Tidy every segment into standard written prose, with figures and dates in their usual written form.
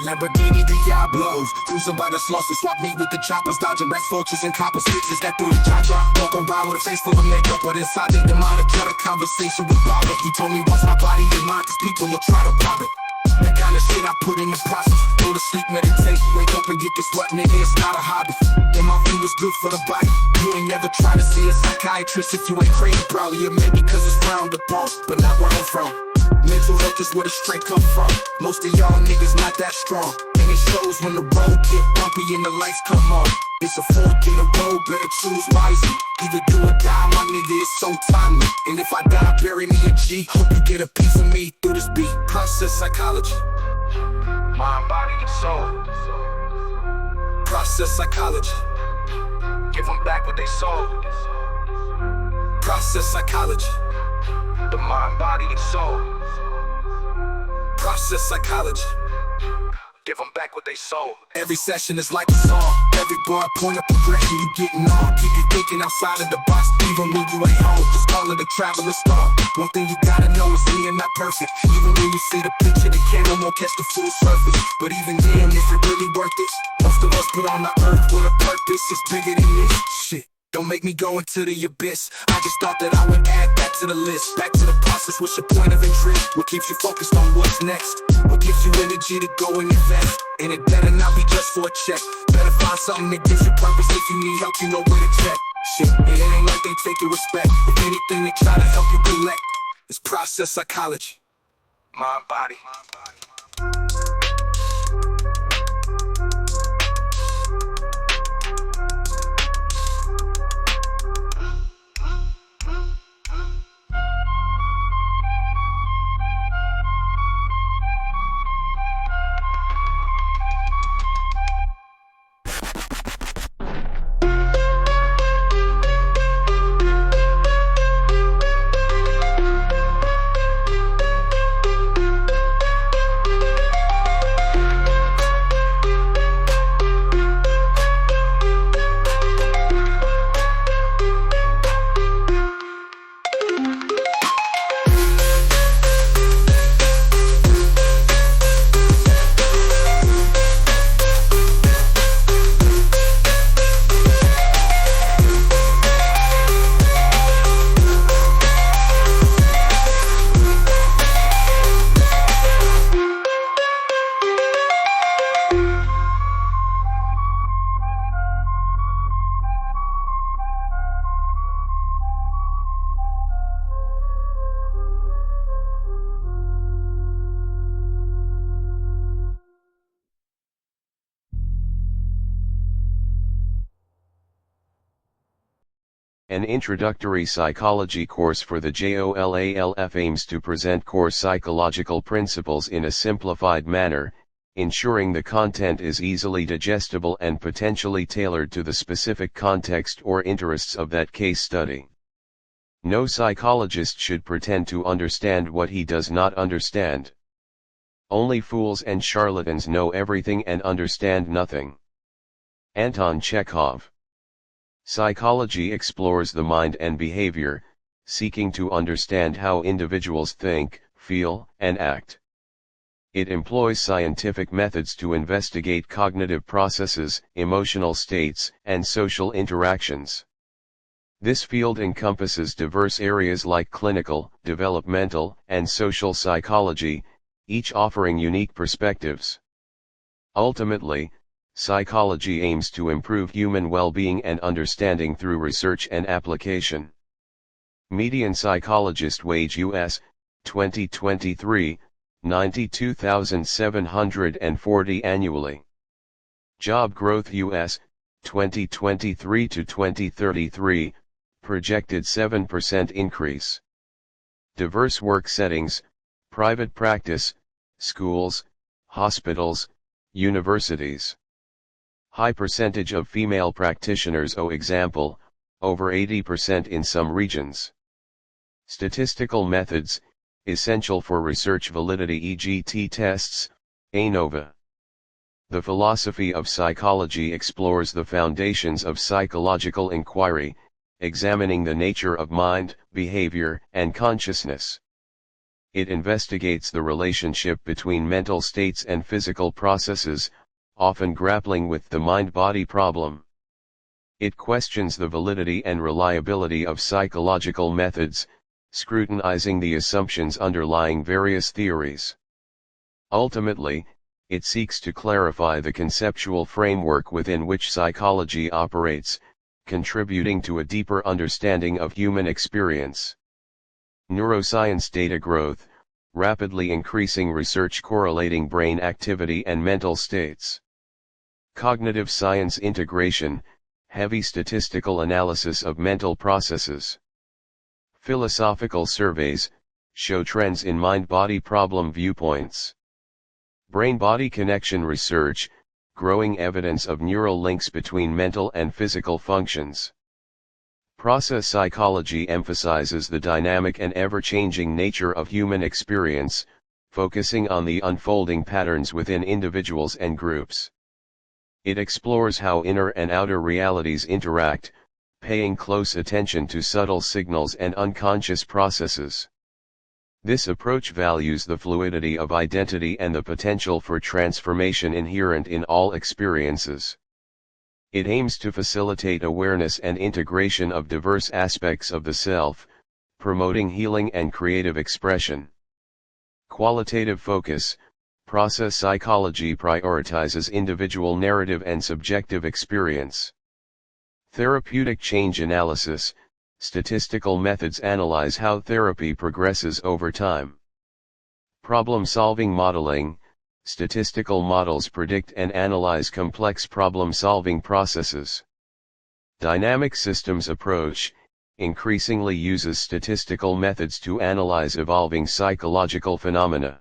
Lamborghini Diablos, cruising by the slots to swap me with the choppers, dodging rats, fortunes, and copper stitches that through the cha-cha. Walk around with a face full of makeup, but inside they demonic. Cut a conversation with Baba. He told me watch my body and mind, cause people will try to rob it. That kind of shit I put in the process. Go to sleep, meditate, wake up and get this sweat, nigga, it's not a hobby. And my food is good for the body. You ain't never try to see a psychiatrist if you ain't crazy. Probably admit me cause it's frowned upon, but not where I'm from. Mental health is where the strength come from. Most of y'all niggas not that strong, and it shows when the road get bumpy and the lights come on. It's a fork in the road, better choose wisely. Either do or die, my nigga, it's so timely. And if I die, bury me a G. Hope you get a piece of me through this beat. Process psychology, mind, body, and soul. Process psychology, give them back what they sold. Process psychology, the mind, body, and soul. Process psychology, give them back what they sold. Every session is like a song. Every bar point of progression, you getting on. Keep you thinking outside of the box, even when you ain't home. Just call it a traveler's star. One thing you gotta know is we are not perfect. Even when you see the picture, the camera won't catch the full surface. But even then, is it really worth it? Most of us put on the earth with a purpose. It's bigger than this shit. Don't make me go into the abyss. I just thought that I would add that to the list. Back to the process, what's your point of interest? What keeps you focused on what's next? What gives you energy to go and invest? And it better not be just for a check. Better find something that gives you purpose. If you need help, you know where to check. Shit, it ain't like they take your respect. If anything, they try to help you collect. It's process psychology, mind, body. An introductory psychology course for the J.O.L.A.L.F aims to present core psychological principles in a simplified manner, ensuring the content is easily digestible and potentially tailored to the specific context or interests of that case study. No psychologist should pretend to understand what he does not understand. Only fools and charlatans know everything and understand nothing. Anton Chekhov. Psychology explores the mind and behavior, seeking to understand how individuals think, feel, and act. It employs scientific methods to investigate cognitive processes, emotional states, and social interactions. This field encompasses diverse areas like clinical, developmental, and social psychology, each offering unique perspectives. Ultimately, psychology aims to improve human well-being and understanding through research and application. Median psychologist wage U.S. 2023, $92,740 annually. Job growth U.S. 2023 to 2033, projected 7% increase. Diverse work settings, private practice, schools, hospitals, universities. High percentage of female practitioners, example, over 80% in some regions. Statistical methods, essential for research validity, e.g. t-tests, ANOVA. The philosophy of psychology explores the foundations of psychological inquiry, examining the nature of mind, behavior, and consciousness. It investigates the relationship between mental states and physical processes, often grappling with the mind-body problem. It questions the validity and reliability of psychological methods, scrutinizing the assumptions underlying various theories. Ultimately, it seeks to clarify the conceptual framework within which psychology operates, contributing to a deeper understanding of human experience. Neuroscience data growth, rapidly increasing research correlating brain activity and mental states. Cognitive science integration, heavy statistical analysis of mental processes. Philosophical surveys, show trends in mind-body problem viewpoints. Brain-body connection research, growing evidence of neural links between mental and physical functions. Process psychology emphasizes the dynamic and ever-changing nature of human experience, focusing on the unfolding patterns within individuals and groups. It explores how inner and outer realities interact, paying close attention to subtle signals and unconscious processes. This approach values the fluidity of identity and the potential for transformation inherent in all experiences. It aims to facilitate awareness and integration of diverse aspects of the self, promoting healing and creative expression. Qualitative focus, process psychology prioritizes individual narrative and subjective experience. Therapeutic change analysis, statistical methods analyze how therapy progresses over time. Problem-solving modeling, statistical models predict and analyze complex problem-solving processes. Dynamic systems approach, increasingly uses statistical methods to analyze evolving psychological phenomena.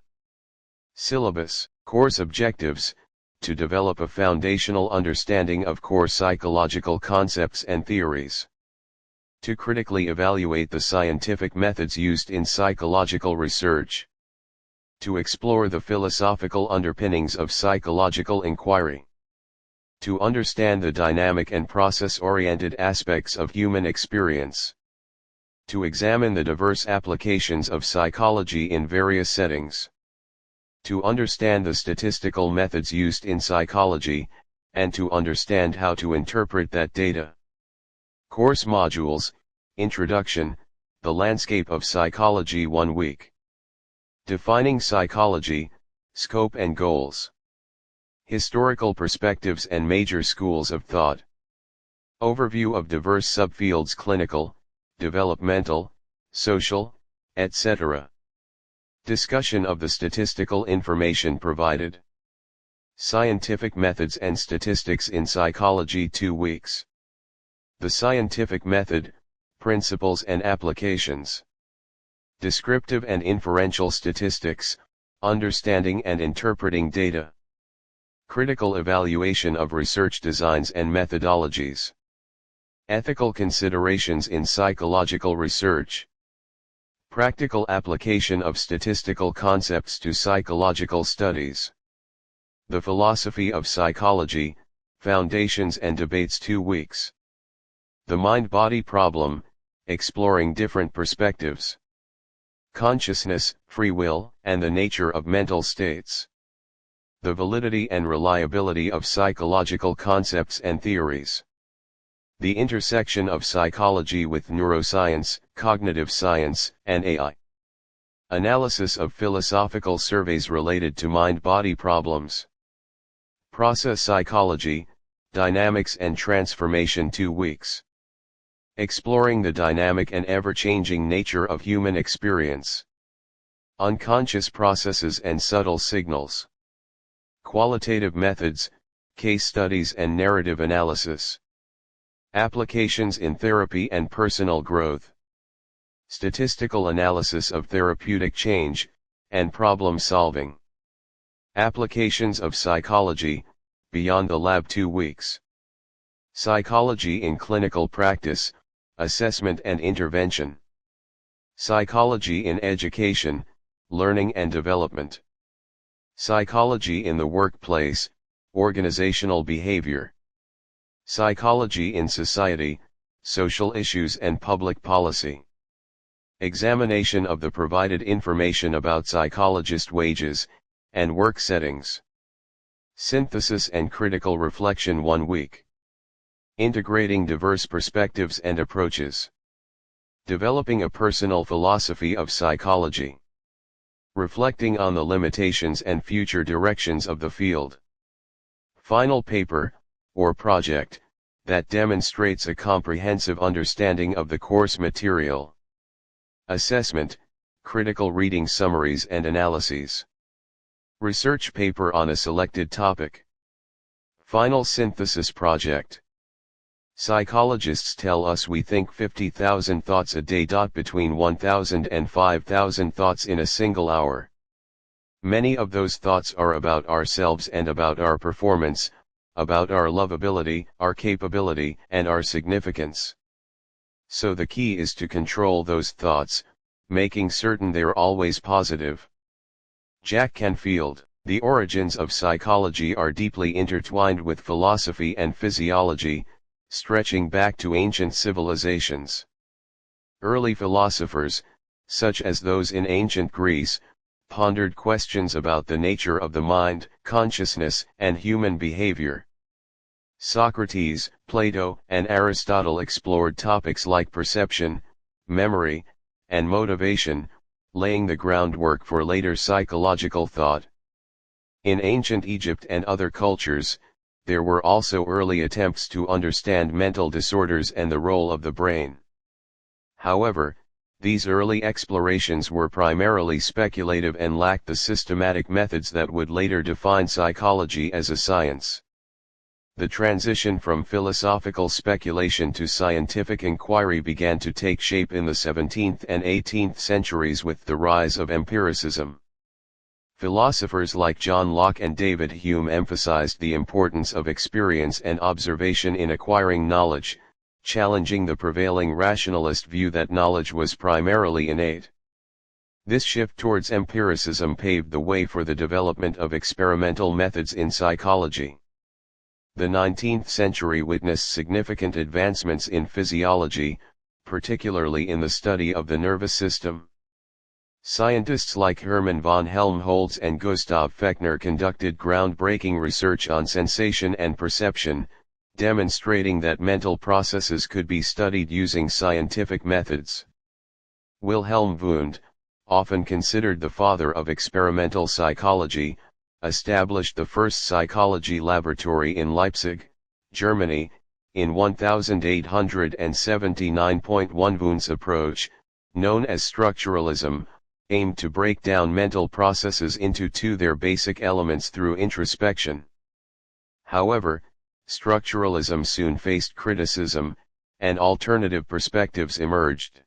Syllabus, course objectives, to develop a foundational understanding of core psychological concepts and theories. To critically evaluate the scientific methods used in psychological research. To explore the philosophical underpinnings of psychological inquiry. To understand the dynamic and process-oriented aspects of human experience. To examine the diverse applications of psychology in various settings. To understand the statistical methods used in psychology, and to understand how to interpret that data. Course modules, Introduction, The Landscape of Psychology 1 week. Defining Psychology, Scope and Goals. Historical Perspectives and Major Schools of Thought. Overview of diverse subfields: clinical, developmental, social, etc. Discussion of the statistical information provided. Scientific Methods and Statistics in Psychology 2 weeks. The Scientific Method, Principles and Applications. Descriptive and Inferential Statistics, Understanding and Interpreting Data. Critical Evaluation of Research Designs and Methodologies. Ethical Considerations in Psychological Research. Practical Application of Statistical Concepts to Psychological Studies. The Philosophy of Psychology, Foundations and Debates 2 weeks. The Mind-Body Problem, Exploring Different Perspectives. Consciousness, Free Will, and the Nature of Mental States. The Validity and Reliability of Psychological Concepts and Theories. The intersection of psychology with neuroscience, cognitive science, and AI. Analysis of philosophical surveys related to mind-body problems. Process psychology, dynamics and transformation 2 weeks. Exploring the dynamic and ever-changing nature of human experience. Unconscious processes and subtle signals. Qualitative methods, case studies and narrative analysis. Applications in therapy and personal growth. Statistical analysis of therapeutic change, and problem solving. Applications of psychology, beyond the lab 2 weeks. Psychology in clinical practice, assessment and intervention. Psychology in education, learning and development. Psychology in the workplace, organizational behavior. Psychology in society, social issues and public policy. Examination of the provided information about psychologist wages and work settings. Synthesis and critical reflection 1 week. Integrating diverse perspectives and approaches. Developing a personal philosophy of psychology. Reflecting on the limitations and future directions of the field. Final paper, or project, that demonstrates a comprehensive understanding of the course material. Assessment, critical reading summaries and analyses. Research paper on a selected topic. Final synthesis project. Psychologists tell us we think 50,000 thoughts a day. Between 1,000 and 5,000 thoughts in a single hour. Many of those thoughts are about ourselves and about our performance, about our lovability, our capability, and our significance. So the key is to control those thoughts, making certain they're always positive. Jack Canfield. The origins of psychology are deeply intertwined with philosophy and physiology, stretching back to ancient civilizations. Early philosophers, such as those in ancient Greece, pondered questions about the nature of the mind, consciousness, and human behavior. Socrates, Plato, and Aristotle explored topics like perception, memory, and motivation, laying the groundwork for later psychological thought. In ancient Egypt and other cultures, there were also early attempts to understand mental disorders and the role of the brain. However, these early explorations were primarily speculative and lacked the systematic methods that would later define psychology as a science. The transition from philosophical speculation to scientific inquiry began to take shape in the 17th and 18th centuries with the rise of empiricism. Philosophers like John Locke and David Hume emphasized the importance of experience and observation in acquiring knowledge, challenging the prevailing rationalist view that knowledge was primarily innate. This shift towards empiricism paved the way for the development of experimental methods in psychology. The 19th century witnessed significant advancements in physiology, particularly in the study of the nervous system. Scientists like Hermann von Helmholtz and Gustav Fechner conducted groundbreaking research on sensation and perception, demonstrating that mental processes could be studied using scientific methods. Wilhelm Wundt, often considered the father of experimental psychology, established the first psychology laboratory in Leipzig, Germany, in 1879. Wundt's approach, known as structuralism, aimed to break down mental processes into their basic elements through introspection. However, structuralism soon faced criticism, and alternative perspectives emerged.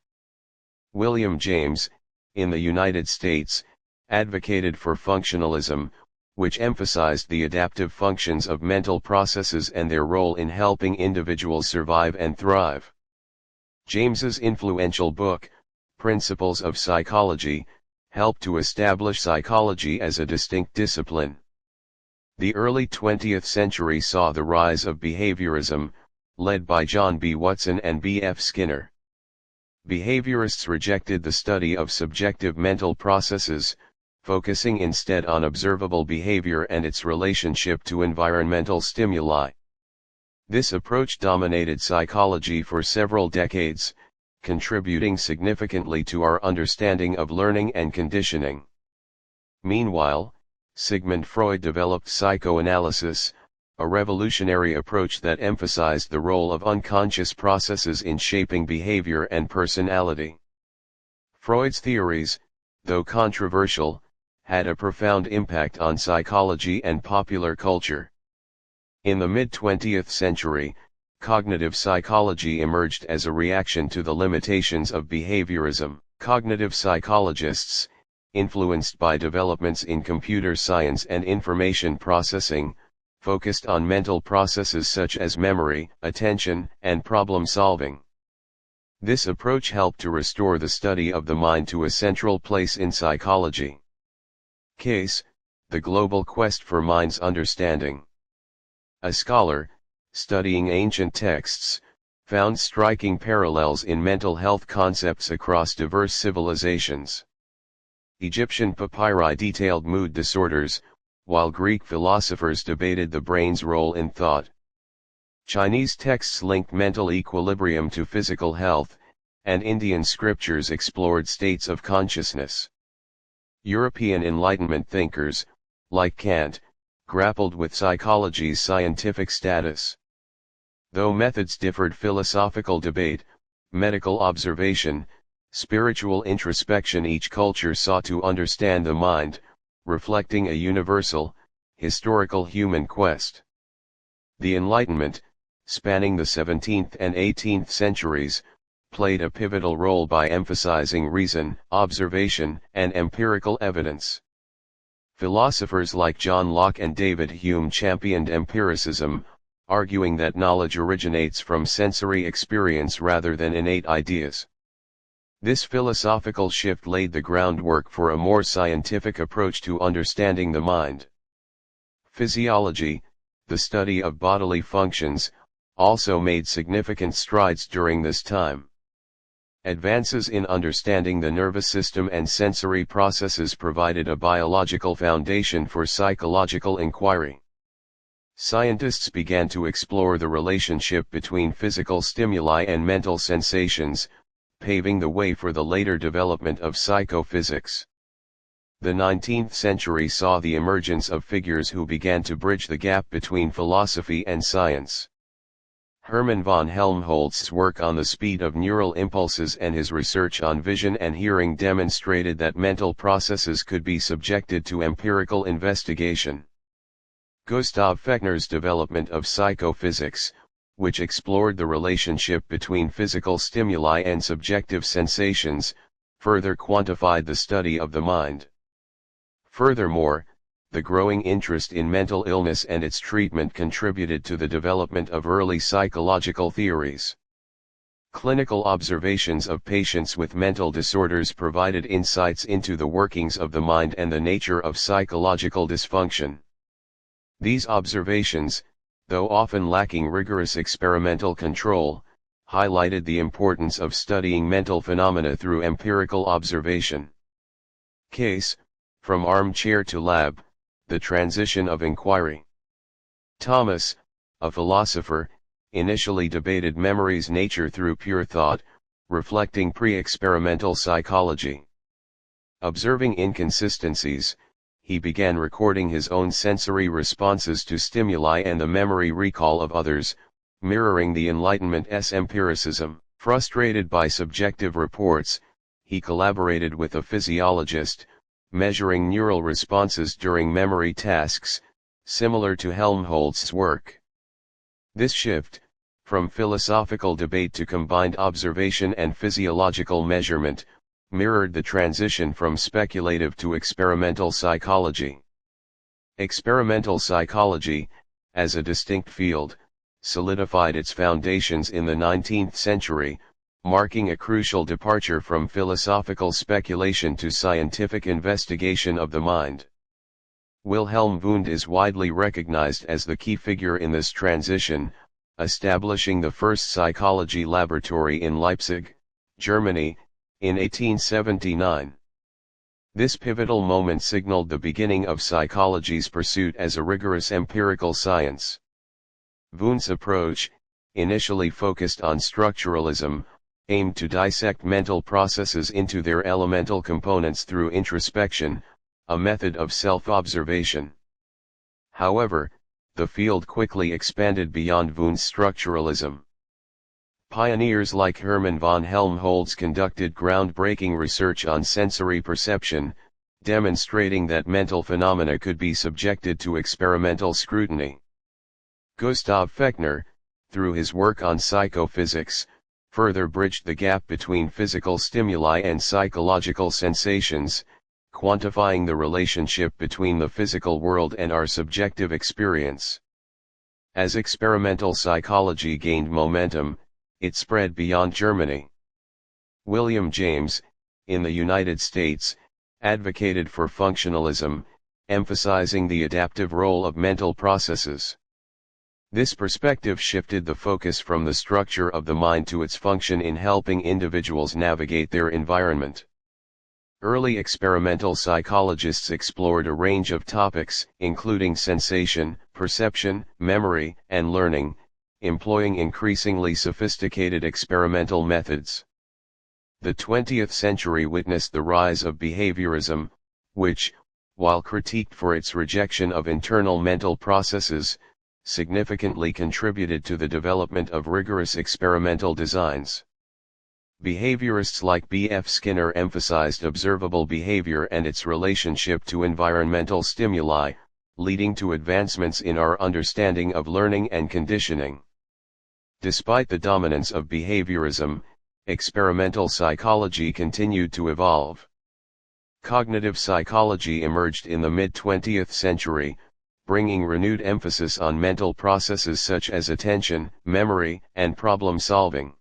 William James, in the United States, advocated for functionalism, which emphasized the adaptive functions of mental processes and their role in helping individuals survive and thrive. James's influential book, Principles of Psychology, helped to establish psychology as a distinct discipline. The early 20th century saw the rise of behaviorism, led by John B. Watson and B. F. Skinner. Behaviorists rejected the study of subjective mental processes, focusing instead on observable behavior and its relationship to environmental stimuli. This approach dominated psychology for several decades, contributing significantly to our understanding of learning and conditioning. Meanwhile, Sigmund Freud developed psychoanalysis, a revolutionary approach that emphasized the role of unconscious processes in shaping behavior and personality. Freud's theories, though controversial, had a profound impact on psychology and popular culture. In the mid-20th century, cognitive psychology emerged as a reaction to the limitations of behaviorism. Cognitive psychologists, influenced by developments in computer science and information processing, focused on mental processes such as memory, attention, and problem solving. This approach helped to restore the study of the mind to a central place in psychology. Case: The Global Quest for Mind's Understanding. A scholar, studying ancient texts, found striking parallels in mental health concepts across diverse civilizations. Egyptian papyri detailed mood disorders, while Greek philosophers debated the brain's role in thought. Chinese texts linked mental equilibrium to physical health, and Indian scriptures explored states of consciousness. European Enlightenment thinkers, like Kant, grappled with psychology's scientific status. Though methods differed: philosophical debate, medical observation, spiritual introspection, each culture sought to understand the mind, reflecting a universal, historical human quest. The Enlightenment, spanning the 17th and 18th centuries, played a pivotal role by emphasizing reason, observation, and empirical evidence. Philosophers like John Locke and David Hume championed empiricism, arguing that knowledge originates from sensory experience rather than innate ideas. This philosophical shift laid the groundwork for a more scientific approach to understanding the mind. Physiology, the study of bodily functions, also made significant strides during this time. Advances in understanding the nervous system and sensory processes provided a biological foundation for psychological inquiry. Scientists began to explore the relationship between physical stimuli and mental sensations, paving the way for the later development of psychophysics. The 19th century saw the emergence of figures who began to bridge the gap between philosophy and science. Hermann von Helmholtz's work on the speed of neural impulses and his research on vision and hearing demonstrated that mental processes could be subjected to empirical investigation. Gustav Fechner's development of psychophysics, which explored the relationship between physical stimuli and subjective sensations, further quantified the study of the mind. Furthermore, the growing interest in mental illness and its treatment contributed to the development of early psychological theories. Clinical observations of patients with mental disorders provided insights into the workings of the mind and the nature of psychological dysfunction. These observations, though often lacking rigorous experimental control, highlighted the importance of studying mental phenomena through empirical observation. Case, from armchair to lab, the transition of inquiry. Thomas, a philosopher, initially debated memory's nature through pure thought, reflecting pre-experimental psychology. Observing inconsistencies, he began recording his own sensory responses to stimuli and the memory recall of others, mirroring the Enlightenment's empiricism. Frustrated by subjective reports, he collaborated with a physiologist, measuring neural responses during memory tasks, similar to Helmholtz's work. This shift, from philosophical debate to combined observation and physiological measurement, mirrored the transition from speculative to experimental psychology. Experimental psychology, as a distinct field, solidified its foundations in the 19th century, marking a crucial departure from philosophical speculation to scientific investigation of the mind. Wilhelm Wundt is widely recognized as the key figure in this transition, establishing the first psychology laboratory in Leipzig, Germany, in 1879. This pivotal moment signaled the beginning of psychology's pursuit as a rigorous empirical science. Wundt's approach, initially focused on structuralism, aimed to dissect mental processes into their elemental components through introspection, a method of self-observation. However, the field quickly expanded beyond Wundt's structuralism. Pioneers like Hermann von Helmholtz conducted groundbreaking research on sensory perception, demonstrating that mental phenomena could be subjected to experimental scrutiny. Gustav Fechner, through his work on psychophysics, further bridged the gap between physical stimuli and psychological sensations, quantifying the relationship between the physical world and our subjective experience. As experimental psychology gained momentum, it spread beyond Germany. William James, in the United States, advocated for functionalism, emphasizing the adaptive role of mental processes. This perspective shifted the focus from the structure of the mind to its function in helping individuals navigate their environment. Early experimental psychologists explored a range of topics, including sensation, perception, memory, and learning, employing increasingly sophisticated experimental methods. The 20th century witnessed the rise of behaviorism, which, while critiqued for its rejection of internal mental processes, significantly contributed to the development of rigorous experimental designs. Behaviorists like B.F. Skinner emphasized observable behavior and its relationship to environmental stimuli, leading to advancements in our understanding of learning and conditioning. Despite the dominance of behaviorism, experimental psychology continued to evolve. Cognitive psychology emerged in the mid-20th century, bringing renewed emphasis on mental processes such as attention, memory, and problem-solving.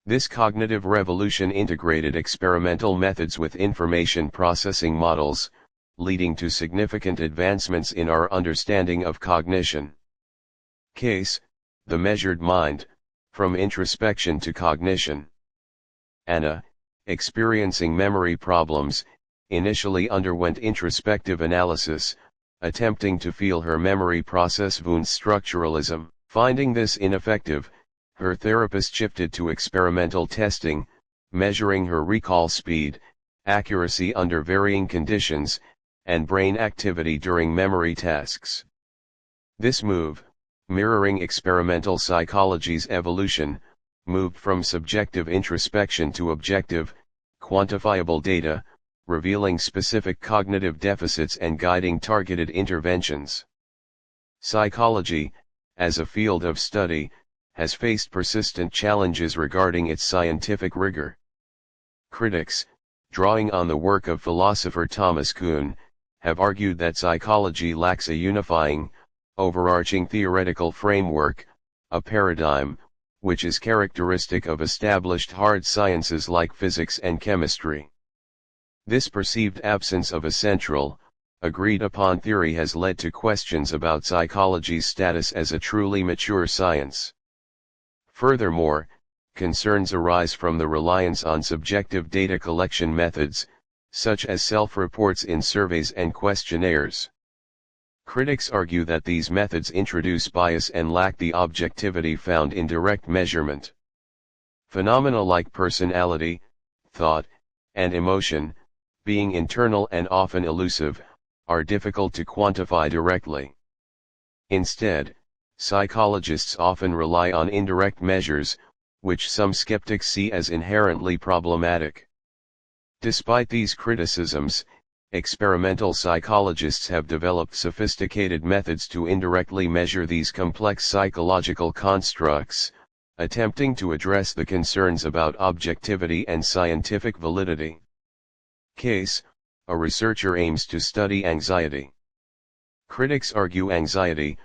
This cognitive revolution integrated experimental methods with information processing models, leading to significant advancements in our understanding of cognition. Case: the measured mind, from introspection to cognition. Anna, experiencing memory problems, initially underwent introspective analysis, attempting to feel her memory process Wunschstrukturalism. Finding this ineffective, her therapist shifted to experimental testing, measuring her recall speed, accuracy under varying conditions, and brain activity during memory tasks. This move, mirroring experimental psychology's evolution, moved from subjective introspection to objective, quantifiable data, revealing specific cognitive deficits and guiding targeted interventions. Psychology, as a field of study, has faced persistent challenges regarding its scientific rigor. Critics, drawing on the work of philosopher Thomas Kuhn, have argued that psychology lacks a unifying, overarching theoretical framework, a paradigm, which is characteristic of established hard sciences like physics and chemistry. This perceived absence of a central, agreed-upon theory has led to questions about psychology's status as a truly mature science. Furthermore, concerns arise from the reliance on subjective data collection methods, such as self-reports in surveys and questionnaires. Critics argue that these methods introduce bias and lack the objectivity found in direct measurement. Phenomena like personality, thought, and emotion, being internal and often elusive, are difficult to quantify directly. Instead, psychologists often rely on indirect measures, which some skeptics see as inherently problematic. Despite these criticisms, experimental psychologists have developed sophisticated methods to indirectly measure these complex psychological constructs, attempting to address the concerns about objectivity and scientific validity. Case: a researcher aims to study anxiety. Critics argue anxiety,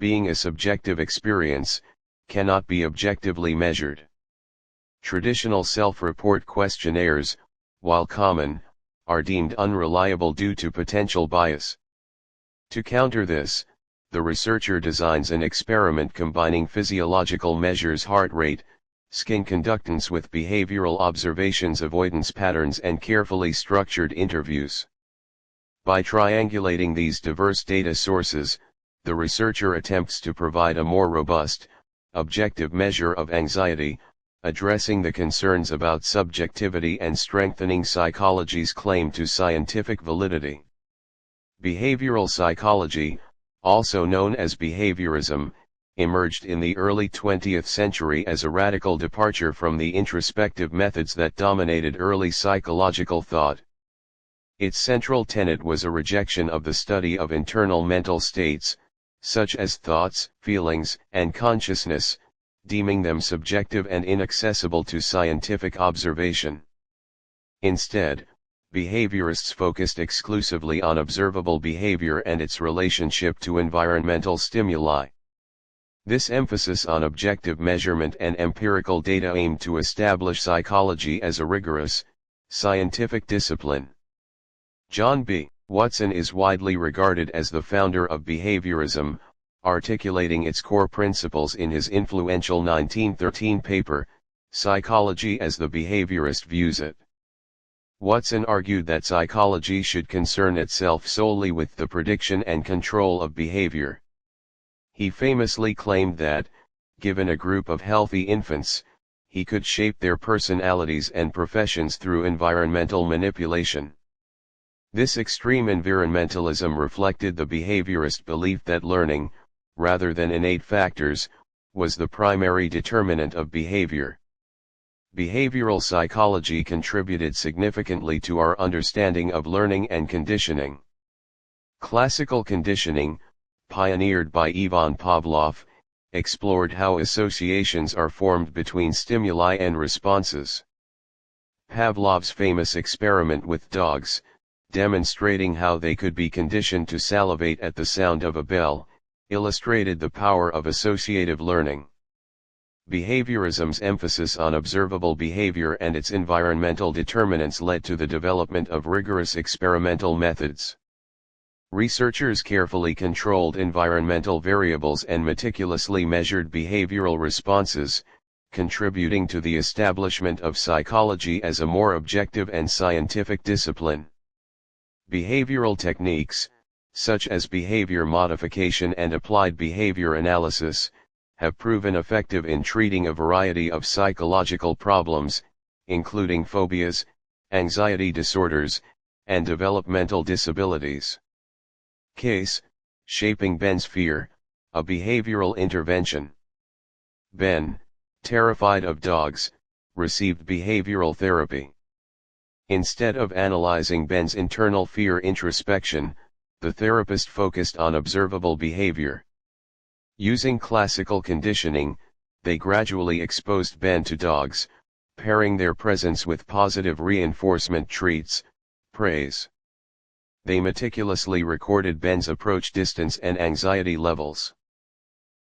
being a subjective experience, cannot be objectively measured. Traditional self-report questionnaires, while common, are deemed unreliable due to potential bias. To counter this, the researcher designs an experiment combining physiological measures, heart rate, skin conductance, with behavioral observations, avoidance patterns, and carefully structured interviews. By triangulating these diverse data sources, the researcher attempts to provide a more robust, objective measure of anxiety, addressing the concerns about subjectivity and strengthening psychology's claim to scientific validity. Behavioral psychology, also known as behaviorism, emerged in the early 20th century as a radical departure from the introspective methods that dominated early psychological thought. Its central tenet was a rejection of the study of internal mental states, such as thoughts, feelings, and consciousness, deeming them subjective and inaccessible to scientific observation. Instead, behaviorists focused exclusively on observable behavior and its relationship to environmental stimuli. This emphasis on objective measurement and empirical data aimed to establish psychology as a rigorous, scientific discipline. John B. Watson is widely regarded as the founder of behaviorism, articulating its core principles in his influential 1913 paper, Psychology as the Behaviorist Views It. Watson argued that psychology should concern itself solely with the prediction and control of behavior. He famously claimed that, given a group of healthy infants, he could shape their personalities and professions through environmental manipulation. This extreme environmentalism reflected the behaviorist belief that learning, rather than innate factors, was the primary determinant of behavior. Behavioral psychology contributed significantly to our understanding of learning and conditioning. Classical conditioning, pioneered by Ivan Pavlov, explored how associations are formed between stimuli and responses. Pavlov's famous experiment with dogs, demonstrating how they could be conditioned to salivate at the sound of a bell, illustrated the power of associative learning. Behaviorism's emphasis on observable behavior and its environmental determinants led to the development of rigorous experimental methods. Researchers carefully controlled environmental variables and meticulously measured behavioral responses, contributing to the establishment of psychology as a more objective and scientific discipline. Behavioral techniques, such as behavior modification and applied behavior analysis, have proven effective in treating a variety of psychological problems, including phobias, anxiety disorders, and developmental disabilities. Case: Shaping Ben's Fear, a behavioral intervention. Ben, terrified of dogs, received behavioral therapy. Instead of analyzing Ben's internal fear introspection, the therapist focused on observable behavior. Using classical conditioning, they gradually exposed Ben to dogs, pairing their presence with positive reinforcement treats, praise. They meticulously recorded Ben's approach distance and anxiety levels.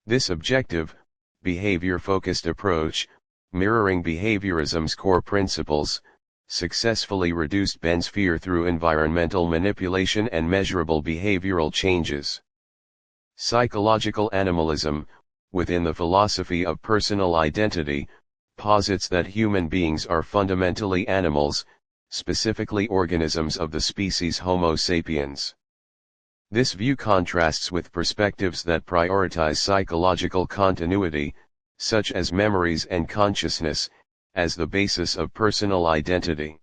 This objective, behavior-focused approach, mirroring behaviorism's core principles, successfully reduced Ben's fear through environmental manipulation and measurable behavioral changes. Psychological animalism, within the philosophy of personal identity, posits that human beings are fundamentally animals, specifically organisms of the species Homo sapiens. This view contrasts with perspectives that prioritize psychological continuity, such as memories and consciousness, as the basis of personal identity.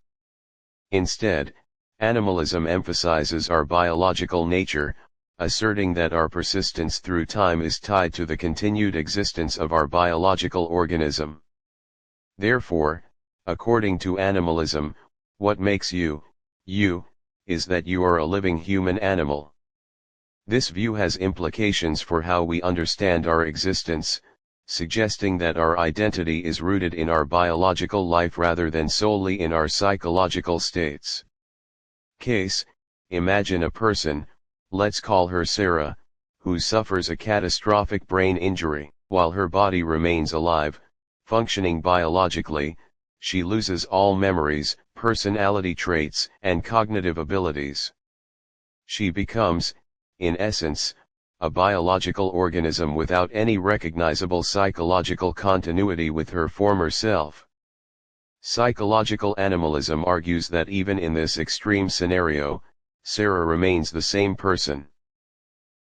Instead, animalism emphasizes our biological nature, asserting that our persistence through time is tied to the continued existence of our biological organism. Therefore, according to animalism, what makes you, you, is that you are a living human animal. This view has implications for how we understand our existence, suggesting that our identity is rooted in our biological life rather than solely in our psychological states. Case: Imagine a person, let's call her Sarah, who suffers a catastrophic brain injury. While her body remains alive, functioning biologically, she loses all memories, personality traits, and cognitive abilities. She becomes, in essence, a biological organism without any recognizable psychological continuity with her former self. Psychological animalism argues that even in this extreme scenario, Sarah remains the same person.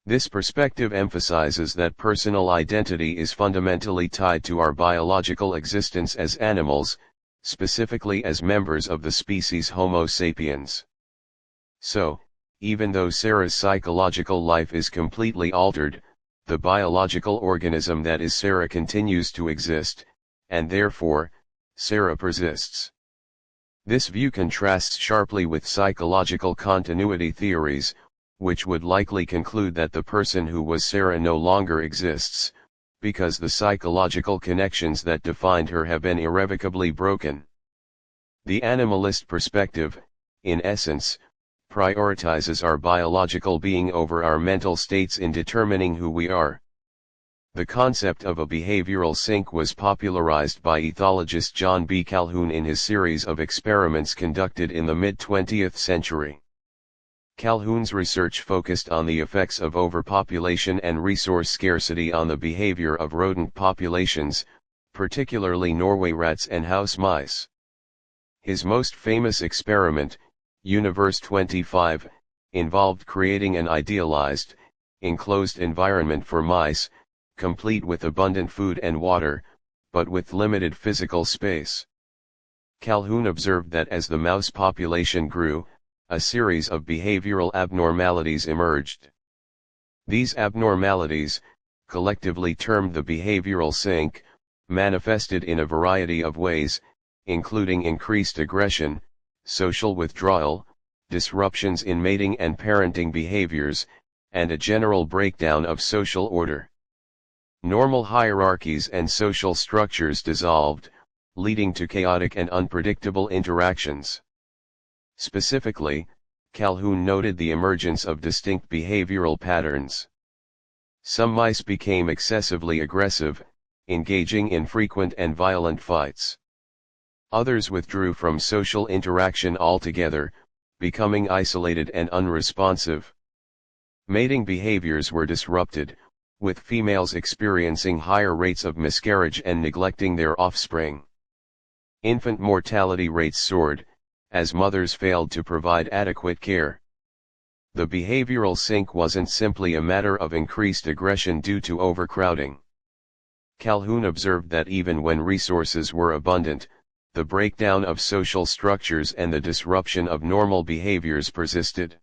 This perspective emphasizes that personal identity is fundamentally tied to our biological existence as animals, specifically as members of the species Homo sapiens. So, even though Sarah's psychological life is completely altered, the biological organism that is Sarah continues to exist, and therefore, Sarah persists. This view contrasts sharply with psychological continuity theories, which would likely conclude that the person who was Sarah no longer exists, because the psychological connections that defined her have been irrevocably broken. The animalist perspective, in essence, prioritizes our biological being over our mental states in determining who we are. The concept of a behavioral sink was popularized by ethologist John B. Calhoun in his series of experiments conducted in the mid-20th century. Calhoun's research focused on the effects of overpopulation and resource scarcity on the behavior of rodent populations, particularly Norway rats and house mice. His most famous experiment, Universe 25, involved creating an idealized, enclosed environment for mice, complete with abundant food and water, but with limited physical space. Calhoun observed that as the mouse population grew, a series of behavioral abnormalities emerged. These abnormalities, collectively termed the behavioral sink, manifested in a variety of ways, including increased aggression, social withdrawal, disruptions in mating and parenting behaviors, and a general breakdown of social order. Normal hierarchies and social structures dissolved, leading to chaotic and unpredictable interactions. Specifically, Calhoun noted the emergence of distinct behavioral patterns. Some mice became excessively aggressive, engaging in frequent and violent fights. Others withdrew from social interaction altogether, becoming isolated and unresponsive. Mating behaviors were disrupted, with females experiencing higher rates of miscarriage and neglecting their offspring. Infant mortality rates soared, as mothers failed to provide adequate care. The behavioral sink wasn't simply a matter of increased aggression due to overcrowding. Calhoun observed that even when resources were abundant, the breakdown of social structures and the disruption of normal behaviors persisted.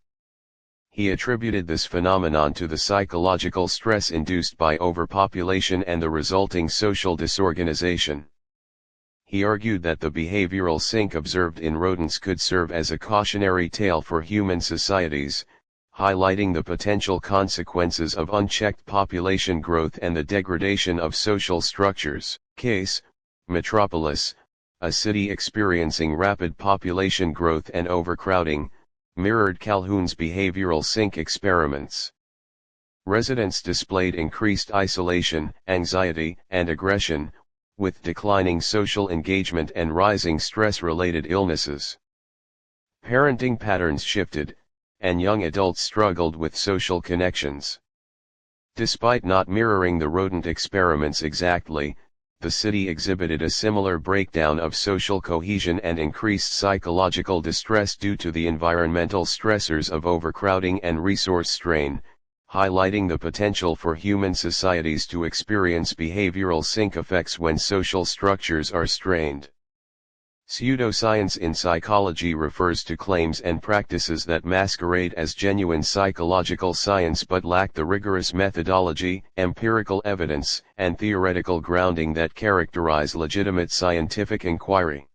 He attributed this phenomenon to the psychological stress induced by overpopulation and the resulting social disorganization. He argued that the behavioral sink observed in rodents could serve as a cautionary tale for human societies, highlighting the potential consequences of unchecked population growth and the degradation of social structures. Case: Metropolis, a city experiencing rapid population growth and overcrowding, mirrored Calhoun's behavioral sink experiments. Residents displayed increased isolation, anxiety, and aggression, with declining social engagement and rising stress-related illnesses. Parenting patterns shifted, and young adults struggled with social connections. Despite not mirroring the rodent experiments exactly, the city exhibited a similar breakdown of social cohesion and increased psychological distress due to the environmental stressors of overcrowding and resource strain, highlighting the potential for human societies to experience behavioral sink effects when social structures are strained. Pseudoscience in psychology refers to claims and practices that masquerade as genuine psychological science but lack the rigorous methodology, empirical evidence, and theoretical grounding that characterize legitimate scientific inquiry.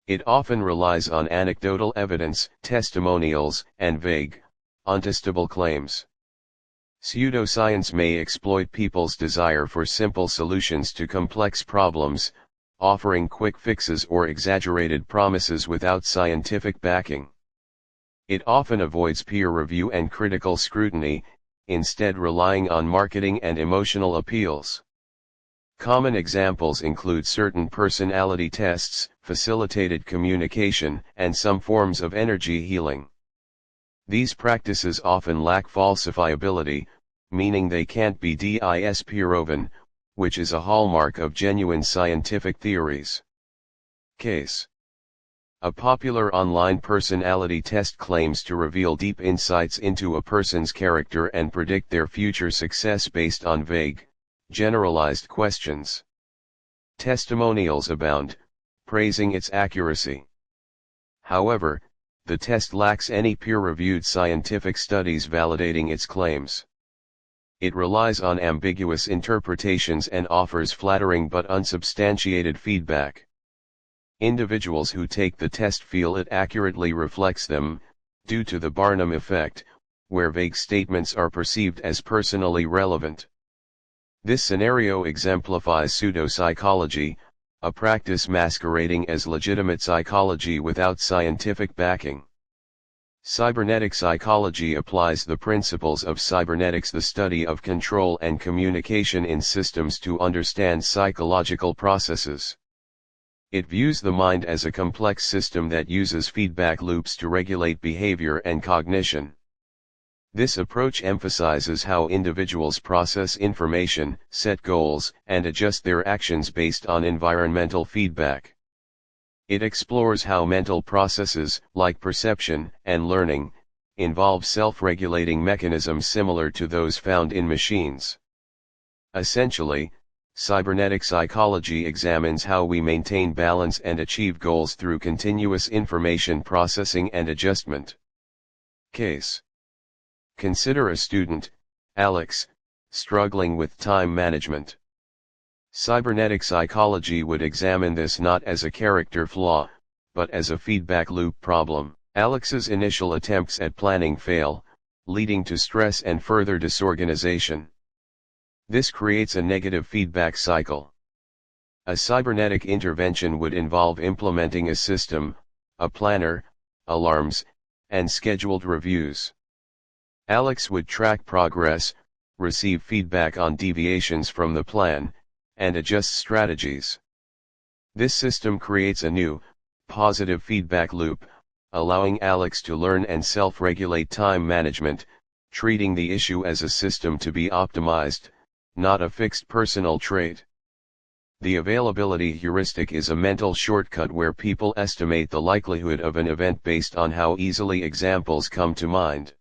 It often relies on anecdotal evidence, testimonials, and vague, untestable claims. Pseudoscience may exploit people's desire for simple solutions to complex problems, offering quick fixes or exaggerated promises without scientific backing. It often avoids peer review and critical scrutiny, instead relying on marketing and emotional appeals. Common examples include certain personality tests, facilitated communication, and some forms of energy healing. These practices often lack falsifiability, meaning they can't be disproven, which is a hallmark of genuine scientific theories. Case: a popular online personality test claims to reveal deep insights into a person's character and predict their future success based on vague, generalized questions. Testimonials abound, praising its accuracy. However, the test lacks any peer-reviewed scientific studies validating its claims. It relies on ambiguous interpretations and offers flattering but unsubstantiated feedback. Individuals who take the test feel it accurately reflects them, due to the Barnum effect, where vague statements are perceived as personally relevant. This scenario exemplifies pseudopsychology, a practice masquerading as legitimate psychology without scientific backing. Cybernetic psychology applies the principles of cybernetics, the study of control and communication in systems, to understand psychological processes. It views the mind as a complex system that uses feedback loops to regulate behavior and cognition. This approach emphasizes how individuals process information, set goals, and adjust their actions based on environmental feedback. It explores how mental processes, like perception and learning, involve self-regulating mechanisms similar to those found in machines. Essentially, cybernetic psychology examines how we maintain balance and achieve goals through continuous information processing and adjustment. Case: consider a student, Alex, struggling with time management. Cybernetic psychology would examine this not as a character flaw, but as a feedback loop problem. Alex's initial attempts at planning fail, leading to stress and further disorganization. This creates a negative feedback cycle. A cybernetic intervention would involve implementing a system, a planner, alarms, and scheduled reviews. Alex would track progress, receive feedback on deviations from the plan, and adjust strategies. This system creates a new, positive feedback loop, allowing Alex to learn and self-regulate time management, treating the issue as a system to be optimized, not a fixed personal trait. The availability heuristic is a mental shortcut where people estimate the likelihood of an event based on how easily examples come to mind.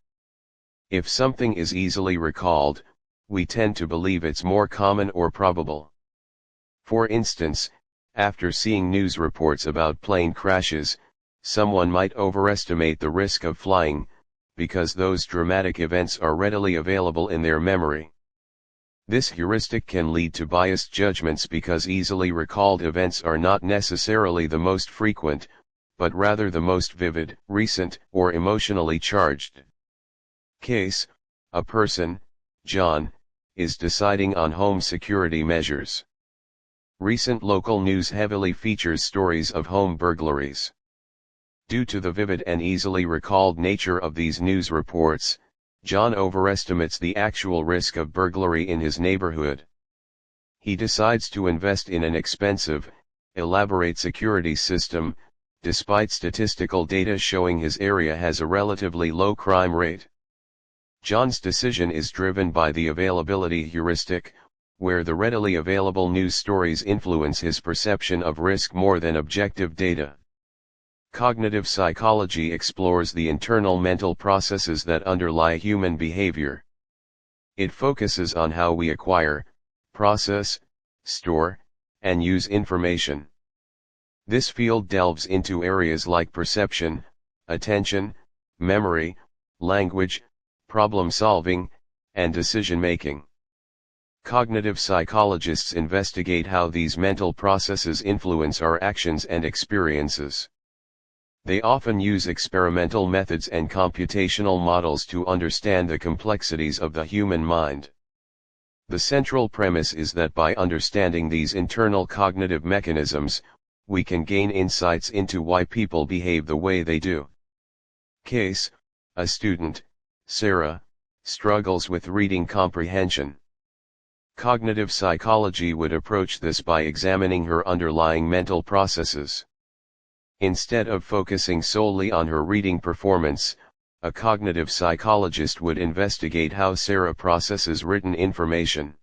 If something is easily recalled, we tend to believe it's more common or probable. For instance, after seeing news reports about plane crashes, someone might overestimate the risk of flying, because those dramatic events are readily available in their memory. This heuristic can lead to biased judgments because easily recalled events are not necessarily the most frequent, but rather the most vivid, recent, or emotionally charged. Case: a person, John, is deciding on home security measures. Recent local news heavily features stories of home burglaries. Due to the vivid and easily recalled nature of these news reports, John overestimates the actual risk of burglary in his neighborhood. He decides to invest in an expensive, elaborate security system, despite statistical data showing his area has a relatively low crime rate. John's decision is driven by the availability heuristic, where the readily available news stories influence his perception of risk more than objective data. Cognitive psychology explores the internal mental processes that underlie human behavior. It focuses on how we acquire, process, store, and use information. This field delves into areas like perception, attention, memory, language, problem solving, and decision making. Cognitive psychologists investigate how these mental processes influence our actions and experiences. They often use experimental methods and computational models to understand the complexities of the human mind. The central premise is that by understanding these internal cognitive mechanisms, we can gain insights into why people behave the way they do. Case: a student, Sarah, struggles with reading comprehension. Cognitive psychology would approach this by examining her underlying mental processes. Instead of focusing solely on her reading performance, a cognitive psychologist would investigate how Sarah processes written information.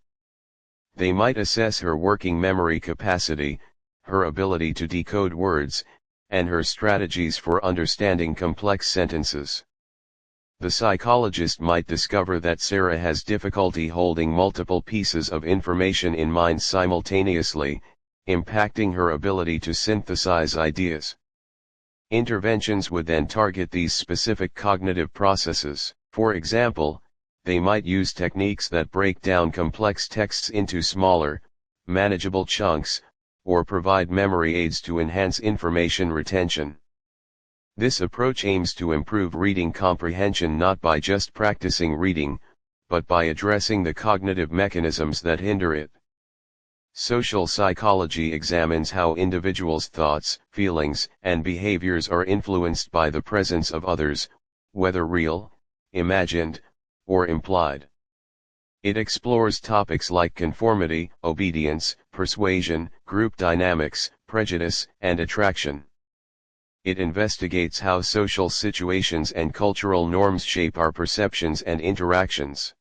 They might assess her working memory capacity, her ability to decode words, and her strategies for understanding complex sentences. The psychologist might discover that Sarah has difficulty holding multiple pieces of information in mind simultaneously, impacting her ability to synthesize ideas. Interventions would then target these specific cognitive processes. For example, they might use techniques that break down complex texts into smaller, manageable chunks, or provide memory aids to enhance information retention. This approach aims to improve reading comprehension not by just practicing reading, but by addressing the cognitive mechanisms that hinder it. Social psychology examines how individuals' thoughts, feelings, and behaviors are influenced by the presence of others, whether real, imagined, or implied. It explores topics like conformity, obedience, persuasion, group dynamics, prejudice, and attraction. It investigates how social situations and cultural norms shape our perceptions and interactions.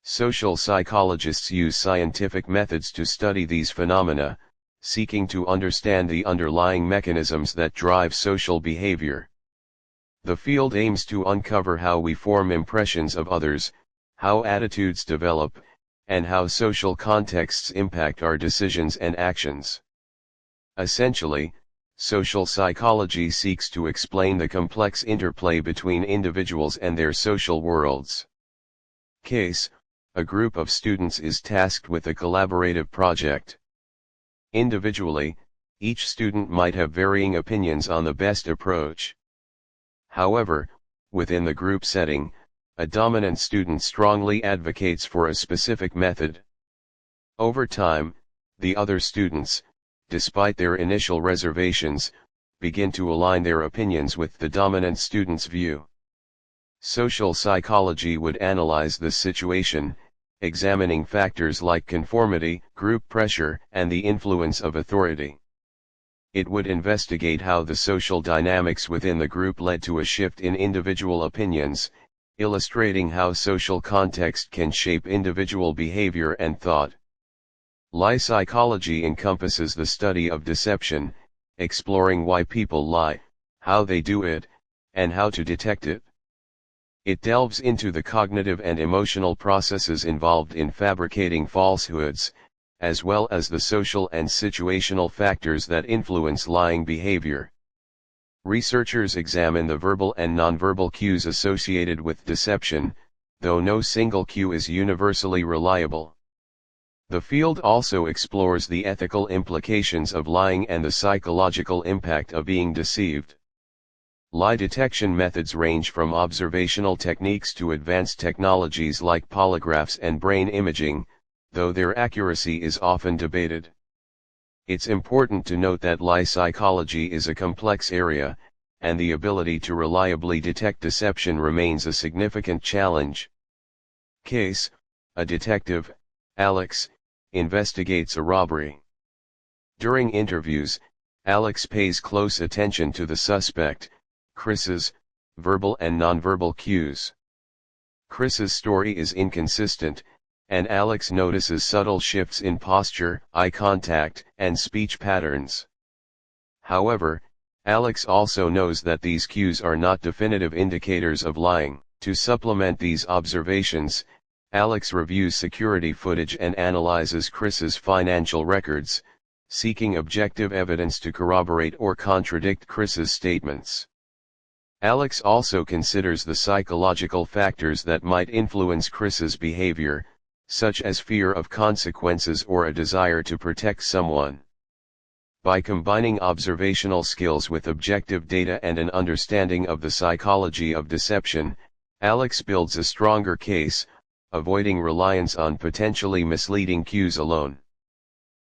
Social psychologists use scientific methods to study these phenomena, seeking to understand the underlying mechanisms that drive social behavior. The field aims to uncover how we form impressions of others, how attitudes develop, and how social contexts impact our decisions and actions. Essentially, social psychology seeks to explain the complex interplay between individuals and their social worlds. Case: a group of students is tasked with a collaborative project. Individually, each student might have varying opinions on the best approach. However, within the group setting, a dominant student strongly advocates for a specific method. Over time, the other students, despite their initial reservations, begin to align their opinions with the dominant student's view. Social psychology would analyze this situation, examining factors like conformity, group pressure, and the influence of authority. It would investigate how the social dynamics within the group led to a shift in individual opinions, illustrating how social context can shape individual behavior and thought. Lie psychology encompasses the study of deception, exploring why people lie, how they do it, and how to detect it. It delves into the cognitive and emotional processes involved in fabricating falsehoods, as well as the social and situational factors that influence lying behavior. Researchers examine the verbal and nonverbal cues associated with deception, though no single cue is universally reliable. The field also explores the ethical implications of lying and the psychological impact of being deceived. Lie detection methods range from observational techniques to advanced technologies like polygraphs and brain imaging, though their accuracy is often debated. It's important to note that lie psychology is a complex area, and the ability to reliably detect deception remains a significant challenge. Case: a detective, Alex, investigates a robbery. During interviews, Alex pays close attention to the suspect, Chris's, verbal and nonverbal cues. Chris's story is inconsistent, and Alex notices subtle shifts in posture, eye contact, and speech patterns. However, Alex also knows that these cues are not definitive indicators of lying. To supplement these observations, Alex reviews security footage and analyzes Chris's financial records, seeking objective evidence to corroborate or contradict Chris's statements. Alex also considers the psychological factors that might influence Chris's behavior, such as fear of consequences or a desire to protect someone. By combining observational skills with objective data and an understanding of the psychology of deception, Alex builds a stronger case, avoiding reliance on potentially misleading cues alone.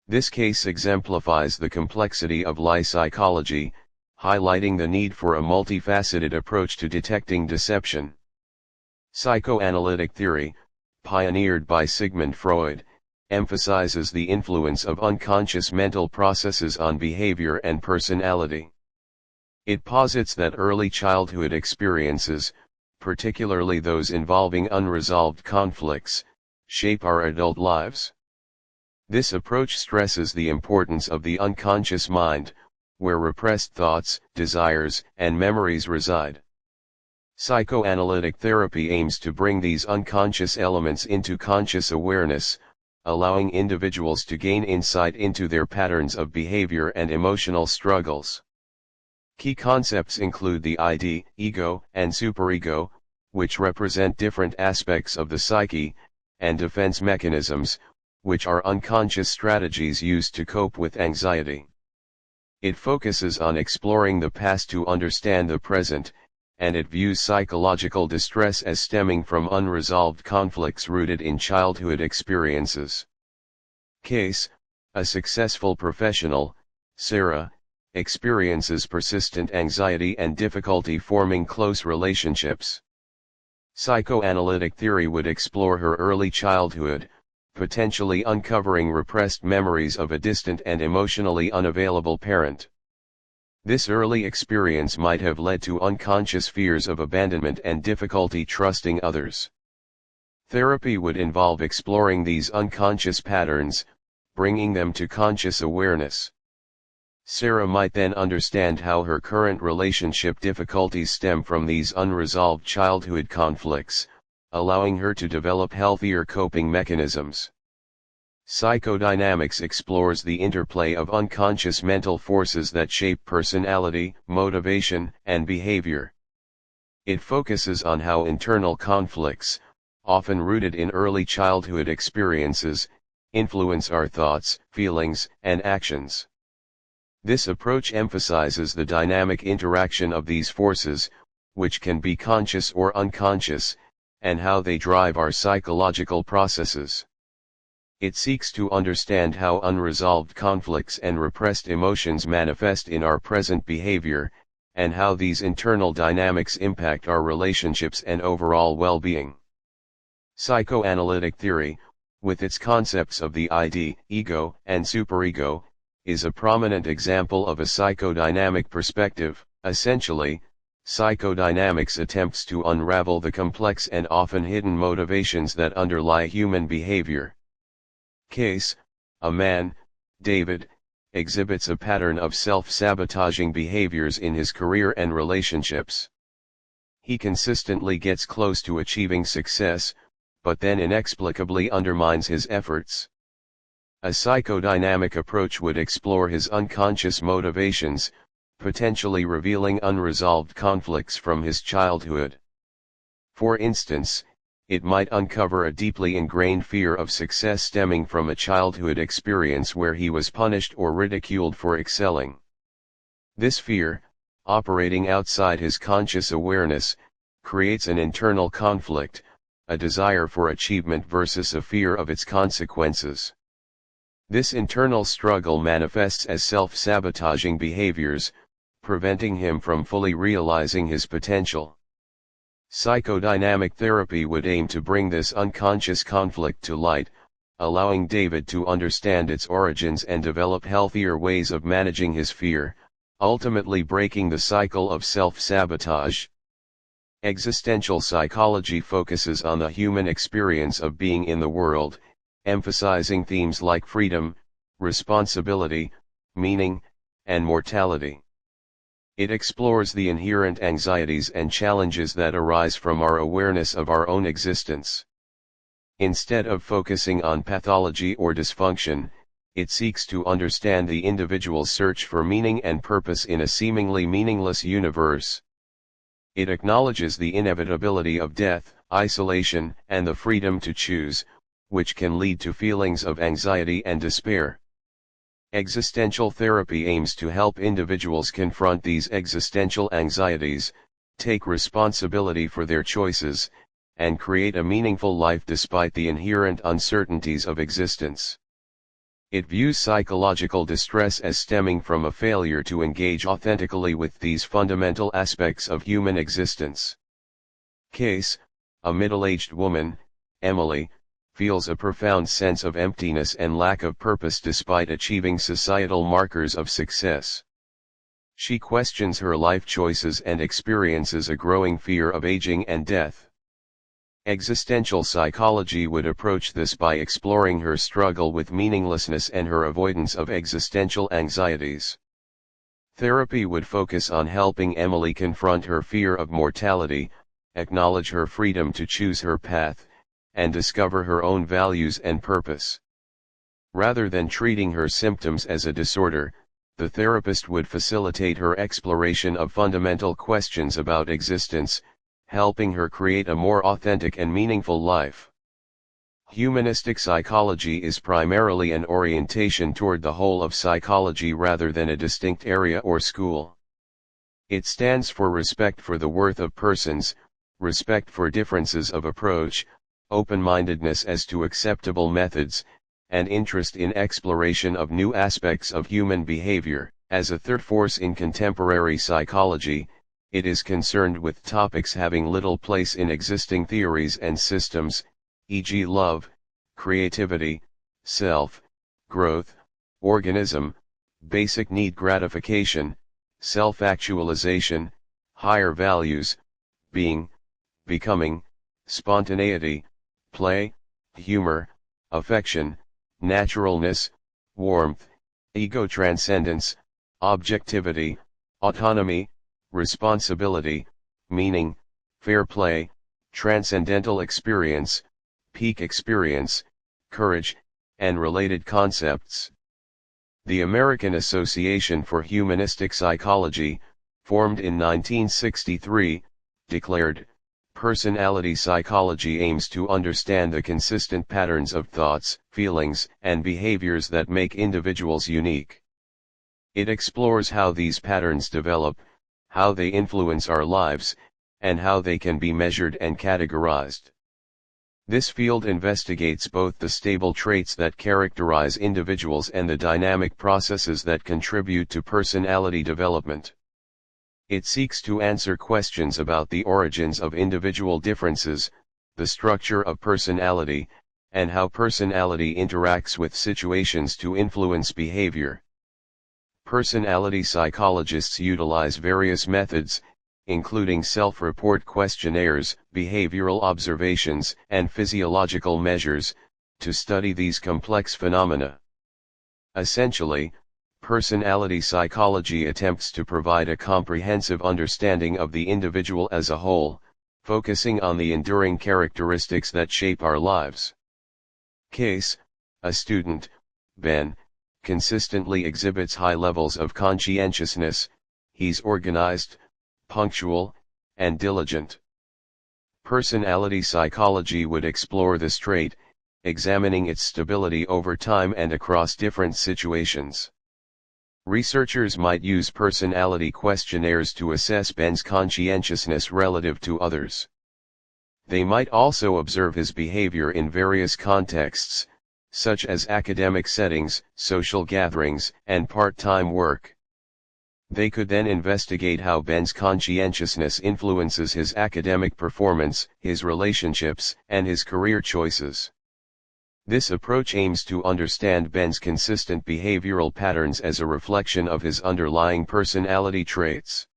This case exemplifies the complexity of lie psychology, highlighting the need for a multifaceted approach to detecting deception. Psychoanalytic theory, pioneered by Sigmund Freud, emphasizes the influence of unconscious mental processes on behavior and personality. It posits that early childhood experiences, particularly those involving unresolved conflicts, shape our adult lives. This approach stresses the importance of the unconscious mind, where repressed thoughts, desires, and memories reside. Psychoanalytic therapy aims to bring these unconscious elements into conscious awareness, allowing individuals to gain insight into their patterns of behavior and emotional struggles. Key concepts include the id, ego, and superego, which represent different aspects of the psyche, and defense mechanisms, which are unconscious strategies used to cope with anxiety. It focuses on exploring the past to understand the present, and it views psychological distress as stemming from unresolved conflicts rooted in childhood experiences. Case: a successful professional, Sarah, experiences persistent anxiety and difficulty forming close relationships. Psychoanalytic theory would explore her early childhood, potentially uncovering repressed memories of a distant and emotionally unavailable parent. This early experience might have led to unconscious fears of abandonment and difficulty trusting others. Therapy would involve exploring these unconscious patterns, bringing them to conscious awareness. Sarah might then understand how her current relationship difficulties stem from these unresolved childhood conflicts, allowing her to develop healthier coping mechanisms. Psychodynamics explores the interplay of unconscious mental forces that shape personality, motivation, and behavior. It focuses on how internal conflicts, often rooted in early childhood experiences, influence our thoughts, feelings, and actions. This approach emphasizes the dynamic interaction of these forces, which can be conscious or unconscious, and how they drive our psychological processes. It seeks to understand how unresolved conflicts and repressed emotions manifest in our present behavior, and how these internal dynamics impact our relationships and overall well-being. Psychoanalytic theory, with its concepts of the id, ego, and superego, is a prominent example of a psychodynamic perspective. Essentially, psychodynamics attempts to unravel the complex and often hidden motivations that underlie human behavior. Case: a man, David, exhibits a pattern of self-sabotaging behaviors in his career and relationships. He consistently gets close to achieving success, but then inexplicably undermines his efforts. A psychodynamic approach would explore his unconscious motivations, potentially revealing unresolved conflicts from his childhood. For instance, it might uncover a deeply ingrained fear of success stemming from a childhood experience where he was punished or ridiculed for excelling. This fear, operating outside his conscious awareness, creates an internal conflict, a desire for achievement versus a fear of its consequences. This internal struggle manifests as self-sabotaging behaviors, preventing him from fully realizing his potential. Psychodynamic therapy would aim to bring this unconscious conflict to light, allowing David to understand its origins and develop healthier ways of managing his fear, ultimately breaking the cycle of self-sabotage. Existential psychology focuses on the human experience of being in the world, emphasizing themes like freedom, responsibility, meaning, and mortality. It explores the inherent anxieties and challenges that arise from our awareness of our own existence. Instead of focusing on pathology or dysfunction, it seeks to understand the individual's search for meaning and purpose in a seemingly meaningless universe. It acknowledges the inevitability of death, isolation, and the freedom to choose, which can lead to feelings of anxiety and despair. Existential therapy aims to help individuals confront these existential anxieties, take responsibility for their choices, and create a meaningful life despite the inherent uncertainties of existence. It views psychological distress as stemming from a failure to engage authentically with these fundamental aspects of human existence. Case: a middle-aged woman, Emily, feels a profound sense of emptiness and lack of purpose despite achieving societal markers of success. She questions her life choices and experiences a growing fear of aging and death. Existential psychology would approach this by exploring her struggle with meaninglessness and her avoidance of existential anxieties. Therapy would focus on helping Emily confront her fear of mortality, acknowledge her freedom to choose her path, and discover her own values and purpose. Rather than treating her symptoms as a disorder, the therapist would facilitate her exploration of fundamental questions about existence, helping her create a more authentic and meaningful life. Humanistic psychology is primarily an orientation toward the whole of psychology rather than a distinct area or school. It stands for respect for the worth of persons, respect for differences of approach, open-mindedness as to acceptable methods, and interest in exploration of new aspects of human behavior. As a third force in contemporary psychology, it is concerned with topics having little place in existing theories and systems, e.g. love, creativity, self, growth, organism, basic need gratification, self-actualization, higher values, being, becoming, spontaneity, play, humor, affection, naturalness, warmth, ego transcendence, objectivity, autonomy, responsibility, meaning, fair play, transcendental experience, peak experience, courage, and related concepts. The American Association for Humanistic Psychology, formed in 1963, declared, "Personality psychology aims to understand the consistent patterns of thoughts, feelings, and behaviors that make individuals unique. It explores how these patterns develop, how they influence our lives, and how they can be measured and categorized." This field investigates both the stable traits that characterize individuals and the dynamic processes that contribute to personality development. It seeks to answer questions about the origins of individual differences, the structure of personality, and how personality interacts with situations to influence behavior. Personality psychologists utilize various methods, including self-report questionnaires, behavioral observations, and physiological measures, to study these complex phenomena. Essentially, personality psychology attempts to provide a comprehensive understanding of the individual as a whole, focusing on the enduring characteristics that shape our lives. Case: a student, Ben, consistently exhibits high levels of conscientiousness. He's organized, punctual, and diligent. Personality psychology would explore this trait, examining its stability over time and across different situations. Researchers might use personality questionnaires to assess Ben's conscientiousness relative to others. They might also observe his behavior in various contexts, such as academic settings, social gatherings, and part-time work. They could then investigate how Ben's conscientiousness influences his academic performance, his relationships, and his career choices. This approach aims to understand Ben's consistent behavioral patterns as a reflection of his underlying personality traits.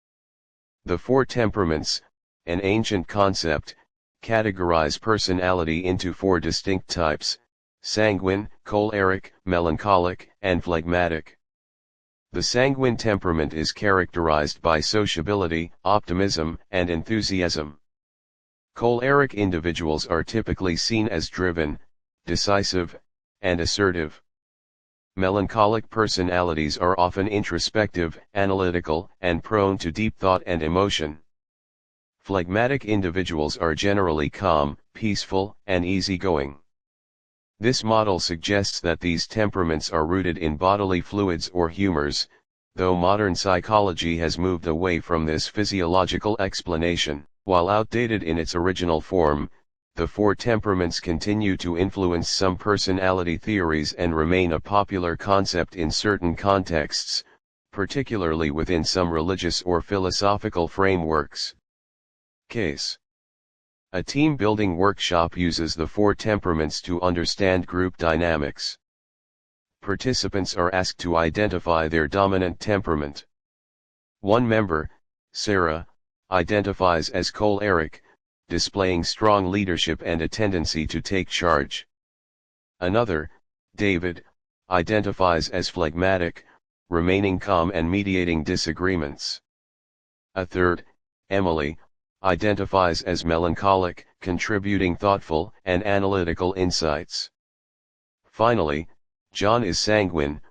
The four temperaments, an ancient concept, categorize personality into four distinct types: sanguine, choleric, melancholic, and phlegmatic. The sanguine temperament is characterized by sociability, optimism, and enthusiasm. Choleric individuals are typically seen as driven, decisive, and assertive. Melancholic personalities are often introspective, analytical, and prone to deep thought and emotion. Phlegmatic individuals are generally calm, peaceful, and easygoing. This model suggests that these temperaments are rooted in bodily fluids or humors, though modern psychology has moved away from this physiological explanation. While outdated in its original form, the four temperaments continue to influence some personality theories and remain a popular concept in certain contexts, particularly within some religious or philosophical frameworks. Case: a team-building workshop uses the four temperaments to understand group dynamics. Participants are asked to identify their dominant temperament. One member, Sarah, identifies as choleric, displaying strong leadership and a tendency to take charge. Another, David, identifies as phlegmatic, remaining calm and mediating disagreements. A third, Emily, identifies as melancholic, contributing thoughtful and analytical insights. Finally, John is sanguine,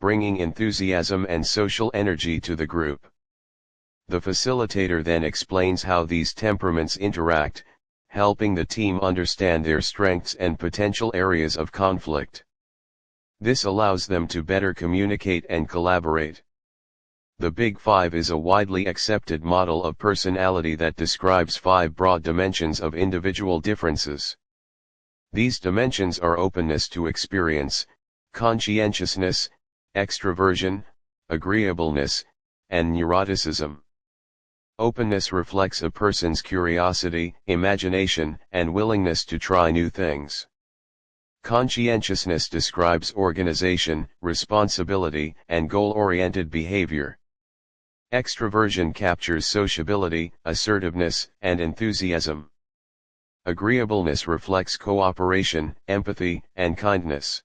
bringing enthusiasm and social energy to the group. The facilitator then explains how these temperaments interact, helping the team understand their strengths and potential areas of conflict. This allows them to better communicate and collaborate. The Big Five is a widely accepted model of personality that describes 5 broad dimensions of individual differences. These dimensions are openness to experience, conscientiousness, extroversion, agreeableness, and neuroticism. Openness reflects a person's curiosity, imagination, and willingness to try new things. Conscientiousness describes organization, responsibility, and goal-oriented behavior. Extroversion captures sociability, assertiveness, and enthusiasm. Agreeableness reflects cooperation, empathy, and kindness.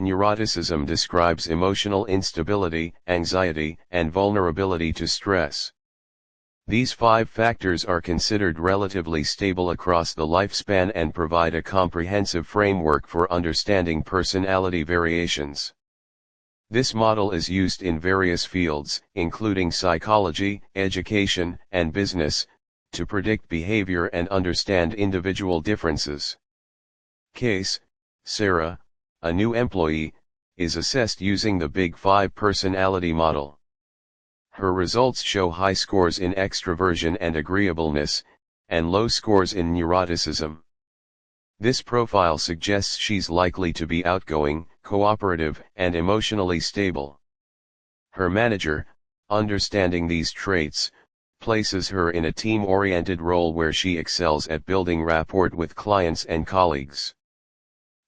Neuroticism describes emotional instability, anxiety, and vulnerability to stress. These 5 factors are considered relatively stable across the lifespan and provide a comprehensive framework for understanding personality variations. This model is used in various fields, including psychology, education, and business, to predict behavior and understand individual differences. Case: Sarah, a new employee, is assessed using the Big 5 personality model. Her results show high scores in extroversion and agreeableness, and low scores in neuroticism. This profile suggests she's likely to be outgoing, cooperative, and emotionally stable. Her manager, understanding these traits, places her in a team-oriented role where she excels at building rapport with clients and colleagues.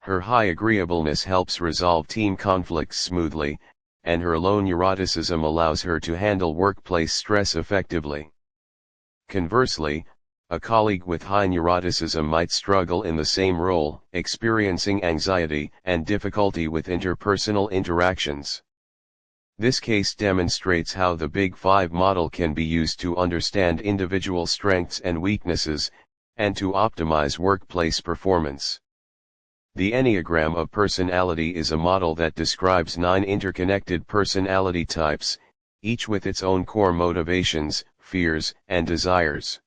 Her high agreeableness helps resolve team conflicts smoothly, and her low neuroticism allows her to handle workplace stress effectively. Conversely, a colleague with high neuroticism might struggle in the same role, experiencing anxiety and difficulty with interpersonal interactions. This case demonstrates how the Big 5 model can be used to understand individual strengths and weaknesses, and to optimize workplace performance. The Enneagram of Personality is a model that describes 9 interconnected personality types, each with its own core motivations, fears, and desires.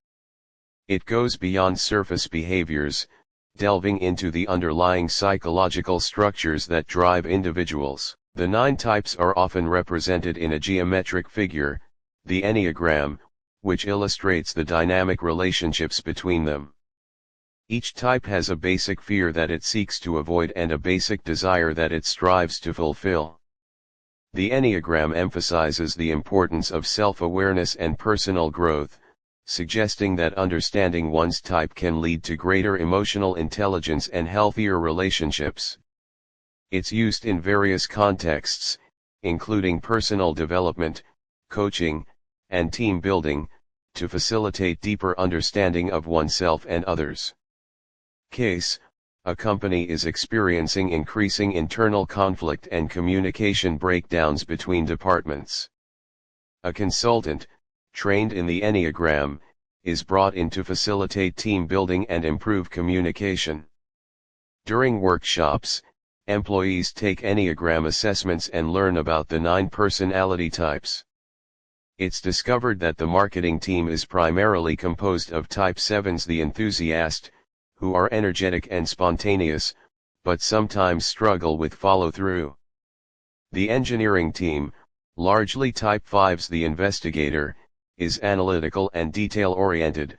It goes beyond surface behaviors, delving into the underlying psychological structures that drive individuals. The 9 types are often represented in a geometric figure, the Enneagram, which illustrates the dynamic relationships between them. Each type has a basic fear that it seeks to avoid and a basic desire that it strives to fulfill. The Enneagram emphasizes the importance of self-awareness and personal growth, suggesting that understanding one's type can lead to greater emotional intelligence and healthier relationships. It's used in various contexts, including personal development, coaching, and team building, to facilitate deeper understanding of oneself and others. Case: a company is experiencing increasing internal conflict and communication breakdowns between departments. A consultant, trained in the Enneagram, is brought in to facilitate team building and improve communication. During workshops, employees take Enneagram assessments and learn about the 9 personality types. It's discovered that the marketing team is primarily composed of Type 7s, the enthusiast, who are energetic and spontaneous, but sometimes struggle with follow-through. The engineering team, largely Type 5s, the investigator, is analytical and detail-oriented,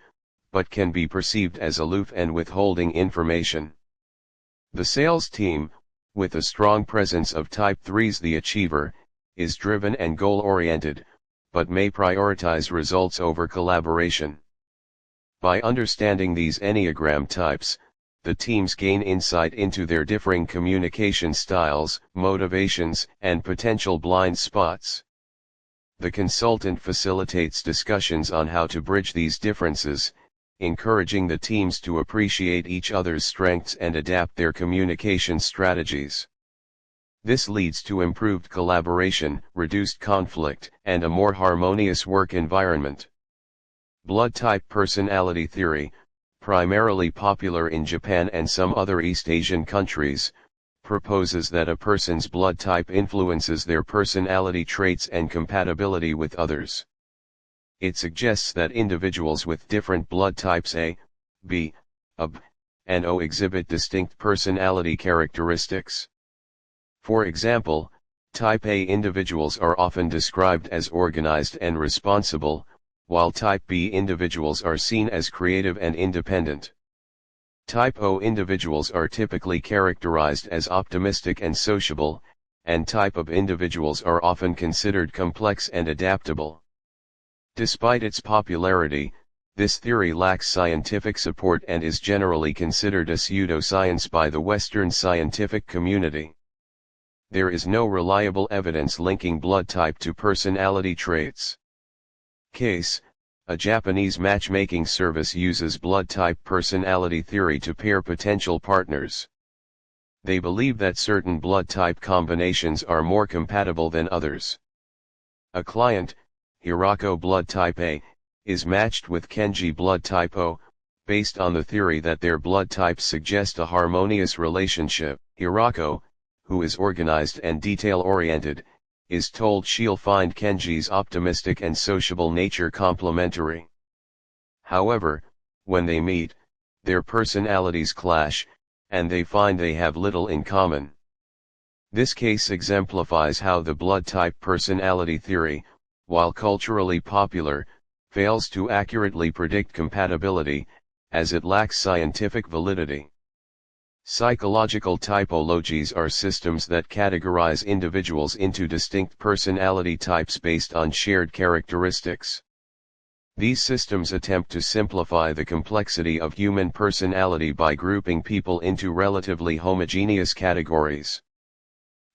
but can be perceived as aloof and withholding information. The sales team, with a strong presence of Type 3s, the achiever, is driven and goal-oriented, but may prioritize results over collaboration. By understanding these Enneagram types, the teams gain insight into their differing communication styles, motivations, and potential blind spots. The consultant facilitates discussions on how to bridge these differences, encouraging the teams to appreciate each other's strengths and adapt their communication strategies. This leads to improved collaboration, reduced conflict, and a more harmonious work environment. Blood type personality theory, primarily popular in Japan and some other East Asian countries, proposes that a person's blood type influences their personality traits and compatibility with others. It suggests that individuals with different blood types A, B, AB, and O exhibit distinct personality characteristics. For example, Type A individuals are often described as organized and responsible, while Type B individuals are seen as creative and independent. Type O individuals are typically characterized as optimistic and sociable, and Type AB individuals are often considered complex and adaptable. Despite its popularity, This theory lacks scientific support and is generally considered a pseudoscience by the Western scientific community. There is no reliable evidence linking blood type to personality traits. Case: a Japanese matchmaking service uses blood type personality theory to pair potential partners. They believe that certain blood type combinations are more compatible than others. A client, Hirako blood type A, is matched with Kenji blood type O, based on the theory that their blood types suggest a harmonious relationship. Hirako, who is organized and detail-oriented, is told she'll find Kenji's optimistic and sociable nature complementary. However, when they meet, their personalities clash, and they find they have little in common. This case exemplifies how the blood type personality theory, while culturally popular, fails to accurately predict compatibility, as it lacks scientific validity. Psychological typologies are systems that categorize individuals into distinct personality types based on shared characteristics. These systems attempt to simplify the complexity of human personality by grouping people into relatively homogeneous categories.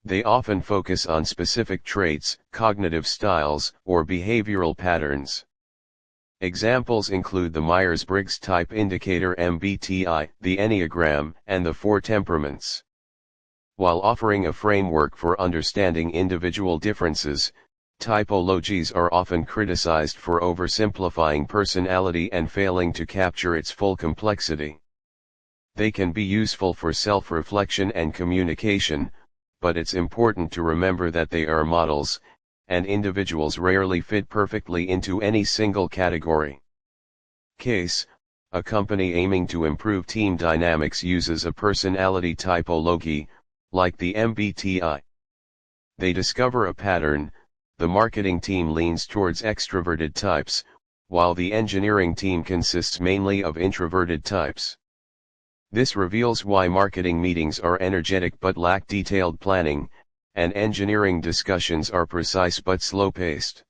They often focus on specific traits, cognitive styles, or behavioral patterns. Examples include the Myers-Briggs Type Indicator (MBTI), the Enneagram, and the Four Temperaments. While offering a framework for understanding individual differences, typologies are often criticized for oversimplifying personality and failing to capture its full complexity. They can be useful for self-reflection and communication, but it's important to remember that they are models, and individuals rarely fit perfectly into any single category. Case: a company aiming to improve team dynamics uses a personality typology, like the MBTI. They discover a pattern: the marketing team leans towards extroverted types, while the engineering team consists mainly of introverted types. This reveals why marketing meetings are energetic but lack detailed planning, and engineering discussions are precise but slow-paced.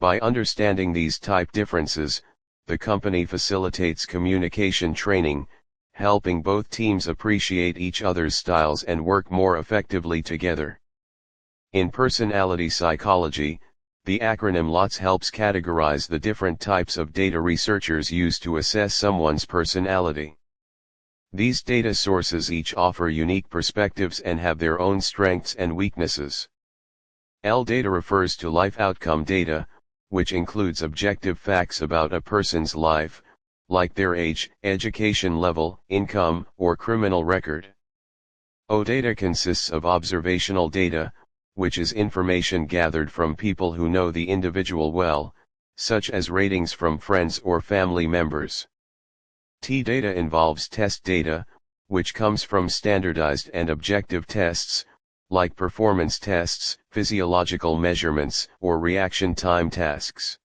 By understanding these type differences, the company facilitates communication training, helping both teams appreciate each other's styles and work more effectively together. In personality psychology, the acronym LOTS helps categorize the different types of data researchers use to assess someone's personality. These data sources each offer unique perspectives and have their own strengths and weaknesses. L data refers to life outcome data, which includes objective facts about a person's life, like their age, education level, income, or criminal record. O data consists of observational data, which is information gathered from people who know the individual well, such as ratings from friends or family members. T data involves test data, which comes from standardized and objective tests, like performance tests, physiological measurements, or reaction time tasks.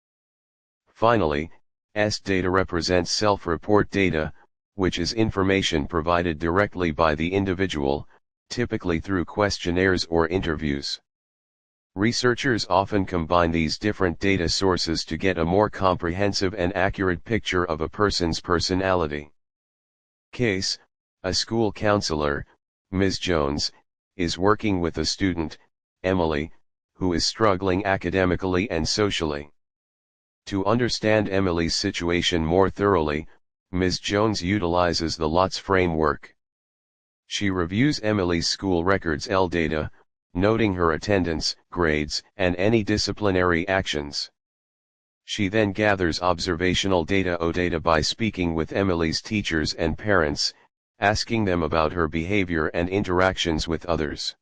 Finally, S data represents self-report data, which is information provided directly by the individual, typically through questionnaires or interviews. Researchers often combine these different data sources to get a more comprehensive and accurate picture of a person's personality. Case: a school counselor, Ms. Jones, is working with a student, Emily, who is struggling academically and socially. To understand Emily's situation more thoroughly, Ms. Jones utilizes the LOTS framework. She reviews Emily's school records L data, noting her attendance, grades, and any disciplinary actions. She then gathers observational data O data by speaking with Emily's teachers and parents, asking them about her behavior and interactions with others.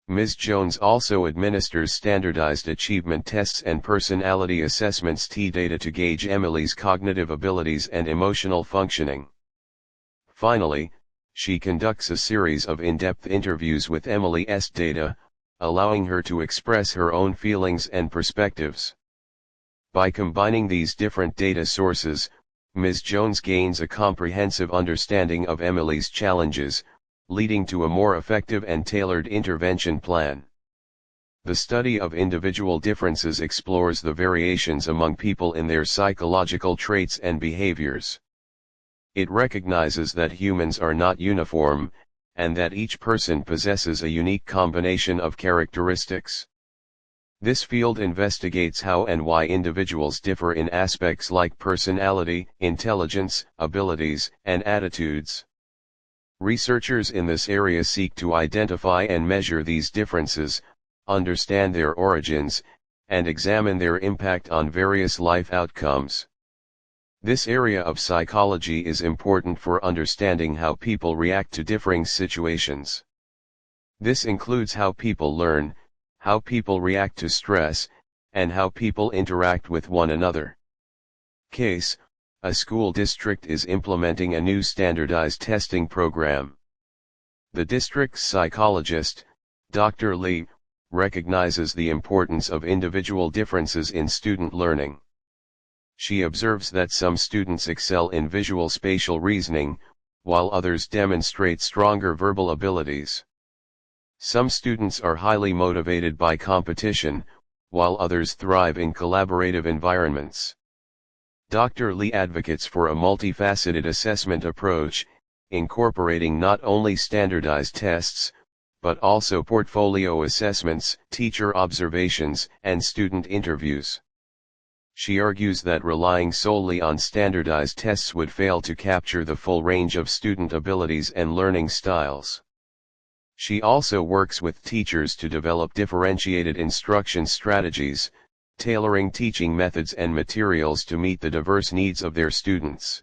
Ms. Jones also administers standardized achievement tests and personality assessments T data to gauge Emily's cognitive abilities and emotional functioning. Finally, she conducts a series of in-depth interviews with Emily S data, allowing her to express her own feelings and perspectives. By combining these different data sources, Ms. Jones gains a comprehensive understanding of Emily's challenges, leading to a more effective and tailored intervention plan. The study of individual differences explores the variations among people in their psychological traits and behaviors. It recognizes that humans are not uniform, and that each person possesses a unique combination of characteristics. This field investigates how and why individuals differ in aspects like personality, intelligence, abilities, and attitudes. Researchers in this area seek to identify and measure these differences, understand their origins, and examine their impact on various life outcomes. This area of psychology is important for understanding how people react to differing situations. This includes how people learn, how people react to stress, and how people interact with one another. Case: a school district is implementing a new standardized testing program. The district's psychologist, Dr. Lee, recognizes the importance of individual differences in student learning. She observes that some students excel in visual spatial reasoning, while others demonstrate stronger verbal abilities. Some students are highly motivated by competition, while others thrive in collaborative environments. Dr. Lee advocates for a multifaceted assessment approach, incorporating not only standardized tests, but also portfolio assessments, teacher observations, and student interviews. She argues that relying solely on standardized tests would fail to capture the full range of student abilities and learning styles. She also works with teachers to develop differentiated instruction strategies, tailoring teaching methods and materials to meet the diverse needs of their students.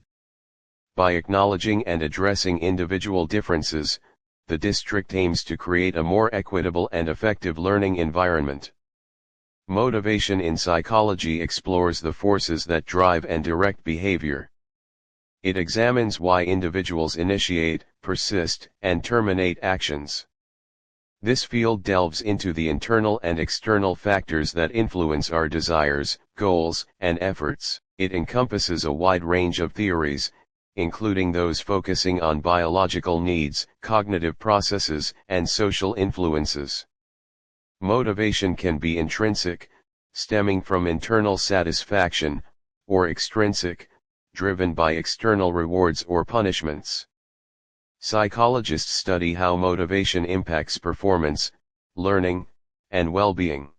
By acknowledging and addressing individual differences, the district aims to create a more equitable and effective learning environment. Motivation in psychology explores the forces that drive and direct behavior. It examines why individuals initiate, persist, and terminate actions. This field delves into the internal and external factors that influence our desires, goals, and efforts. It encompasses a wide range of theories, including those focusing on biological needs, cognitive processes, and social influences. Motivation can be intrinsic, stemming from internal satisfaction, or extrinsic, driven by external rewards or punishments. Psychologists study how motivation impacts performance, learning, and well-being.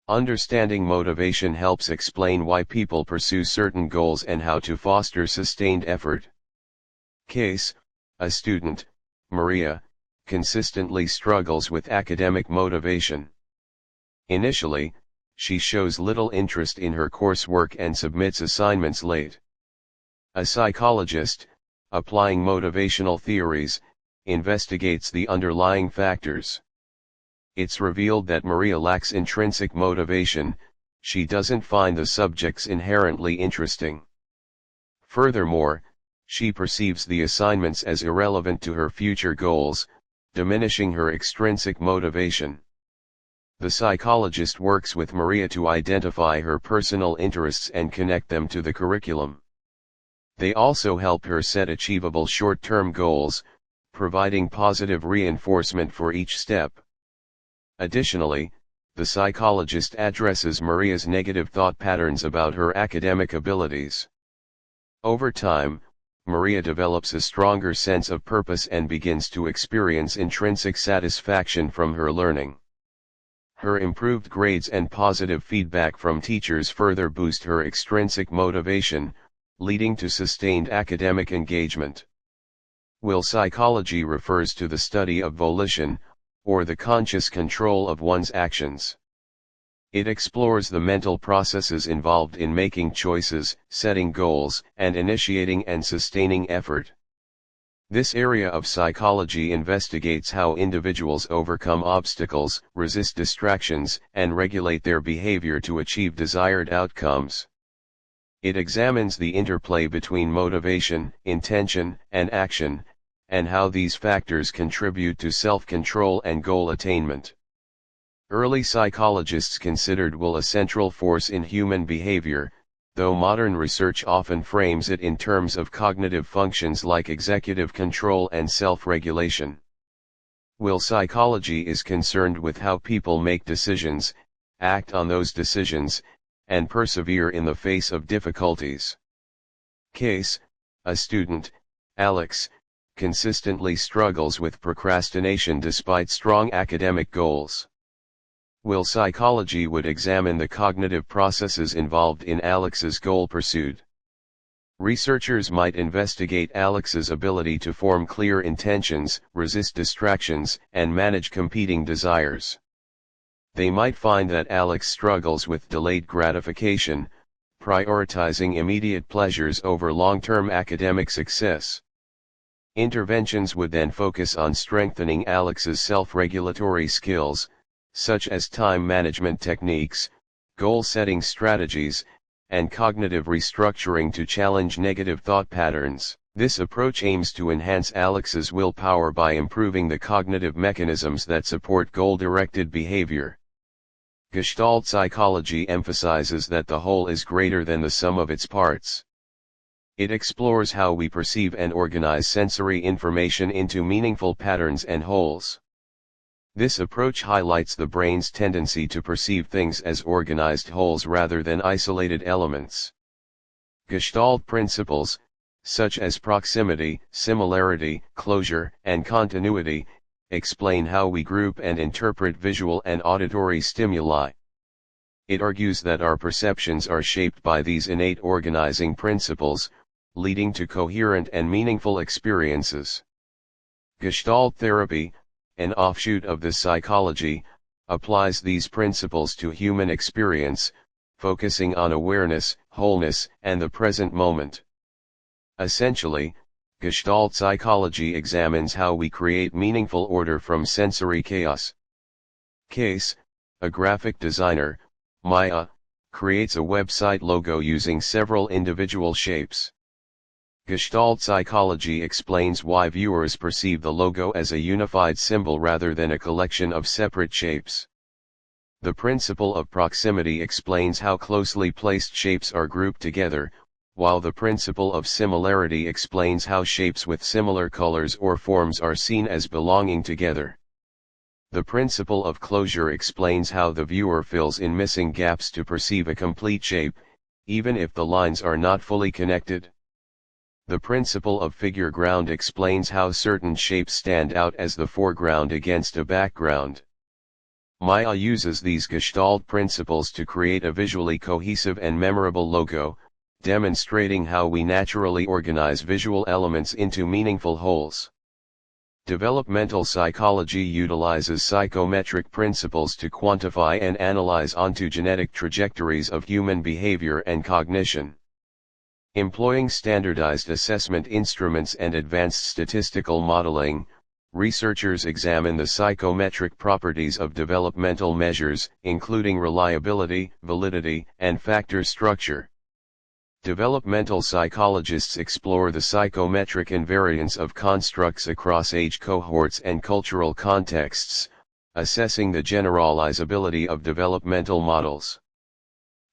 Understanding motivation helps explain why people pursue certain goals and how to foster sustained effort. Case: a student, Maria, consistently struggles with academic motivation. Initially, she shows little interest in her coursework and submits assignments late. A psychologist, applying motivational theories, investigates the underlying factors. It's revealed that Maria lacks intrinsic motivation. She doesn't find the subjects inherently interesting. Furthermore, she perceives the assignments as irrelevant to her future goals, diminishing her extrinsic motivation. The psychologist works with Maria to identify her personal interests and connect them to the curriculum. They also help her set achievable short-term goals, providing positive reinforcement for each step. Additionally, the psychologist addresses Maria's negative thought patterns about her academic abilities. Over time, Maria develops a stronger sense of purpose and begins to experience intrinsic satisfaction from her learning. Her improved grades and positive feedback from teachers further boost her extrinsic motivation, leading to sustained academic engagement. Will psychology refers to the study of volition, or the conscious control of one's actions. It explores the mental processes involved in making choices, setting goals, and initiating and sustaining effort. This area of psychology investigates how individuals overcome obstacles, resist distractions, and regulate their behavior to achieve desired outcomes. It examines the interplay between motivation, intention, and action, and how these factors contribute to self-control and goal attainment. Early psychologists considered will a central force in human behavior, though modern research often frames it in terms of cognitive functions like executive control and self-regulation. Will psychology is concerned with how people make decisions, act on those decisions, and persevere in the face of difficulties. Case: a student, Alex, consistently struggles with procrastination despite strong academic goals. Will psychology would examine the cognitive processes involved in Alex's goal pursuit. Researchers might investigate Alex's ability to form clear intentions, resist distractions, and manage competing desires. They might find that Alex struggles with delayed gratification, prioritizing immediate pleasures over long-term academic success. Interventions would then focus on strengthening Alex's self-regulatory skills, such as time management techniques, goal-setting strategies, and cognitive restructuring to challenge negative thought patterns. This approach aims to enhance Alex's willpower by improving the cognitive mechanisms that support goal-directed behavior. Gestalt psychology emphasizes that the whole is greater than the sum of its parts. It explores how we perceive and organize sensory information into meaningful patterns and wholes. This approach highlights the brain's tendency to perceive things as organized wholes rather than isolated elements. Gestalt principles, such as proximity, similarity, closure, and continuity, explain how we group and interpret visual and auditory stimuli. It argues that our perceptions are shaped by these innate organizing principles, leading to coherent and meaningful experiences. Gestalt therapy, an offshoot of this psychology, applies these principles to human experience, focusing on awareness, wholeness, and the present moment. Essentially, Gestalt psychology examines how we create meaningful order from sensory chaos. Case: a graphic designer, Maya, creates a website logo using several individual shapes. Gestalt psychology explains why viewers perceive the logo as a unified symbol rather than a collection of separate shapes. The principle of proximity explains how closely placed shapes are grouped together, while the principle of similarity explains how shapes with similar colors or forms are seen as belonging together. The principle of closure explains how the viewer fills in missing gaps to perceive a complete shape, even if the lines are not fully connected. The principle of figure ground explains how certain shapes stand out as the foreground against a background. Maya uses these Gestalt principles to create a visually cohesive and memorable logo, demonstrating how we naturally organize visual elements into meaningful wholes. Developmental psychology utilizes psychometric principles to quantify and analyze ontogenetic trajectories of human behavior and cognition. Employing standardized assessment instruments and advanced statistical modeling, researchers examine the psychometric properties of developmental measures, including reliability, validity, and factor structure. Developmental psychologists explore the psychometric invariance of constructs across age cohorts and cultural contexts, assessing the generalizability of developmental models.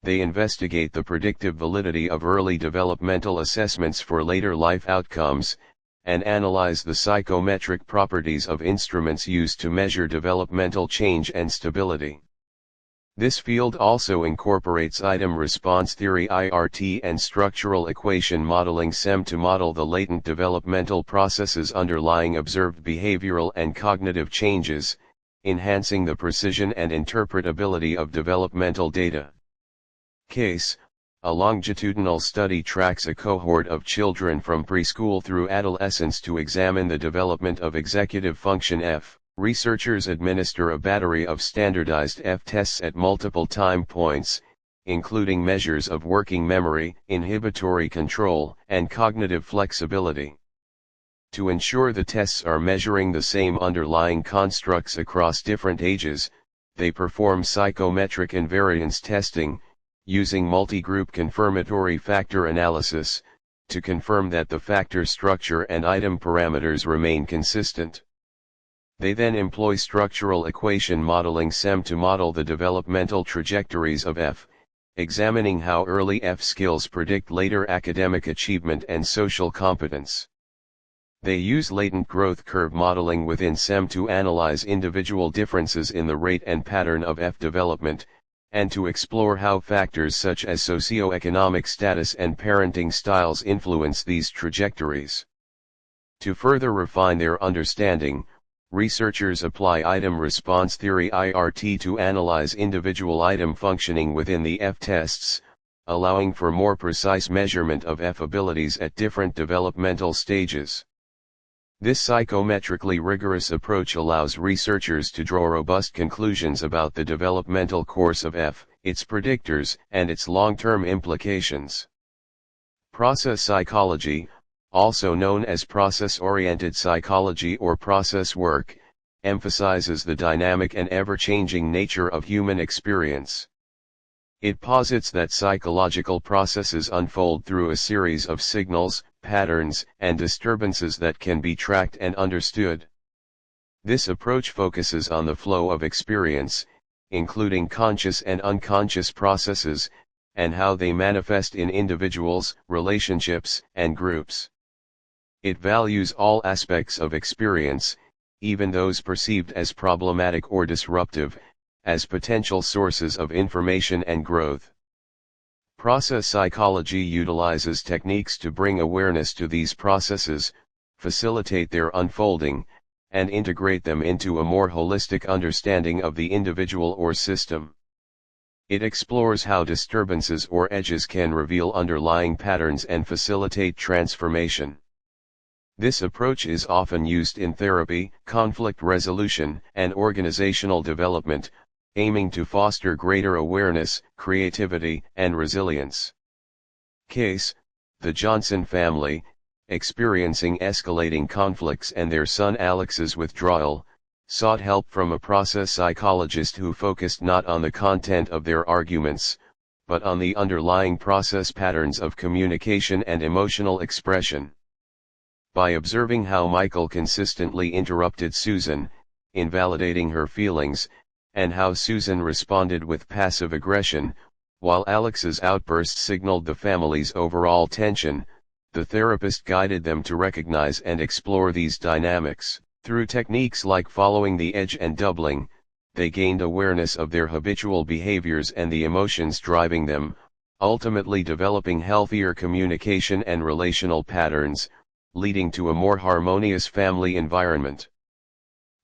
They investigate the predictive validity of early developmental assessments for later life outcomes, and analyze the psychometric properties of instruments used to measure developmental change and stability. This field also incorporates item response theory (IRT) and structural equation modeling (SEM) to model the latent developmental processes underlying observed behavioral and cognitive changes, enhancing the precision and interpretability of developmental data. Case: a longitudinal study tracks a cohort of children from preschool through adolescence to examine the development of executive function F. Researchers administer a battery of standardized F tests at multiple time points, including measures of working memory, inhibitory control, and cognitive flexibility. To ensure the tests are measuring the same underlying constructs across different ages, they perform psychometric invariance testing, using multi-group confirmatory factor analysis, to confirm that the factor structure and item parameters remain consistent. They then employ structural equation modeling (SEM) to model the developmental trajectories of F, examining how early F skills predict later academic achievement and social competence. They use latent growth curve modeling within SEM to analyze individual differences in the rate and pattern of F development, and to explore how factors such as socioeconomic status and parenting styles influence these trajectories. To further refine their understanding, researchers apply item response theory (IRT) to analyze individual item functioning within the F tests, allowing for more precise measurement of F abilities at different developmental stages. This psychometrically rigorous approach allows researchers to draw robust conclusions about the developmental course of F, its predictors, and its long-term implications. Process psychology, also known as process-oriented psychology or process work, emphasizes the dynamic and ever-changing nature of human experience. It posits that psychological processes unfold through a series of signals, patterns, and disturbances that can be tracked and understood. This approach focuses on the flow of experience, including conscious and unconscious processes, and how they manifest in individuals, relationships, and groups. It values all aspects of experience, even those perceived as problematic or disruptive, as potential sources of information and growth. Process psychology utilizes techniques to bring awareness to these processes, facilitate their unfolding, and integrate them into a more holistic understanding of the individual or system. It explores how disturbances or edges can reveal underlying patterns and facilitate transformation. This approach is often used in therapy, conflict resolution, and organizational development, aiming to foster greater awareness, creativity, and resilience. Case: the Johnson family, experiencing escalating conflicts and their son Alex's withdrawal, sought help from a process psychologist who focused not on the content of their arguments, but on the underlying process patterns of communication and emotional expression. By observing how Michael consistently interrupted Susan, invalidating her feelings, and how Susan responded with passive aggression, while Alex's outbursts signaled the family's overall tension, the therapist guided them to recognize and explore these dynamics. Through techniques like following the edge and doubling, they gained awareness of their habitual behaviors and the emotions driving them, ultimately developing healthier communication and relational patterns, leading to a more harmonious family environment.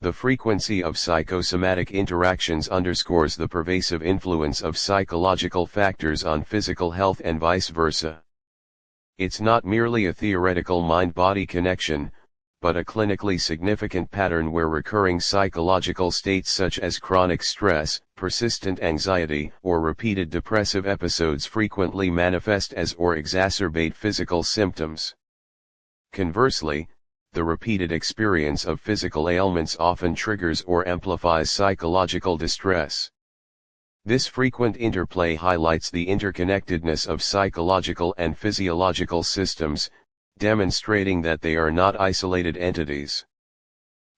The frequency of psychosomatic interactions underscores the pervasive influence of psychological factors on physical health and vice versa. It's not merely a theoretical mind-body connection, but a clinically significant pattern where recurring psychological states such as chronic stress, persistent anxiety, or repeated depressive episodes frequently manifest as or exacerbate physical symptoms. Conversely, the repeated experience of physical ailments often triggers or amplifies psychological distress. This frequent interplay highlights the interconnectedness of psychological and physiological systems, demonstrating that they are not isolated entities.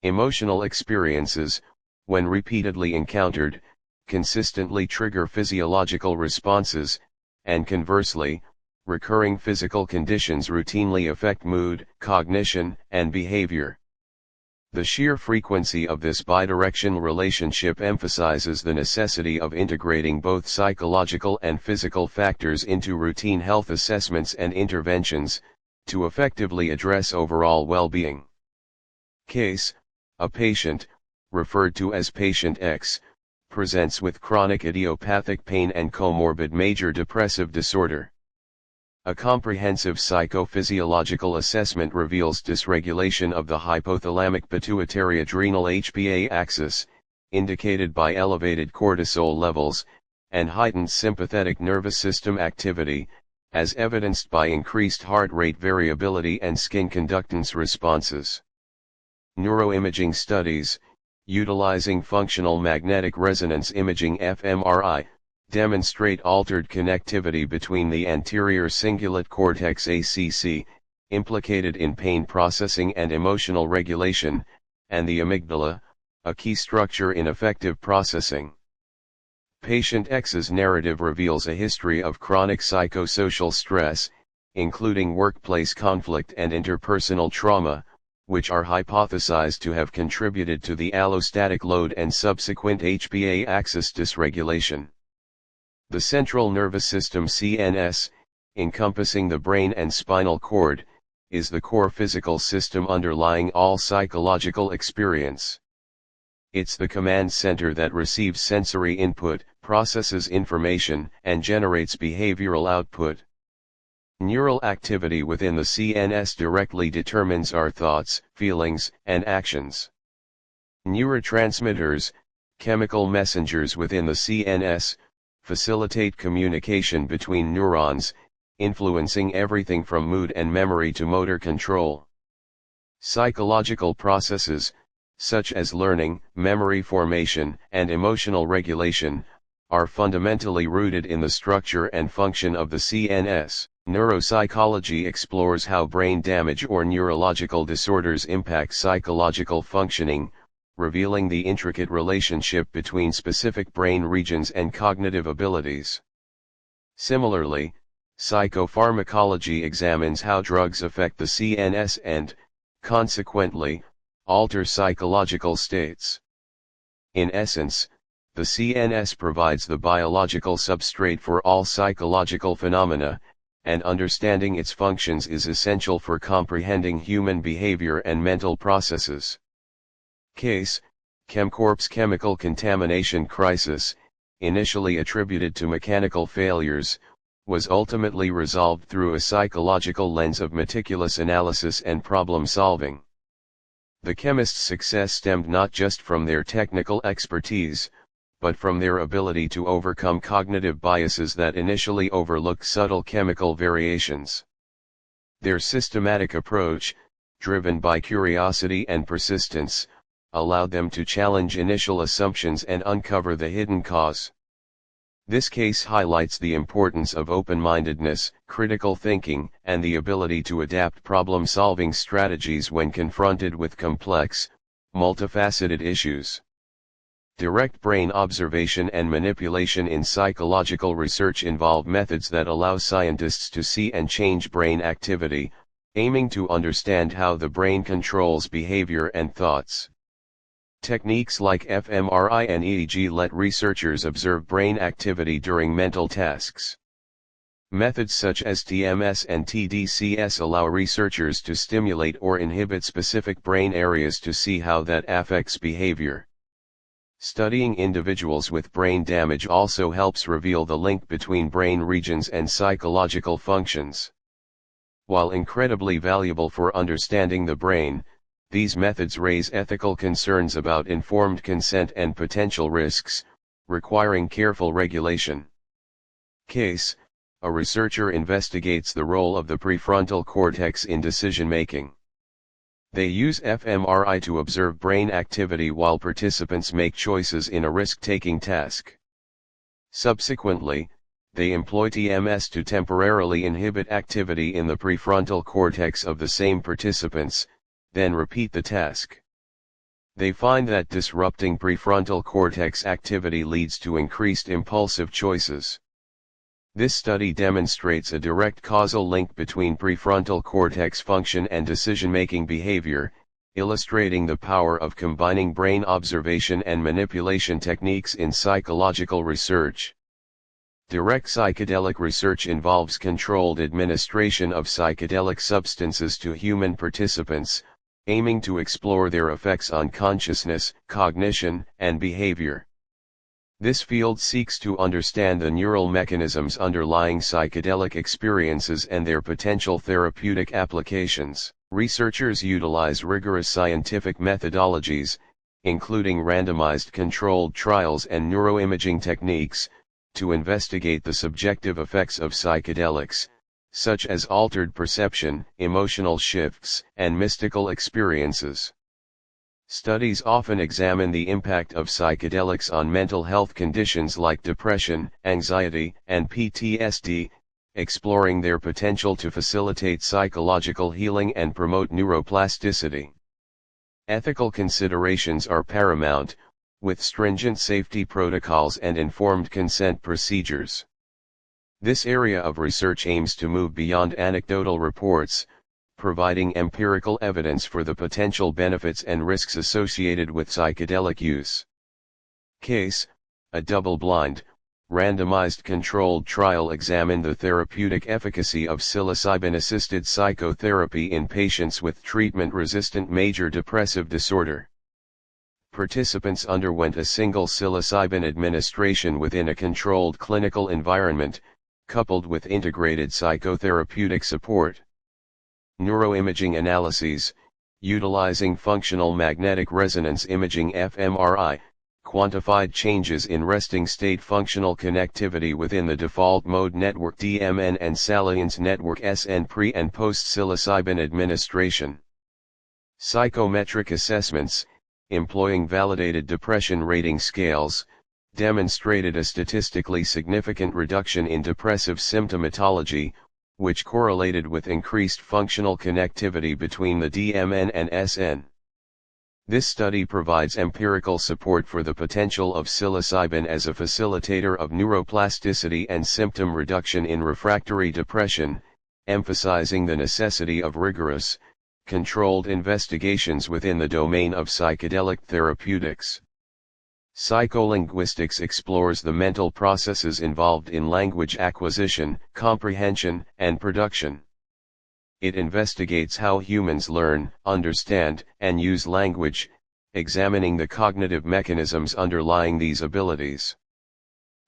Emotional experiences, when repeatedly encountered, consistently trigger physiological responses, and conversely, recurring physical conditions routinely affect mood, cognition, and behavior. The sheer frequency of this bidirectional relationship emphasizes the necessity of integrating both psychological and physical factors into routine health assessments and interventions, to effectively address overall well-being. Case: a patient, referred to as Patient X, presents with chronic idiopathic pain and comorbid major depressive disorder. A comprehensive psychophysiological assessment reveals dysregulation of the hypothalamic pituitary adrenal HPA axis, indicated by elevated cortisol levels, and heightened sympathetic nervous system activity, as evidenced by increased heart rate variability and skin conductance responses. Neuroimaging studies, utilizing functional magnetic resonance imaging fMRI, demonstrate altered connectivity between the anterior cingulate cortex ACC, implicated in pain processing and emotional regulation, and the amygdala, a key structure in affective processing. Patient X's narrative reveals a history of chronic psychosocial stress, including workplace conflict and interpersonal trauma, which are hypothesized to have contributed to the allostatic load and subsequent HPA axis dysregulation. The central nervous system (CNS), encompassing the brain and spinal cord, is the core physical system underlying all psychological experience. It's the command center that receives sensory input, processes information, and generates behavioral output. Neural activity within the CNS directly determines our thoughts, feelings, and actions. Neurotransmitters, chemical messengers within the CNS, facilitate communication between neurons, influencing everything from mood and memory to motor control. Psychological processes, such as learning, memory formation, and emotional regulation, are fundamentally rooted in the structure and function of the CNS. Neuropsychology explores how brain damage or neurological disorders impact psychological functioning, revealing the intricate relationship between specific brain regions and cognitive abilities. Similarly, psychopharmacology examines how drugs affect the CNS and, consequently, alter psychological states. In essence, the CNS provides the biological substrate for all psychological phenomena, and understanding its functions is essential for comprehending human behavior and mental processes. Case: Chemcorp's chemical contamination crisis, initially attributed to mechanical failures, was ultimately resolved through a psychological lens of meticulous analysis and problem solving. The chemists' success stemmed not just from their technical expertise, but from their ability to overcome cognitive biases that initially overlooked subtle chemical variations. Their systematic approach, driven by curiosity and persistence, allowed them to challenge initial assumptions and uncover the hidden cause. This case highlights the importance of open-mindedness, critical thinking, and the ability to adapt problem-solving strategies when confronted with complex, multifaceted issues. Direct brain observation and manipulation in psychological research involve methods that allow scientists to see and change brain activity, aiming to understand how the brain controls behavior and thoughts. Techniques like fMRI and EEG let researchers observe brain activity during mental tasks. Methods such as TMS and TDCS allow researchers to stimulate or inhibit specific brain areas to see how that affects behavior. Studying individuals with brain damage also helps reveal the link between brain regions and psychological functions. While incredibly valuable for understanding the brain, these methods raise ethical concerns about informed consent and potential risks, requiring careful regulation. Case: a researcher investigates the role of the prefrontal cortex in decision-making. They use fMRI to observe brain activity while participants make choices in a risk-taking task. Subsequently, they employ TMS to temporarily inhibit activity in the prefrontal cortex of the same participants, then repeat the task. They find that disrupting prefrontal cortex activity leads to increased impulsive choices. This study demonstrates a direct causal link between prefrontal cortex function and decision-making behavior, illustrating the power of combining brain observation and manipulation techniques in psychological research. Direct psychedelic research involves controlled administration of psychedelic substances to human participants, aiming to explore their effects on consciousness, cognition, and behavior. This field seeks to understand the neural mechanisms underlying psychedelic experiences and their potential therapeutic applications. Researchers utilize rigorous scientific methodologies, including randomized controlled trials and neuroimaging techniques, to investigate the subjective effects of psychedelics, such as altered perception, emotional shifts, and mystical experiences. Studies often examine the impact of psychedelics on mental health conditions like depression, anxiety, and PTSD, exploring their potential to facilitate psychological healing and promote neuroplasticity. Ethical considerations are paramount, with stringent safety protocols and informed consent procedures. This area of research aims to move beyond anecdotal reports, providing empirical evidence for the potential benefits and risks associated with psychedelic use. Case: a double-blind, randomized controlled trial examined the therapeutic efficacy of psilocybin-assisted psychotherapy in patients with treatment-resistant major depressive disorder. Participants underwent a single psilocybin administration within a controlled clinical environment, coupled with integrated psychotherapeutic support. Neuroimaging analyses, utilizing functional magnetic resonance imaging (fMRI), quantified changes in resting state functional connectivity within the default mode network (DMN) and salience network (SN) pre and post psilocybin administration. Psychometric assessments, employing validated depression rating scales, demonstrated a statistically significant reduction in depressive symptomatology, which correlated with increased functional connectivity between the DMN and SN. This study provides empirical support for the potential of psilocybin as a facilitator of neuroplasticity and symptom reduction in refractory depression, emphasizing the necessity of rigorous, controlled investigations within the domain of psychedelic therapeutics. Psycholinguistics explores the mental processes involved in language acquisition, comprehension, and production. It investigates how humans learn, understand, and use language, examining the cognitive mechanisms underlying these abilities.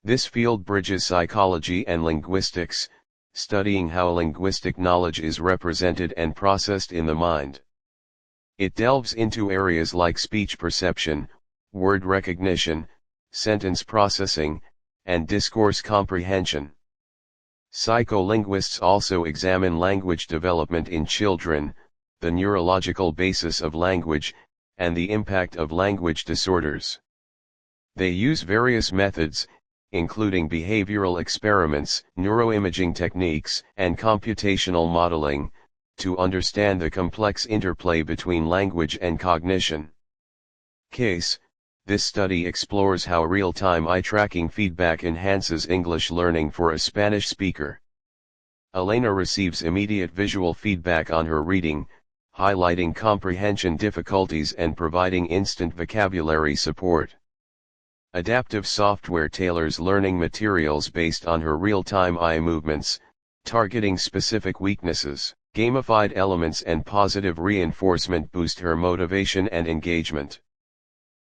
This field bridges psychology and linguistics, studying how linguistic knowledge is represented and processed in the mind. It delves into areas like speech perception, word recognition, sentence processing, and discourse comprehension. Psycholinguists also examine language development in children, the neurological basis of language, and the impact of language disorders. They use various methods, including behavioral experiments, neuroimaging techniques, and computational modeling, to understand the complex interplay between language and cognition. Case: this study explores how real-time eye-tracking feedback enhances English learning for a Spanish speaker. Elena receives immediate visual feedback on her reading, highlighting comprehension difficulties and providing instant vocabulary support. Adaptive software tailors learning materials based on her real-time eye movements, targeting specific weaknesses. Gamified elements and positive reinforcement boost her motivation and engagement.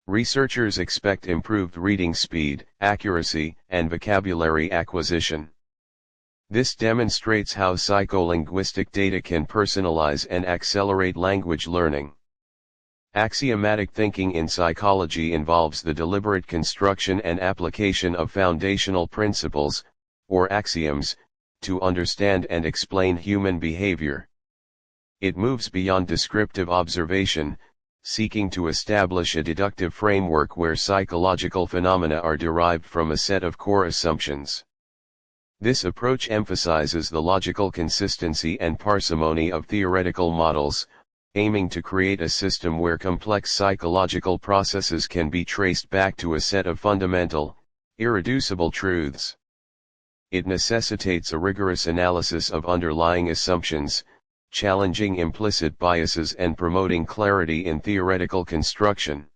Researchers expect improved reading speed, accuracy, and vocabulary acquisition. This demonstrates how psycholinguistic data can personalize and accelerate language learning. Axiomatic thinking in psychology involves the deliberate construction and application of foundational principles, or axioms, to understand and explain human behavior. It moves beyond descriptive observation, seeking to establish a deductive framework where psychological phenomena are derived from a set of core assumptions. This approach emphasizes the logical consistency and parsimony of theoretical models, aiming to create a system where complex psychological processes can be traced back to a set of fundamental, irreducible truths. It necessitates a rigorous analysis of underlying assumptions, challenging implicit biases and promoting clarity in theoretical construction.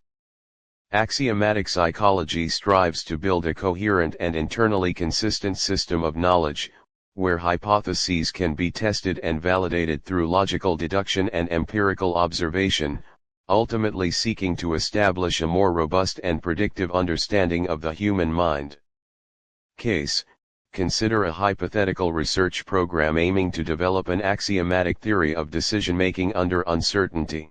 Axiomatic psychology strives to build a coherent and internally consistent system of knowledge, where hypotheses can be tested and validated through logical deduction and empirical observation, ultimately seeking to establish a more robust and predictive understanding of the human mind. Case: consider a hypothetical research program aiming to develop an axiomatic theory of decision-making under uncertainty.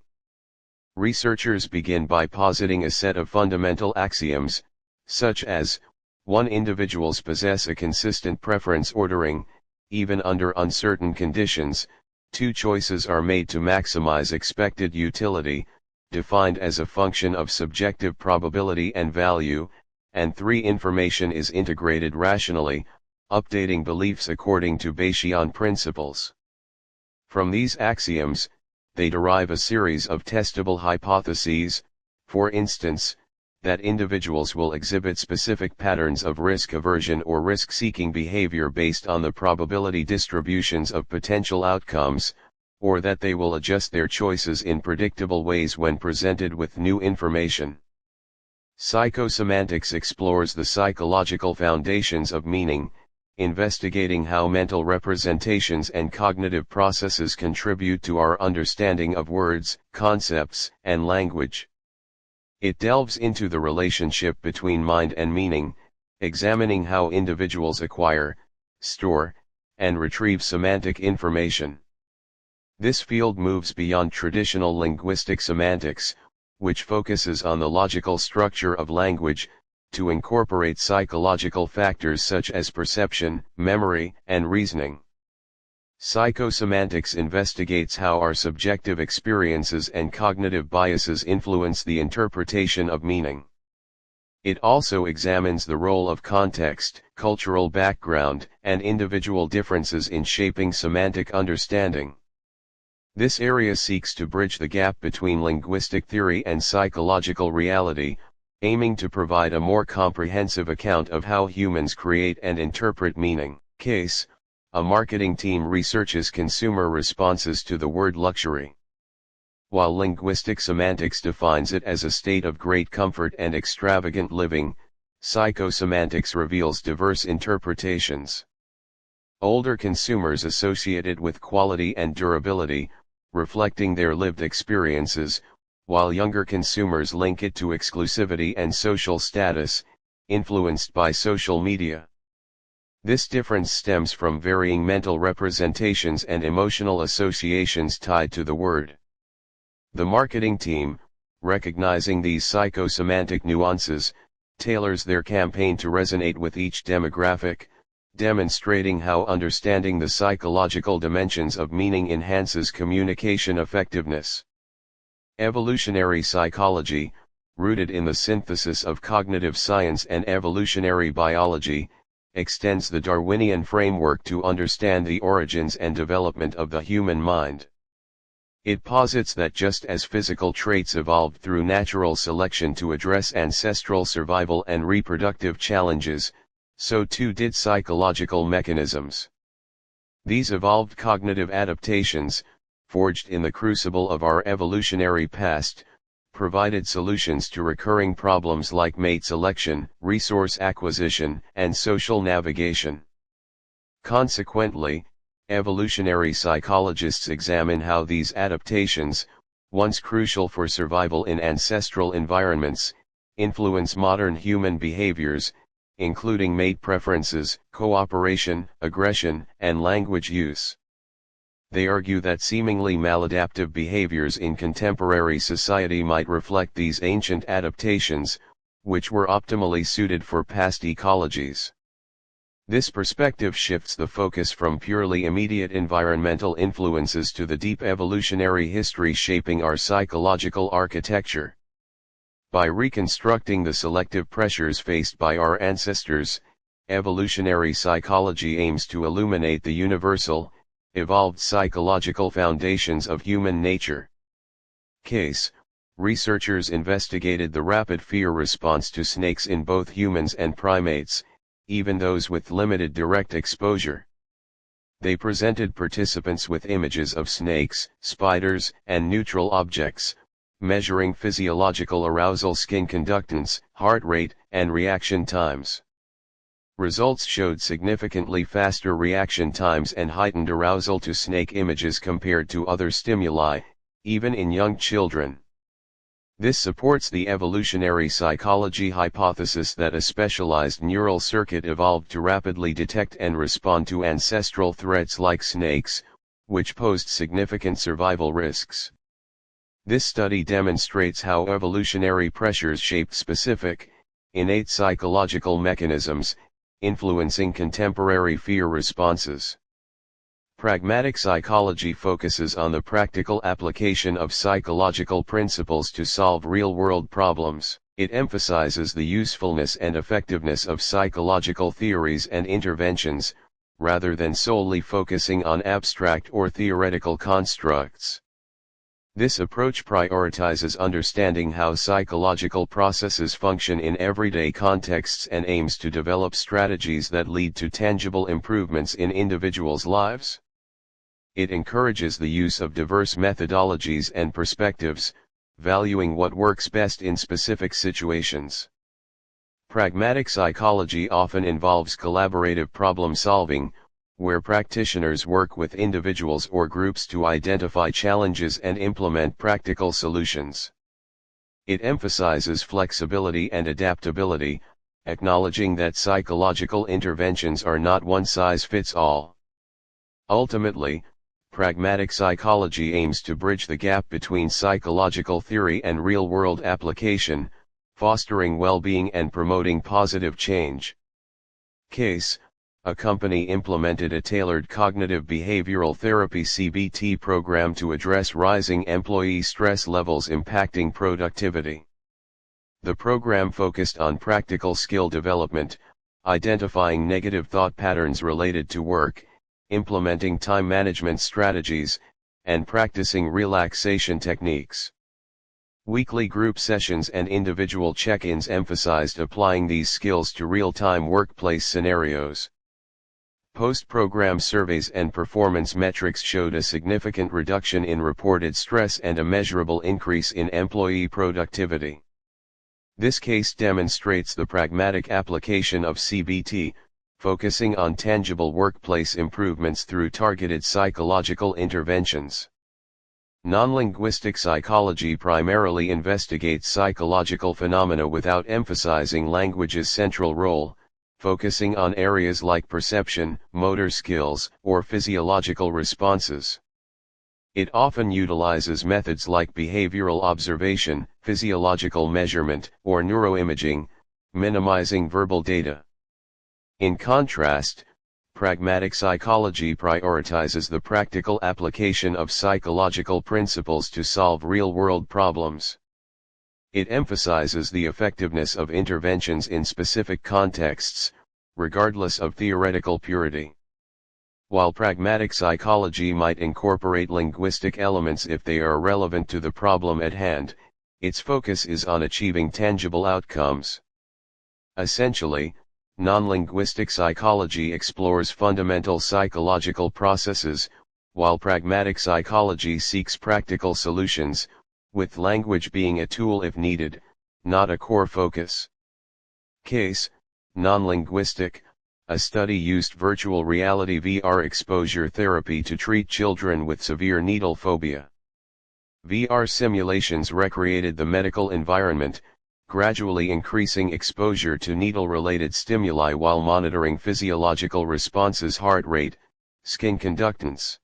Researchers begin by positing a set of fundamental axioms, such as, 1. Individuals possess a consistent preference ordering, even under uncertain conditions. 2. Choices are made to maximize expected utility, defined as a function of subjective probability and value. And 3. Information is integrated rationally, updating beliefs according to Bayesian principles. From these axioms, they derive a series of testable hypotheses, for instance, that individuals will exhibit specific patterns of risk aversion or risk-seeking behavior based on the probability distributions of potential outcomes, or that they will adjust their choices in predictable ways when presented with new information. Psychosemantics explores the psychological foundations of meaning, investigating how mental representations and cognitive processes contribute to our understanding of words, concepts, and language. It delves into the relationship between mind and meaning, examining how individuals acquire, store, and retrieve semantic information. This field moves beyond traditional linguistic semantics, which focuses on the logical structure of language, to incorporate psychological factors such as perception, memory, and reasoning. Psychosemantics investigates how our subjective experiences and cognitive biases influence the interpretation of meaning. It also examines the role of context, cultural background, and individual differences in shaping semantic understanding. This area seeks to bridge the gap between linguistic theory and psychological reality, aiming to provide a more comprehensive account of how humans create and interpret meaning. Case: a marketing team researches consumer responses to the word luxury. While linguistic semantics defines it as a state of great comfort and extravagant living, psychosemantics reveals diverse interpretations. Older consumers associate it with quality and durability, reflecting their lived experiences, while younger consumers link it to exclusivity and social status, influenced by social media. This difference stems from varying mental representations and emotional associations tied to the word. The marketing team, recognizing these psychosemantic nuances, tailors their campaign to resonate with each demographic, demonstrating how understanding the psychological dimensions of meaning enhances communication effectiveness. Evolutionary psychology, rooted in the synthesis of cognitive science and evolutionary biology, extends the Darwinian framework to understand the origins and development of the human mind. It posits that just as physical traits evolved through natural selection to address ancestral survival and reproductive challenges, so too did psychological mechanisms. These evolved cognitive adaptations, forged in the crucible of our evolutionary past, provided solutions to recurring problems like mate selection, resource acquisition, and social navigation. Consequently, evolutionary psychologists examine how these adaptations, once crucial for survival in ancestral environments, influence modern human behaviors, including mate preferences, cooperation, aggression, and language use. They argue that seemingly maladaptive behaviors in contemporary society might reflect these ancient adaptations, which were optimally suited for past ecologies. This perspective shifts the focus from purely immediate environmental influences to the deep evolutionary history shaping our psychological architecture. By reconstructing the selective pressures faced by our ancestors, evolutionary psychology aims to illuminate the universal, evolved psychological foundations of human nature. Case: researchers investigated the rapid fear response to snakes in both humans and primates, even those with limited direct exposure. They presented participants with images of snakes, spiders, and neutral objects, measuring physiological arousal, skin conductance, heart rate, and reaction times. Results showed significantly faster reaction times and heightened arousal to snake images compared to other stimuli, even in young children. This supports the evolutionary psychology hypothesis that a specialized neural circuit evolved to rapidly detect and respond to ancestral threats like snakes, which posed significant survival risks. This study demonstrates how evolutionary pressures shaped specific, innate psychological mechanisms, influencing contemporary fear responses. Pragmatic psychology focuses on the practical application of psychological principles to solve real-world problems. It emphasizes the usefulness and effectiveness of psychological theories and interventions, rather than solely focusing on abstract or theoretical constructs. This approach prioritizes understanding how psychological processes function in everyday contexts and aims to develop strategies that lead to tangible improvements in individuals' lives. It encourages the use of diverse methodologies and perspectives, valuing what works best in specific situations. Pragmatic psychology often involves collaborative problem solving, where practitioners work with individuals or groups to identify challenges and implement practical solutions. It emphasizes flexibility and adaptability, acknowledging that psychological interventions are not one-size-fits-all. Ultimately, pragmatic psychology aims to bridge the gap between psychological theory and real-world application, fostering well-being and promoting positive change. Case: a company implemented a tailored cognitive behavioral therapy (CBT) program to address rising employee stress levels impacting productivity. The program focused on practical skill development, identifying negative thought patterns related to work, implementing time management strategies, and practicing relaxation techniques. Weekly group sessions and individual check-ins emphasized applying these skills to real-time workplace scenarios. Post-program surveys and performance metrics showed a significant reduction in reported stress and a measurable increase in employee productivity. This case demonstrates the pragmatic application of CBT, focusing on tangible workplace improvements through targeted psychological interventions. Non-linguistic psychology primarily investigates psychological phenomena without emphasizing language's central role, focusing on areas like perception, motor skills, or physiological responses. It often utilizes methods like behavioral observation, physiological measurement, or neuroimaging, minimizing verbal data. In contrast, pragmatic psychology prioritizes the practical application of psychological principles to solve real-world problems. It emphasizes the effectiveness of interventions in specific contexts, regardless of theoretical purity. While pragmatic psychology might incorporate linguistic elements if they are relevant to the problem at hand, its focus is on achieving tangible outcomes. Essentially, non-linguistic psychology explores fundamental psychological processes, while pragmatic psychology seeks practical solutions, with language being a tool if needed, not a core focus. Case: non-linguistic. A study used virtual reality (VR) exposure therapy to treat children with severe needle phobia. VR simulations recreated the medical environment, gradually increasing exposure to needle-related stimuli while monitoring physiological responses: heart rate, skin conductance.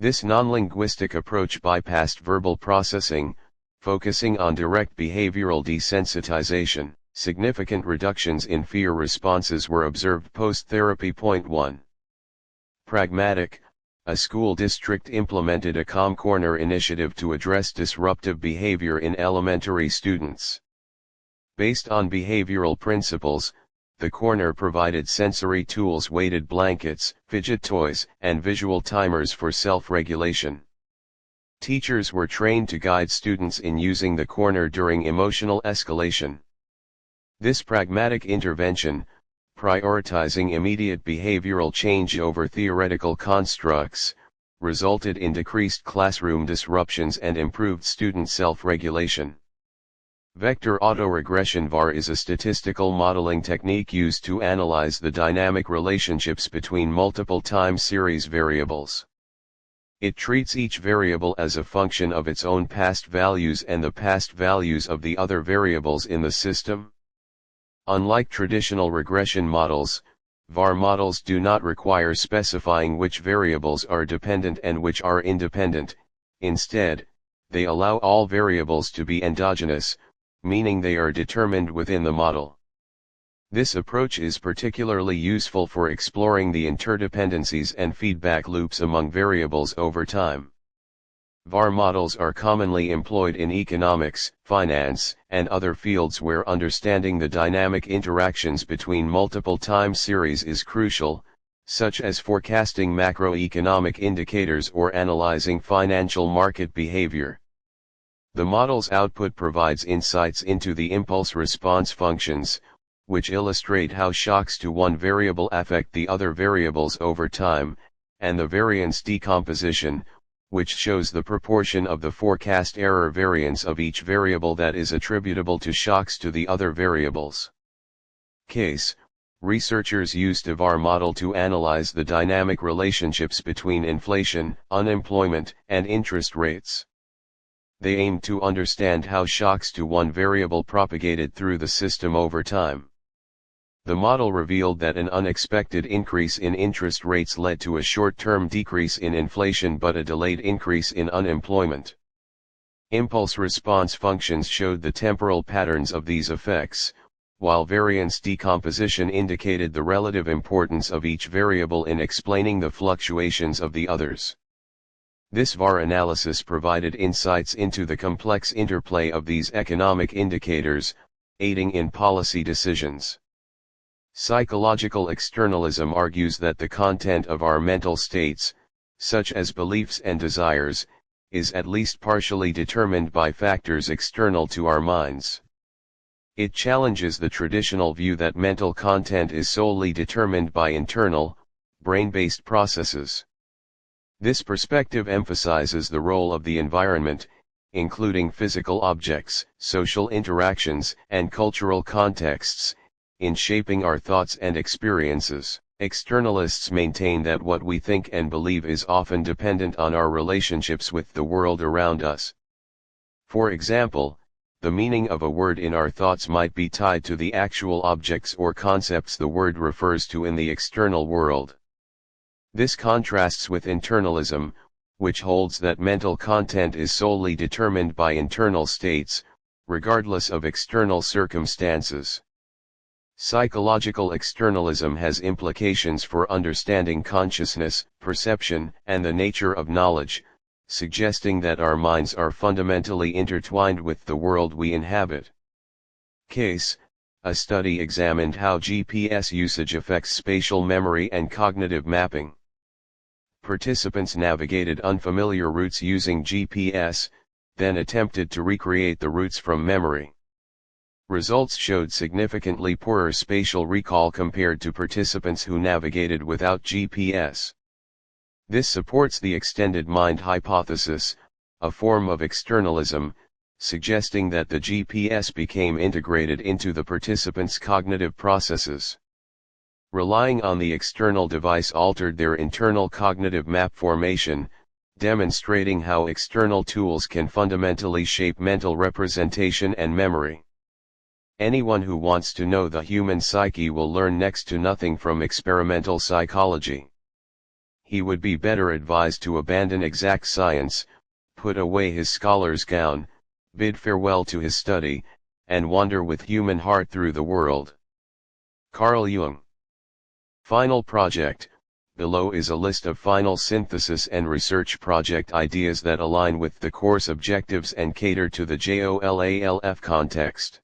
This non-linguistic approach bypassed verbal processing, focusing on direct behavioral desensitization. Significant reductions in fear responses were observed post-therapy. 1. Pragmatic. A school district implemented a Calm Corner initiative to address disruptive behavior in elementary students. Based on behavioral principles, the corner provided sensory tools, weighted blankets, fidget toys, and visual timers for self-regulation. Teachers were trained to guide students in using the corner during emotional escalation. This pragmatic intervention, prioritizing immediate behavioral change over theoretical constructs, resulted in decreased classroom disruptions and improved student self-regulation. Vector autoregression (VAR) is a statistical modeling technique used to analyze the dynamic relationships between multiple time series variables. It treats each variable as a function of its own past values and the past values of the other variables in the system. Unlike traditional regression models, VAR models do not require specifying which variables are dependent and which are independent. Instead, they allow all variables to be endogenous, meaning they are determined within the model. This approach is particularly useful for exploring the interdependencies and feedback loops among variables over time. VAR models are commonly employed in economics, finance, and other fields where understanding the dynamic interactions between multiple time series is crucial, such as forecasting macroeconomic indicators or analyzing financial market behavior. The model's output provides insights into the impulse response functions, which illustrate how shocks to one variable affect the other variables over time, and the variance decomposition, which shows the proportion of the forecast error variance of each variable that is attributable to shocks to the other variables. Case: researchers used a VAR model to analyze the dynamic relationships between inflation, unemployment, and interest rates. They aimed to understand how shocks to one variable propagated through the system over time. The model revealed that an unexpected increase in interest rates led to a short-term decrease in inflation but a delayed increase in unemployment. Impulse response functions showed the temporal patterns of these effects, while variance decomposition indicated the relative importance of each variable in explaining the fluctuations of the others. This VAR analysis provided insights into the complex interplay of these economic indicators, aiding in policy decisions. Psychological externalism argues that the content of our mental states, such as beliefs and desires, is at least partially determined by factors external to our minds. It challenges the traditional view that mental content is solely determined by internal, brain-based processes. This perspective emphasizes the role of the environment, including physical objects, social interactions, and cultural contexts, in shaping our thoughts and experiences. Externalists maintain that what we think and believe is often dependent on our relationships with the world around us. For example, the meaning of a word in our thoughts might be tied to the actual objects or concepts the word refers to in the external world. This contrasts with internalism, which holds that mental content is solely determined by internal states, regardless of external circumstances. Psychological externalism has implications for understanding consciousness, perception, and the nature of knowledge, suggesting that our minds are fundamentally intertwined with the world we inhabit. Case: a study examined how GPS usage affects spatial memory and cognitive mapping. Participants navigated unfamiliar routes using GPS, then attempted to recreate the routes from memory. Results showed significantly poorer spatial recall compared to participants who navigated without GPS. This supports the extended mind hypothesis, a form of externalism, suggesting that the GPS became integrated into the participants' cognitive processes. Relying on the external device altered their internal cognitive map formation, demonstrating how external tools can fundamentally shape mental representation and memory. Anyone who wants to know the human psyche will learn next to nothing from experimental psychology. He would be better advised to abandon exact science, put away his scholar's gown, bid farewell to his study, and wander with human heart through the world. Carl Jung. Final project. Below is a list of final synthesis and research project ideas that align with the course objectives and cater to the J.O.L.A.L.F context.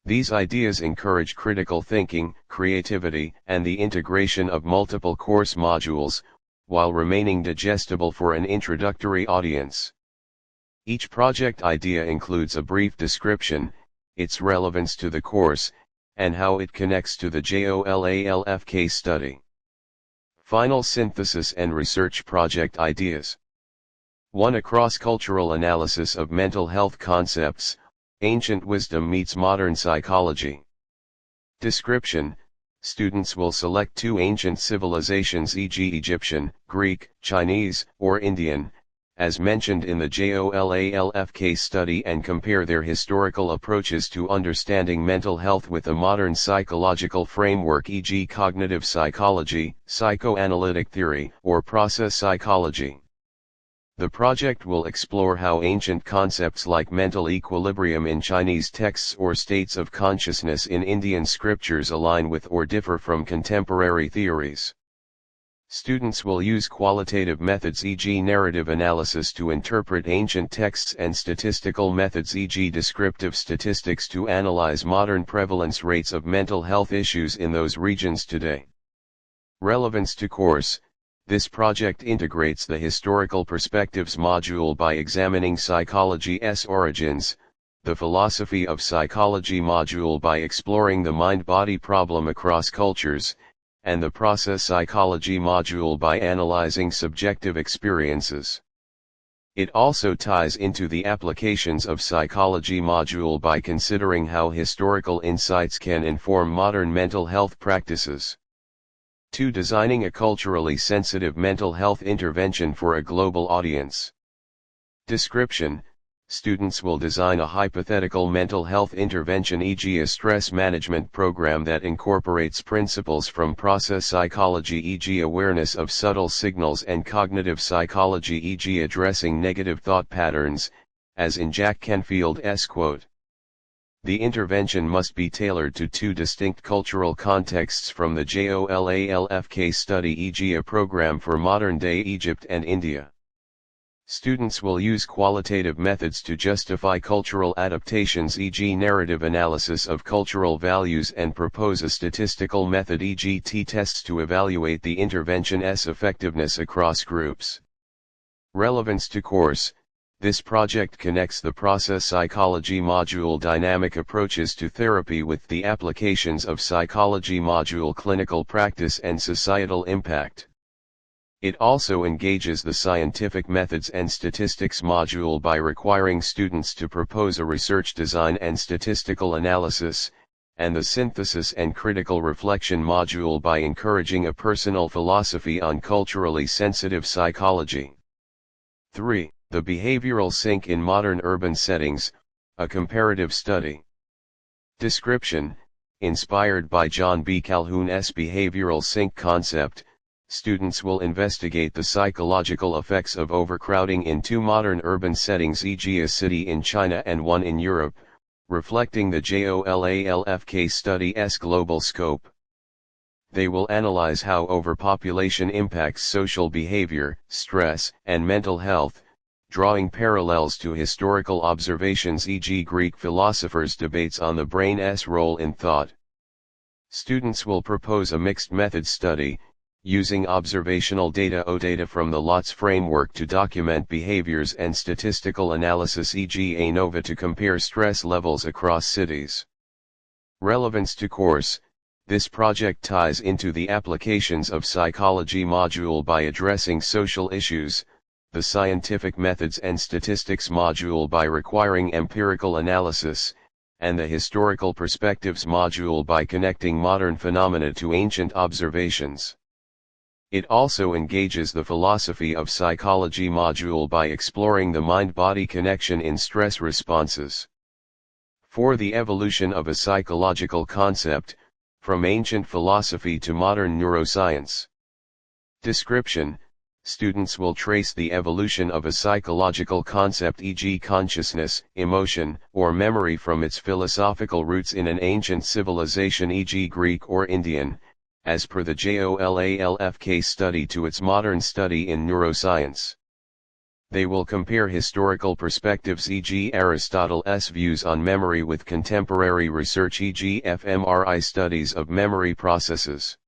These ideas encourage critical thinking, creativity, and the integration of multiple course modules, while remaining digestible for an introductory audience. Each project idea includes a brief description, its relevance to the course, and how it connects to the J.O.L.A.L.F case study. Final synthesis and research project ideas. 1. A cross-cultural analysis of mental health concepts. Ancient wisdom meets modern psychology. Description: students will select two ancient civilizations, e.g. Egyptian, Greek, Chinese, or Indian, as mentioned in the J.O.L.A.L.F case study, and compare their historical approaches to understanding mental health with a modern psychological framework, e.g. cognitive psychology, psychoanalytic theory, or process psychology. The project will explore how ancient concepts like mental equilibrium in Chinese texts or states of consciousness in Indian scriptures align with or differ from contemporary theories. Students will use qualitative methods, e.g. narrative analysis, to interpret ancient texts, and statistical methods, e.g. descriptive statistics, to analyze modern prevalence rates of mental health issues in those regions today. Relevance to course. This project integrates the historical perspectives module by examining psychology's origins, the philosophy of psychology module by exploring the mind-body problem across cultures, and the process psychology module by analyzing subjective experiences. It also ties into the applications of psychology module by considering how historical insights can inform modern mental health practices. 2. Designing a culturally sensitive mental health intervention for a global audience. Description: students will design a hypothetical mental health intervention, e.g. a stress management program that incorporates principles from process psychology, e.g. awareness of subtle signals, and cognitive psychology, e.g. addressing negative thought patterns, as in Jack Canfield's quote. The intervention must be tailored to 2 distinct cultural contexts from the J.O.L.A.L.F case study, e.g. a program for modern-day Egypt and India. Students will use qualitative methods to justify cultural adaptations, e.g. narrative analysis of cultural values, and propose a statistical method, e.g. t-tests, to evaluate the intervention's effectiveness across groups. Relevance to course: this project connects the process psychology module dynamic approaches to therapy with the applications of psychology module clinical practice and societal impact. It also engages the scientific methods and statistics module by requiring students to propose a research design and statistical analysis, and the synthesis and critical reflection module by encouraging a personal philosophy on culturally sensitive psychology. 3. The behavioral sink in modern urban settings, a comparative study. Description: inspired by John B. Calhoun's behavioral sink concept, students will investigate the psychological effects of overcrowding in 2 modern urban settings, e.g. a city in China and one in Europe, reflecting the J.O.L.A.L.F case study's global scope. They will analyze how overpopulation impacts social behavior, stress, and mental health, drawing parallels to historical observations, e.g. Greek philosophers' debates on the brain's role in thought. Students will propose a mixed method study, using observational data or data from the J.O.L.A.L.F framework to document behaviors, and statistical analysis, e.g. ANOVA, to compare stress levels across cities. Relevance to course: this project ties into the applications of psychology module by addressing social issues, the scientific methods and statistics module by requiring empirical analysis, and the historical perspectives module by connecting modern phenomena to ancient observations. It also engages the philosophy of psychology module by exploring the mind-body connection in stress responses. 4. The evolution of a psychological concept, from ancient philosophy to modern neuroscience. Description: students will trace the evolution of a psychological concept, e.g. consciousness, emotion, or memory, from its philosophical roots in an ancient civilization, e.g. Greek or Indian, as per the J.O.L.A.L.F case study, to its modern study in neuroscience. They will compare historical perspectives, e.g. Aristotle's views on memory, with contemporary research, e.g. fMRI studies of memory processes.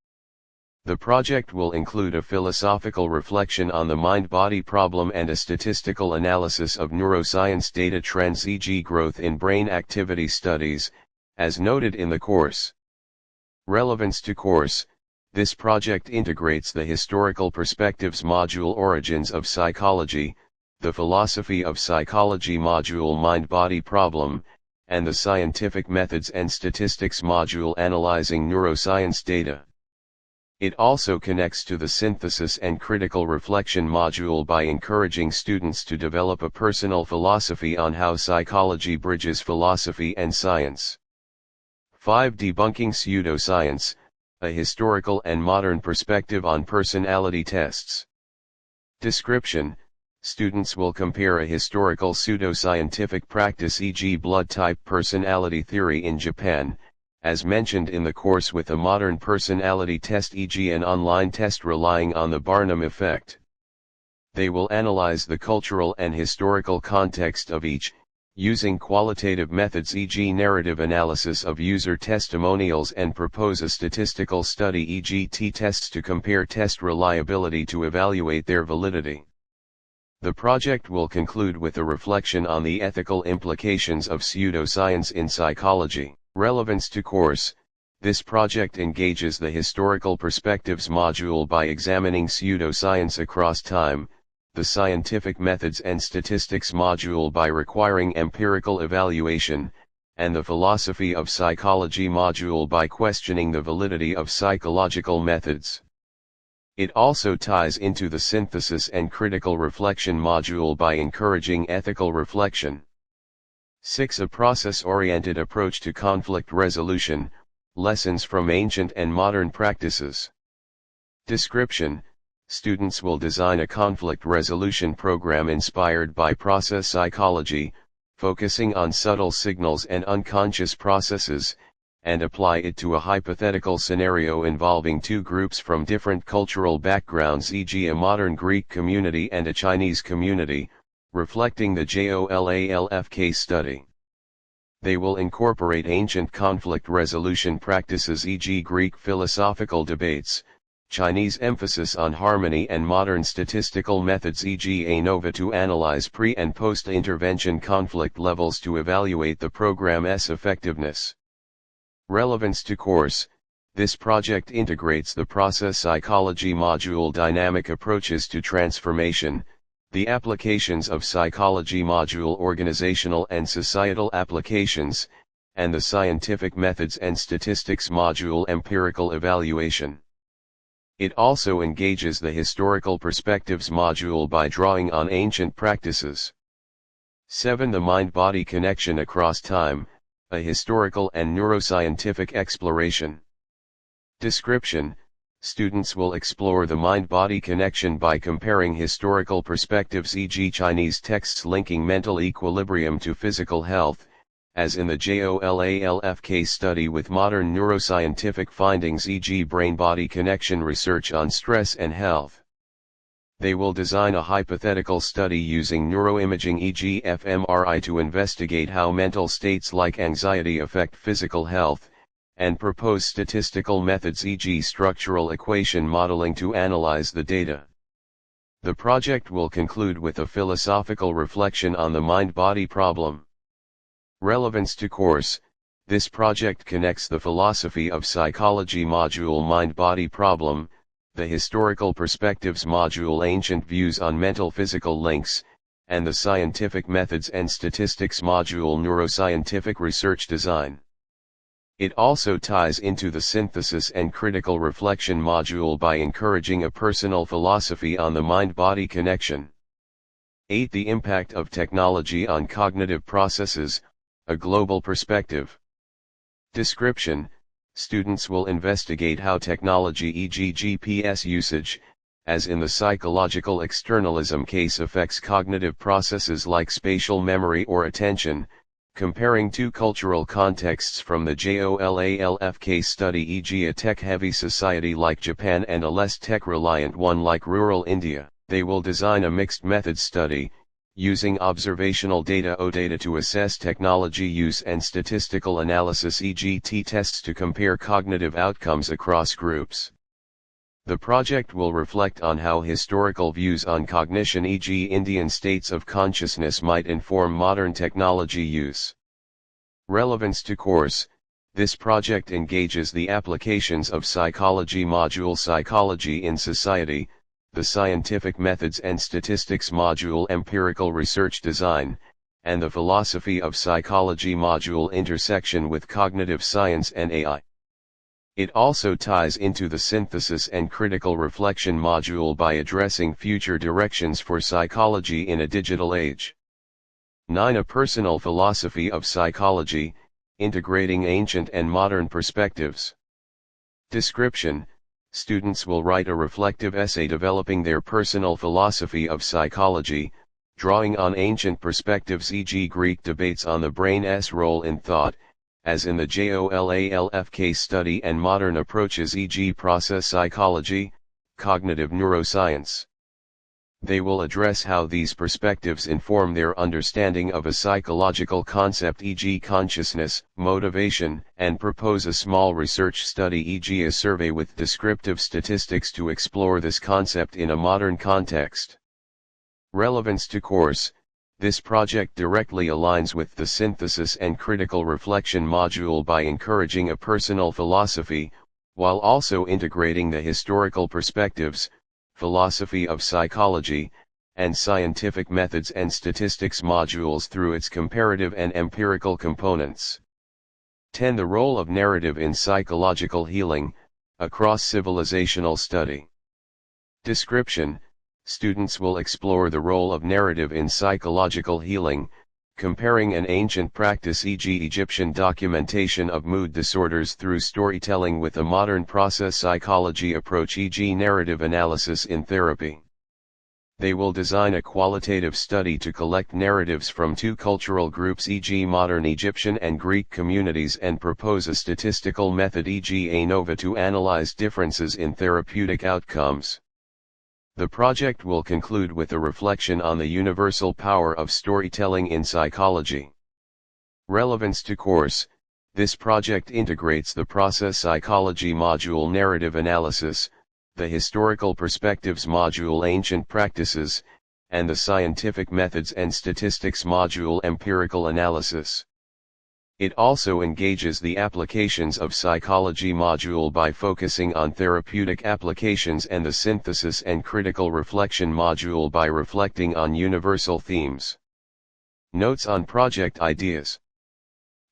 The project will include a philosophical reflection on the mind-body problem and a statistical analysis of neuroscience data trends, e.g. growth in brain activity studies, as noted in the course. Relevance to course: this project integrates the historical perspectives module origins of psychology, the philosophy of psychology module mind-body problem, and the scientific methods and statistics module analyzing neuroscience data. It also connects to the synthesis and critical reflection module by encouraging students to develop a personal philosophy on how psychology bridges philosophy and science. 5. Debunking pseudoscience, a historical and modern perspective on personality tests. Description: students will compare a historical pseudoscientific practice, e.g. blood type personality theory in Japan, as mentioned in the course, with a modern personality test, e.g. an online test relying on the Barnum effect. They will analyze the cultural and historical context of each, using qualitative methods, e.g. narrative analysis of user testimonials, and propose a statistical study, e.g. t-tests, to compare test reliability to evaluate their validity. The project will conclude with a reflection on the ethical implications of pseudoscience in psychology. Relevance to course: This project engages the Historical Perspectives module by examining pseudoscience across time, the Scientific Methods and Statistics module by requiring empirical evaluation, and the Philosophy of Psychology module by questioning the validity of psychological methods. It also ties into the Synthesis and Critical Reflection module by encouraging ethical reflection. 6. A process-oriented approach to conflict resolution, lessons from ancient and modern practices. Description: students will design a conflict resolution program inspired by process psychology, focusing on subtle signals and unconscious processes, and apply it to a hypothetical scenario involving two groups from different cultural backgrounds, e.g. a modern Greek community and a Chinese community, reflecting the J.O.L.A.L.F case study. They will incorporate ancient conflict resolution practices, e.g. Greek philosophical debates, Chinese emphasis on harmony, and modern statistical methods, e.g. ANOVA, to analyze pre- and post-intervention conflict levels to evaluate the program's effectiveness. Relevance to course: this project integrates the process psychology module, dynamic approaches to transformation, the applications of psychology module, organizational and societal applications, and the scientific methods and statistics module, empirical evaluation. It also engages the historical perspectives module by drawing on ancient practices. 7. The mind-body connection across time, a historical and neuroscientific exploration. Description: students will explore the mind-body connection by comparing historical perspectives, e.g. Chinese texts linking mental equilibrium to physical health, as in the J.O.L.A.L.F case study, with modern neuroscientific findings, e.g. brain-body connection research on stress and health. They will design a hypothetical study using neuroimaging, e.g. fMRI, to investigate how mental states like anxiety affect physical health, and propose statistical methods, e.g. structural equation modeling, to analyze the data. The project will conclude with a philosophical reflection on the mind-body problem. Relevance to course: this project connects the Philosophy of Psychology module, mind-body problem, the Historical Perspectives module, ancient views on mental-physical links, and the Scientific Methods and Statistics module, neuroscientific research design. It also ties into the Synthesis and Critical Reflection module by encouraging a personal philosophy on the mind-body connection. 8. The impact of technology on cognitive processes, a global perspective. Description: students will investigate how technology, e.g. GPS usage, as in the psychological externalism case, affects cognitive processes like spatial memory or attention, comparing two cultural contexts from the J.O.L.A.L.F case study, e.g. a tech-heavy society like Japan and a less tech-reliant one like rural India. They will design a mixed method study, using observational data to assess technology use and statistical analysis, e.g. t-tests, to compare cognitive outcomes across groups. The project will reflect on how historical views on cognition, e.g. Indian states of consciousness, might inform modern technology use. Relevance to course: this project engages the applications of psychology module, psychology in society, the Scientific Methods and Statistics module, empirical research design, and the Philosophy of Psychology module, intersection with cognitive science and AI. It also ties into the Synthesis and Critical Reflection module by addressing future directions for psychology in a digital age. 9. A personal philosophy of psychology, integrating ancient and modern perspectives. Description: students will write a reflective essay developing their personal philosophy of psychology, drawing on ancient perspectives, e.g. Greek debates on the brain's role in thought, as in the J.O.L.A.L.F case study, and modern approaches, e.g. process psychology, cognitive neuroscience. They will address how these perspectives inform their understanding of a psychological concept, e.g. consciousness, motivation, and propose a small research study, e.g. a survey with descriptive statistics, to explore this concept in a modern context. Relevance to course: This project directly aligns with the synthesis and critical reflection module by encouraging a personal philosophy, while also integrating the historical perspectives, philosophy of psychology, and scientific methods and statistics modules through its comparative and empirical components. 10. The role of narrative in psychological healing, a cross-civilizational study. Description: students will explore the role of narrative in psychological healing, comparing an ancient practice, e.g. Egyptian documentation of mood disorders, through storytelling with a modern process psychology approach, e.g. narrative analysis in therapy. They will design a qualitative study to collect narratives from two cultural groups, e.g. modern Egyptian and Greek communities, and propose a statistical method, e.g. ANOVA, to analyze differences in therapeutic outcomes. The project will conclude with a reflection on the universal power of storytelling in psychology. Relevance to course: this project integrates the process psychology module narrative analysis, the historical perspectives module ancient practices, and the scientific methods and statistics module empirical analysis. It also engages the applications of psychology module by focusing on therapeutic applications, and the synthesis and critical reflection module by reflecting on universal themes. Notes on project ideas.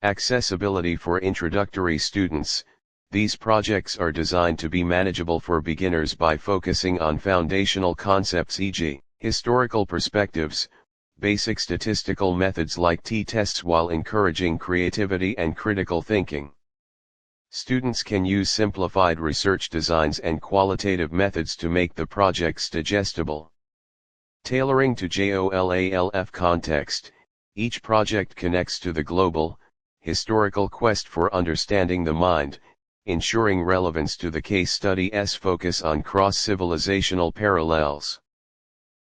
Accessibility for introductory students: these projects are designed to be manageable for beginners by focusing on foundational concepts, e.g., historical perspectives, basic statistical methods like t-tests, while encouraging creativity and critical thinking. Students can use simplified research designs and qualitative methods to make the projects digestible. Tailoring to J.O.L.A.L.F context: each project connects to the global, historical quest for understanding the mind, ensuring relevance to the case study's focus on cross-civilizational parallels.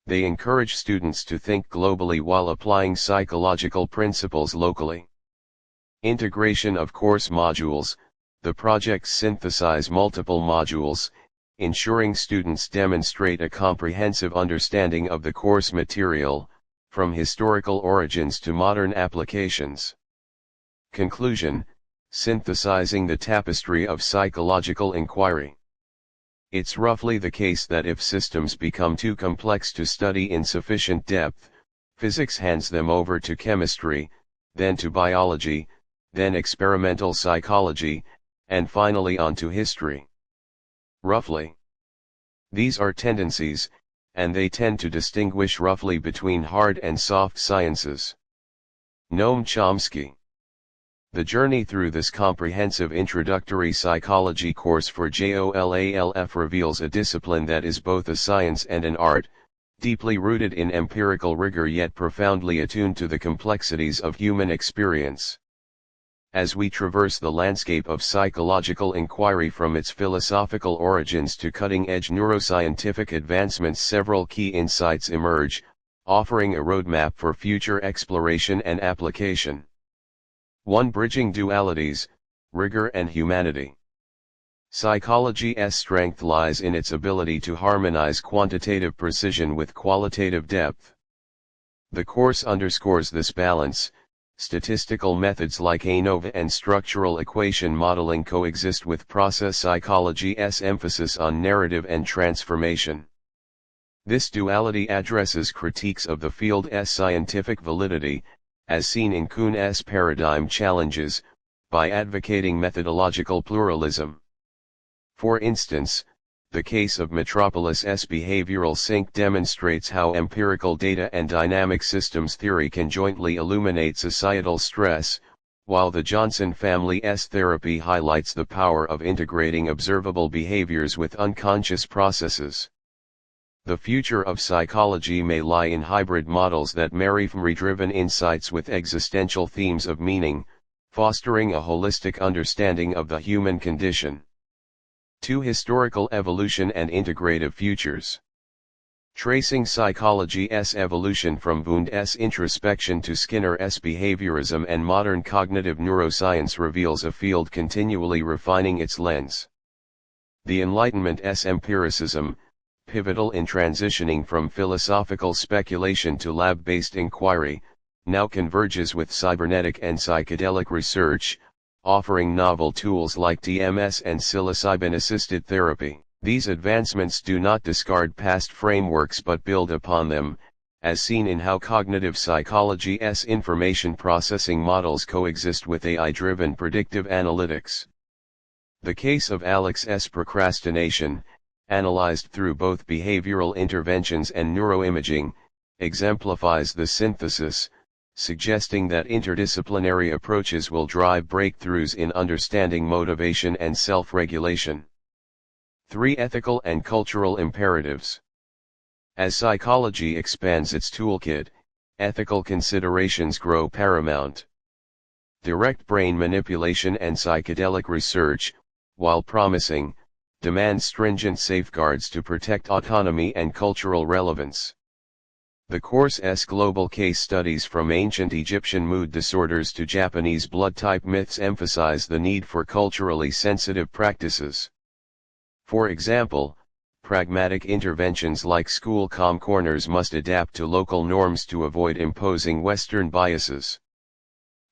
They encourage students to think globally while applying psychological principles locally. Integration of course modules: the projects synthesize multiple modules, ensuring students demonstrate a comprehensive understanding of the course material, from historical origins to modern applications. Conclusion: synthesizing the tapestry of psychological inquiry. It's roughly the case that if systems become too complex to study in sufficient depth, physics hands them over to chemistry, then to biology, then experimental psychology, and finally on to history. Roughly. These are tendencies, and they tend to distinguish roughly between hard and soft sciences. Noam Chomsky. The journey through this comprehensive introductory psychology course for J.O.L.A.L.F reveals a discipline that is both a science and an art, deeply rooted in empirical rigor yet profoundly attuned to the complexities of human experience. As we traverse the landscape of psychological inquiry from its philosophical origins to cutting-edge neuroscientific advancements, several key insights emerge, offering a roadmap for future exploration and application. 1. Bridging dualities, rigor and humanity. Psychology's strength lies in its ability to harmonize quantitative precision with qualitative depth. The course underscores this balance. Statistical methods like ANOVA and structural equation modeling coexist with process psychology's emphasis on narrative and transformation. This duality addresses critiques of the field's scientific validity, as seen in Kuhn's paradigm challenges, by advocating methodological pluralism. For instance, the case of Metropolis's behavioral sink demonstrates how empirical data and dynamic systems theory can jointly illuminate societal stress, while the Johnson family's therapy highlights the power of integrating observable behaviors with unconscious processes. The future of psychology may lie in hybrid models that marry memory-driven insights with existential themes of meaning, fostering a holistic understanding of the human condition. 2. Historical evolution and integrative futures. Tracing psychology's evolution from Wundt's introspection to Skinner's behaviorism and modern cognitive neuroscience reveals a field continually refining its lens. The Enlightenment's empiricism, pivotal in transitioning from philosophical speculation to lab-based inquiry, now converges with cybernetic and psychedelic research, offering novel tools like TMS and psilocybin-assisted therapy. These advancements do not discard past frameworks but build upon them, as seen in how cognitive psychology's information processing models coexist with AI-driven predictive analytics. The case of Alex's procrastination, analyzed through both behavioral interventions and neuroimaging, exemplifies the synthesis, suggesting that interdisciplinary approaches will drive breakthroughs in understanding motivation and self-regulation. 3. Ethical and cultural imperatives. As psychology expands its toolkit, ethical considerations grow paramount. Direct brain manipulation and psychedelic research, while promising, demands stringent safeguards to protect autonomy and cultural relevance. The course's global case studies from ancient Egyptian mood disorders to Japanese blood type myths emphasize the need for culturally sensitive practices. For example, pragmatic interventions like school calm corners must adapt to local norms to avoid imposing Western biases.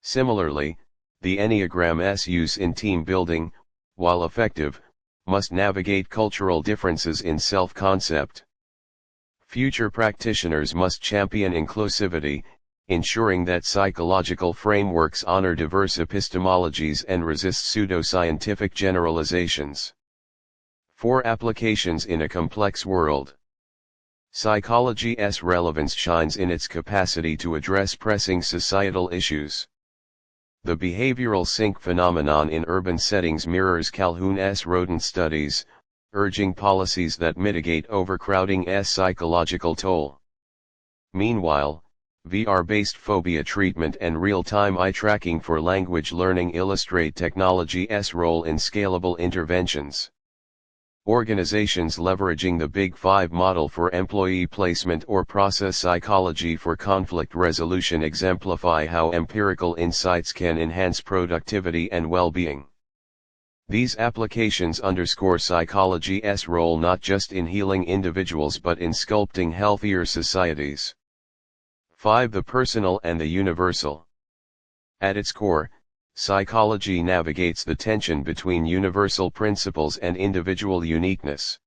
Similarly, the Enneagram's use in team building, while effective, must navigate cultural differences in self-concept. Future practitioners must champion inclusivity, ensuring that psychological frameworks honor diverse epistemologies and resist pseudoscientific generalizations. 4. Applications in a complex world. Psychology's relevance shines in its capacity to address pressing societal issues. The behavioral sink phenomenon in urban settings mirrors Calhoun's rodent studies, urging policies that mitigate overcrowding's psychological toll. Meanwhile, VR-based phobia treatment and real-time eye tracking for language learning illustrate technology's role in scalable interventions. Organizations leveraging the Big Five model for employee placement or process psychology for conflict resolution exemplify how empirical insights can enhance productivity and well-being. These applications underscore psychology's role not just in healing individuals but in sculpting healthier societies. 5. The personal and the universal. At its core, psychology navigates the tension between universal principles and individual uniqueness.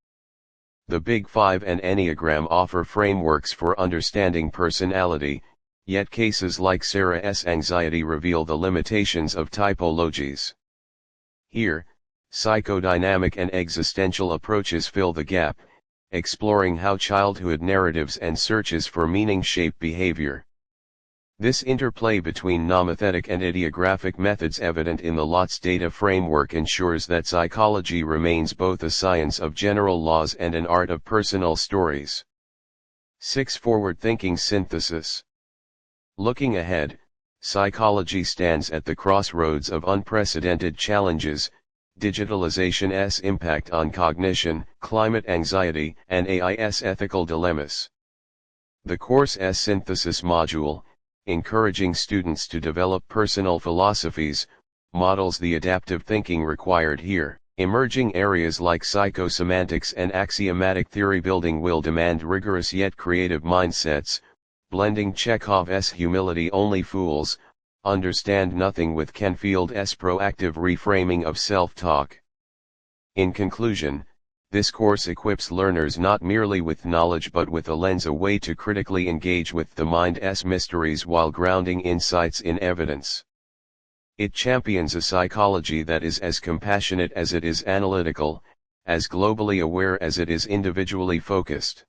The Big Five and Enneagram offer frameworks for understanding personality, yet cases like Sarah's anxiety reveal the limitations of typologies. Here, psychodynamic and existential approaches fill the gap, exploring how childhood narratives and searches for meaning shape behavior. This interplay between nomothetic and ideographic methods evident in the LOTS data framework ensures that psychology remains both a science of general laws and an art of personal stories. 6. Forward-thinking synthesis. Looking ahead, psychology stands at the crossroads of unprecedented challenges: digitalization's impact on cognition, climate anxiety, and AI's ethical dilemmas. The course's synthesis module, encouraging students to develop personal philosophies, models the adaptive thinking required here. Emerging areas like psychosemantics and axiomatic theory building will demand rigorous yet creative mindsets, blending Chekhov's humility only fools understand nothing with Canfield's proactive reframing of self-talk. In conclusion, this course equips learners not merely with knowledge but with a lens, a way to critically engage with the mind's mysteries while grounding insights in evidence. It champions a psychology that is as compassionate as it is analytical, as globally aware as it is individually focused.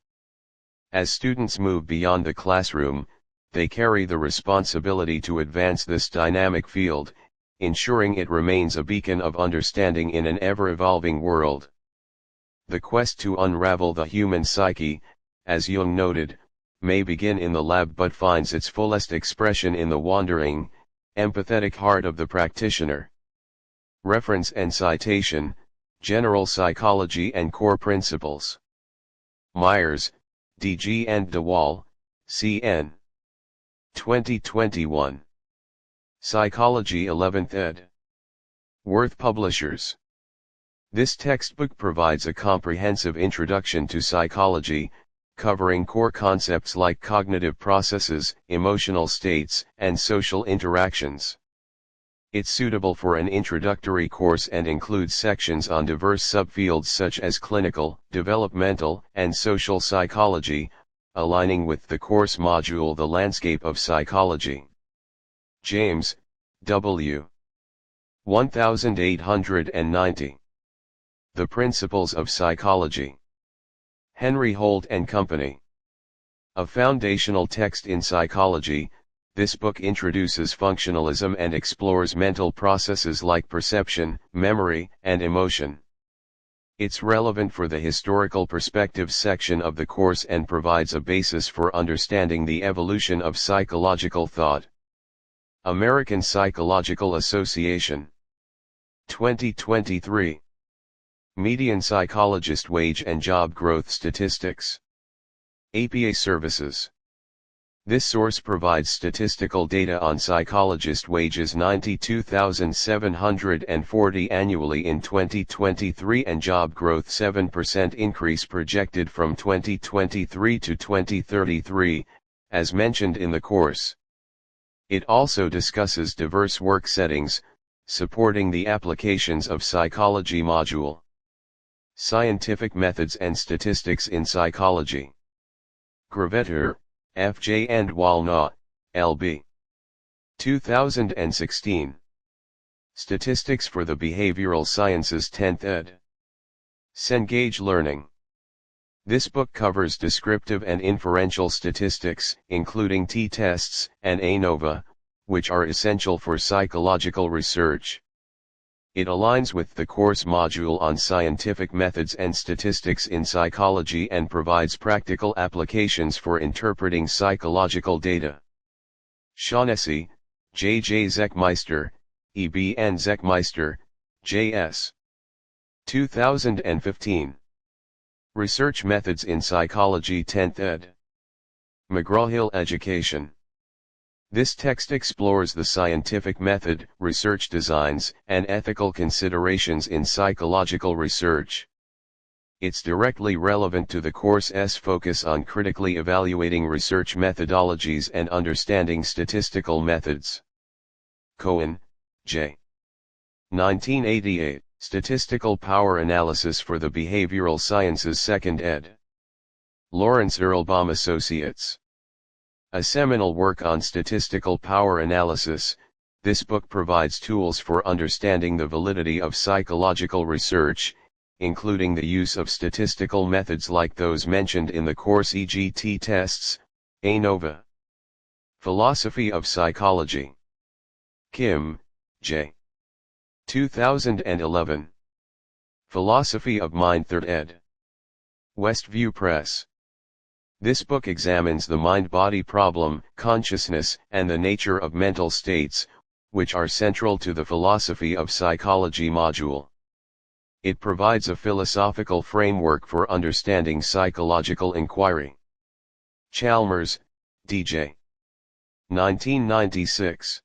As students move beyond the classroom, they carry the responsibility to advance this dynamic field, ensuring it remains a beacon of understanding in an ever-evolving world. The quest to unravel the human psyche, as Jung noted, may begin in the lab but finds its fullest expression in the wandering, empathetic heart of the practitioner. Reference and citation: General Psychology and Core Principles. Myers, D.G. and J.O.L.A.L.F, C.N. 2021. Psychology 11th ed. Worth Publishers. This textbook provides a comprehensive introduction to psychology, covering core concepts like cognitive processes, emotional states, and social interactions. It's suitable for an introductory course and includes sections on diverse subfields such as clinical, developmental, and social psychology, aligning with the course module The Landscape of Psychology. James, W. 1890. The Principles of Psychology. Henry Holt and Company. A foundational text in psychology, this book introduces functionalism and explores mental processes like perception, memory, and emotion. It's relevant for the historical perspectives section of the course and provides a basis for understanding the evolution of psychological thought. American Psychological Association. 2023. Median Psychologist Wage and Job Growth Statistics. APA Services. This source provides statistical data on psychologist wages 92,740 annually in 2023 and job growth 7% increase projected from 2023 to 2033, as mentioned in the course. It also discusses diverse work settings, supporting the applications of psychology module. Scientific Methods and Statistics in Psychology. Gravetter, F.J. and Walnut, L.B. 2016. Statistics for the Behavioral Sciences 10th ed. Cengage Learning. This book covers descriptive and inferential statistics, including t-tests and ANOVA, which are essential for psychological research. It aligns with the course module on scientific methods and statistics in psychology and provides practical applications for interpreting psychological data. Shaughnessy, J.J. Zechmeister, E.B.N. Zechmeister, J.S. 2015. Research Methods in Psychology 10th ed. McGraw-Hill Education. This text explores the scientific method, research designs, and ethical considerations in psychological research. It's directly relevant to the course's focus on critically evaluating research methodologies and understanding statistical methods. Cohen, J. 1988, Statistical Power Analysis for the Behavioral Sciences 2nd ed. Lawrence Erlbaum Associates. A seminal work on statistical power analysis, this book provides tools for understanding the validity of psychological research, including the use of statistical methods like those mentioned in the course, e.g. t-tests, ANOVA. Philosophy of Psychology. Kim, J. 2011. Philosophy of Mind 3rd ed. Westview Press. This book examines the mind-body problem, consciousness, and the nature of mental states, which are central to the philosophy of psychology module. It provides a philosophical framework for understanding psychological inquiry. Chalmers, D.J. 1996.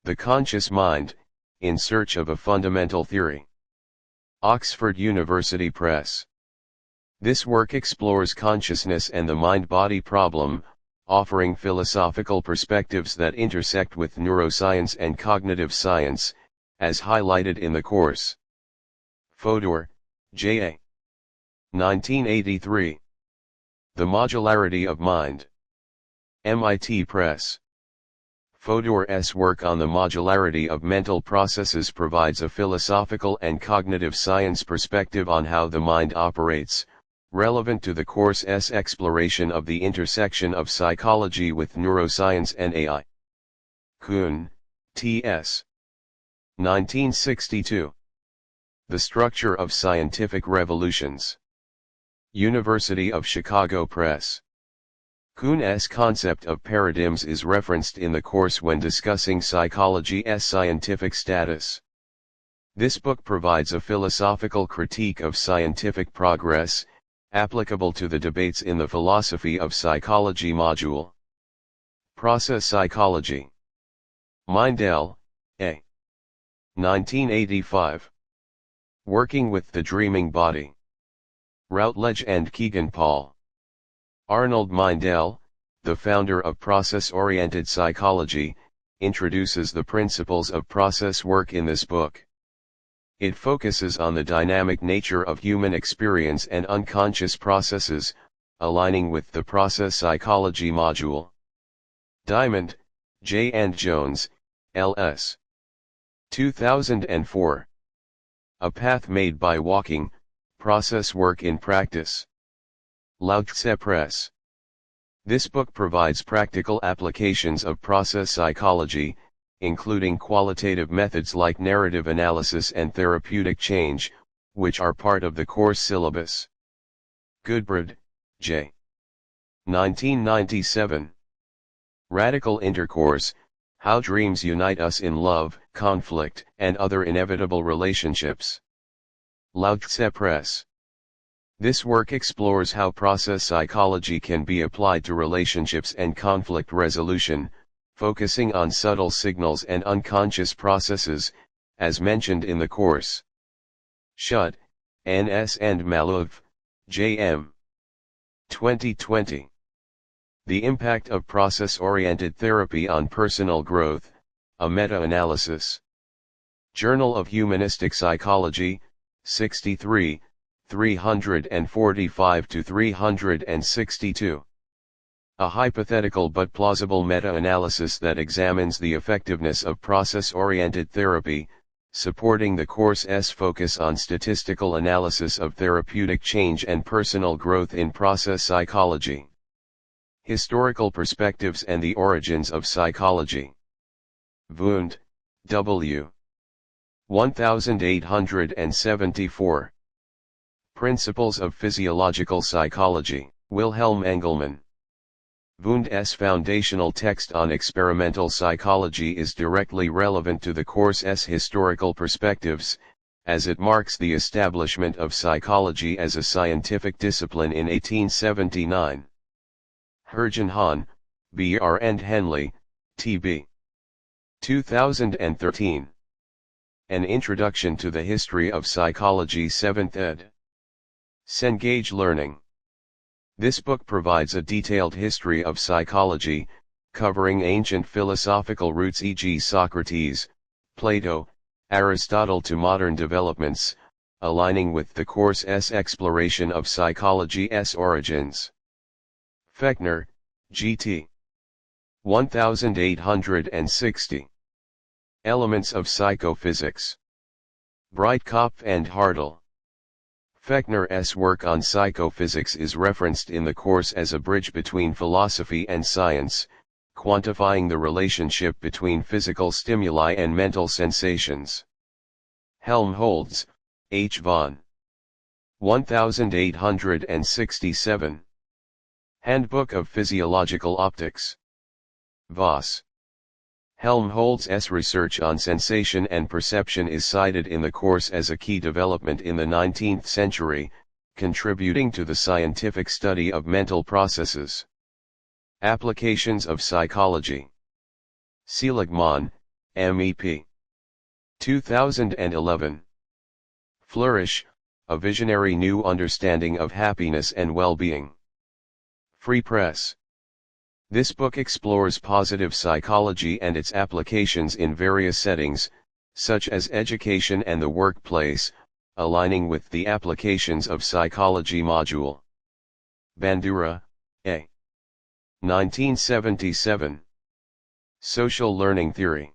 The Conscious Mind, in Search of a Fundamental Theory. Oxford University Press. This work explores consciousness and the mind-body problem, offering philosophical perspectives that intersect with neuroscience and cognitive science, as highlighted in the course. Fodor, J.A. 1983. The Modularity of Mind. MIT Press. Fodor's work on the modularity of mental processes provides a philosophical and cognitive science perspective on how the mind operates, relevant to the course's exploration of the intersection of psychology with neuroscience and AI. Kuhn, T.S. 1962. The Structure of Scientific Revolutions. University of Chicago Press. Kuhn's concept of paradigms is referenced in the course when discussing psychology's scientific status. This book provides a philosophical critique of scientific progress, applicable to the debates in the philosophy of psychology module. Process Psychology. Mindell, A. 1985. Working with the Dreaming Body. Routledge and Keegan Paul. Arnold Mindell, the founder of process-oriented psychology, introduces the principles of process work in this book. It focuses on the dynamic nature of human experience and unconscious processes, aligning with the process psychology module. Diamond, J. and Jones, L.S. 2004. A Path Made by Walking, Process Work in Practice. J.O.L.A.L.F Press. This book provides practical applications of process psychology, including qualitative methods like narrative analysis and therapeutic change, which are part of the course syllabus. Goodbrad, J. 1997. Radical Intercourse, How Dreams Unite Us in Love, Conflict, and Other Inevitable Relationships. J.O.L.A.L.F Press. This work explores how process psychology can be applied to relationships and conflict resolution, focusing on subtle signals and unconscious processes, as mentioned in the course. Schutt, N.S. and Malov, J.M. 2020. The Impact of Process-Oriented Therapy on Personal Growth, a Meta-Analysis. Journal of Humanistic Psychology, 63, 345-362. A hypothetical but plausible meta-analysis that examines the effectiveness of process-oriented therapy, supporting the course's focus on statistical analysis of therapeutic change and personal growth in process psychology. Historical Perspectives and the Origins of Psychology. Wundt, W. 1874. Principles of Physiological Psychology, Wilhelm Engelmann. Wundt's foundational text on experimental psychology is directly relevant to the course's historical perspectives, as it marks the establishment of psychology as a scientific discipline in 1879. Hergen Hahn, B.R. and Henley, T.B. 2013. An Introduction to the History of Psychology 7th ed. Cengage Learning. This book provides a detailed history of psychology, covering ancient philosophical roots e.g. Socrates, Plato, Aristotle to modern developments, aligning with the course's exploration of psychology's origins. Fechner, G.T. 1860. Elements of Psychophysics. Breitkopf and Hartel. Fechner's work on psychophysics is referenced in the course as a bridge between philosophy and science, quantifying the relationship between physical stimuli and mental sensations. Helmholtz, H. von 1867. Handbook of Physiological Optics. Voss. Helmholtz's research on sensation and perception is cited in the course as a key development in the 19th century, contributing to the scientific study of mental processes. Applications of Psychology. Seligman, MEP. 2011. Flourish, A Visionary New Understanding of Happiness and Well-Being. Free Press. This book explores positive psychology and its applications in various settings, such as education and the workplace, aligning with the Applications of Psychology module. Bandura, A. 1977. Social Learning Theory.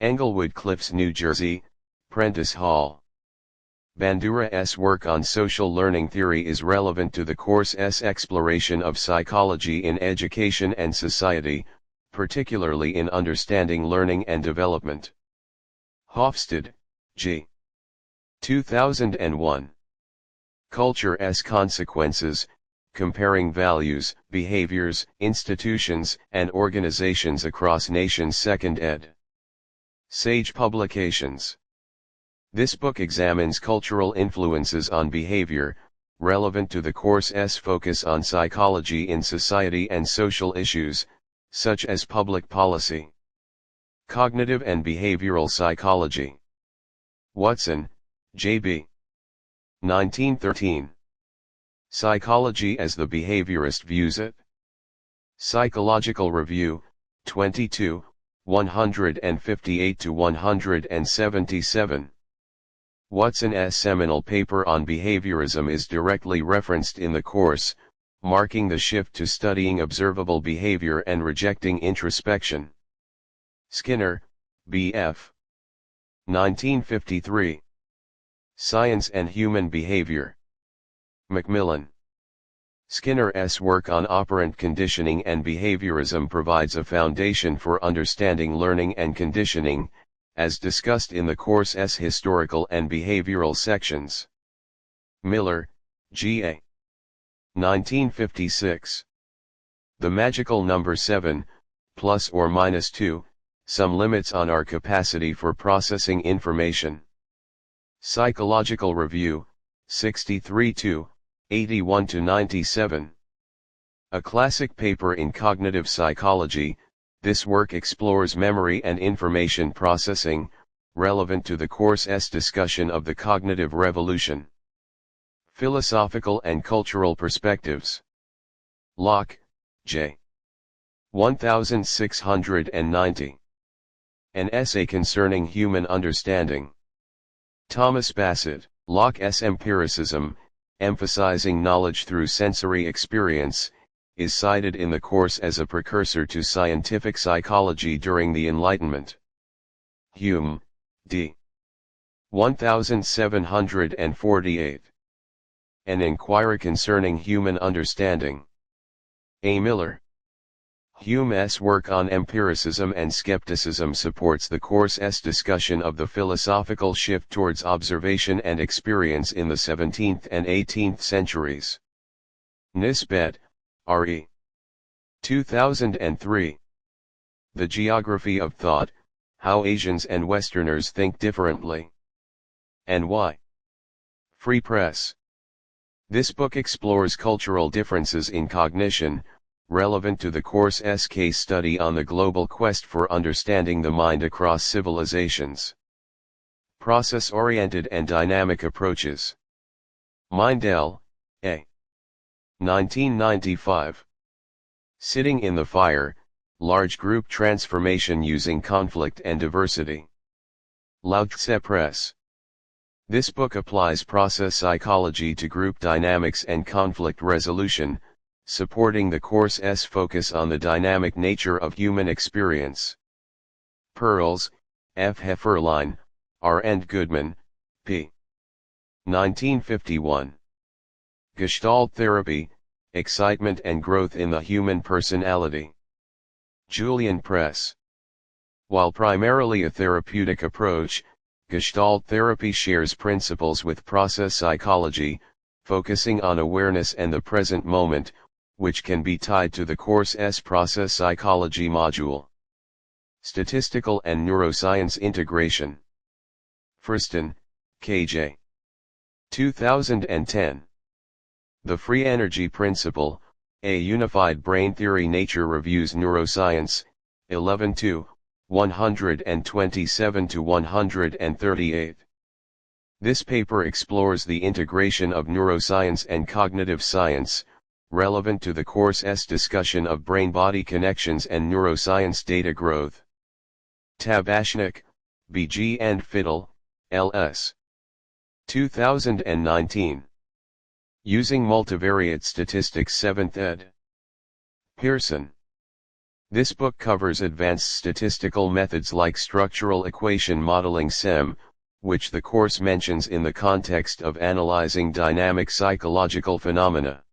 Englewood Cliffs, New Jersey, Prentice Hall. Bandura's work on social learning theory is relevant to the course's exploration of psychology in education and society, particularly in understanding learning and development. Hofstede, G. 2001. Culture's Consequences, Comparing Values, Behaviors, Institutions, and Organizations Across Nations 2nd ed. Sage Publications. This book examines cultural influences on behavior, relevant to the course's focus on psychology in society and social issues, such as public policy. Cognitive and Behavioral Psychology. Watson, J.B. 1913. Psychology as the Behaviorist Views It. Psychological Review, 22, 158-177. Watson's seminal paper on behaviorism is directly referenced in the course, marking the shift to studying observable behavior and rejecting introspection. Skinner, B.F. 1953. Science and Human Behavior. Macmillan. Skinner's work on operant conditioning and behaviorism provides a foundation for understanding learning and conditioning, as discussed in the course's historical and behavioral sections. Miller, G.A. 1956. The Magical Number 7, plus or minus 2, Some Limits on Our Capacity for Processing Information. Psychological Review, 63 81-97. A classic paper in cognitive psychology, this work explores memory and information processing, relevant to the course's discussion of the cognitive revolution. Philosophical and Cultural Perspectives. Locke, J. 1690. An Essay Concerning Human Understanding. Thomas Bassett. Locke's empiricism, emphasizing knowledge through sensory experience, is cited in the course as a precursor to scientific psychology during the Enlightenment. Hume, D. 1748. An Inquiry Concerning Human Understanding. A. Miller. Hume's work on empiricism and skepticism supports the course's discussion of the philosophical shift towards observation and experience in the 17th and 18th centuries. Nisbet, R.E. 2003. The Geography of Thought, How Asians and Westerners Think Differently. And Why. Free Press. This book explores cultural differences in cognition, relevant to the course's case study on the global quest for understanding the mind across civilizations. Process-oriented and dynamic approaches. Mindell, A. 1995. Sitting in the Fire, Large Group Transformation Using Conflict and Diversity. Lao-Tse Press. This book applies process psychology to group dynamics and conflict resolution, supporting the course's focus on the dynamic nature of human experience. Pearls, F. Hefferline, R. and Goodman, p. 1951. Gestalt Therapy, Excitement and Growth in the Human Personality. Julian Press. While primarily a therapeutic approach, Gestalt therapy shares principles with process psychology, focusing on awareness and the present moment, which can be tied to the course's process psychology module. Statistical and Neuroscience Integration. Friston, K.J. 2010. The Free Energy Principle, A Unified Brain Theory. Nature Reviews Neuroscience, 11 127-138. This paper explores the integration of neuroscience and cognitive science, relevant to the course's discussion of brain-body connections and neuroscience data growth. Tabashnik, B.G. and Fiddle, L.S. 2019. Using Multivariate Statistics 7th ed. Pearson. This book covers advanced statistical methods like structural equation modeling (SEM), which the course mentions in the context of analyzing dynamic psychological phenomena.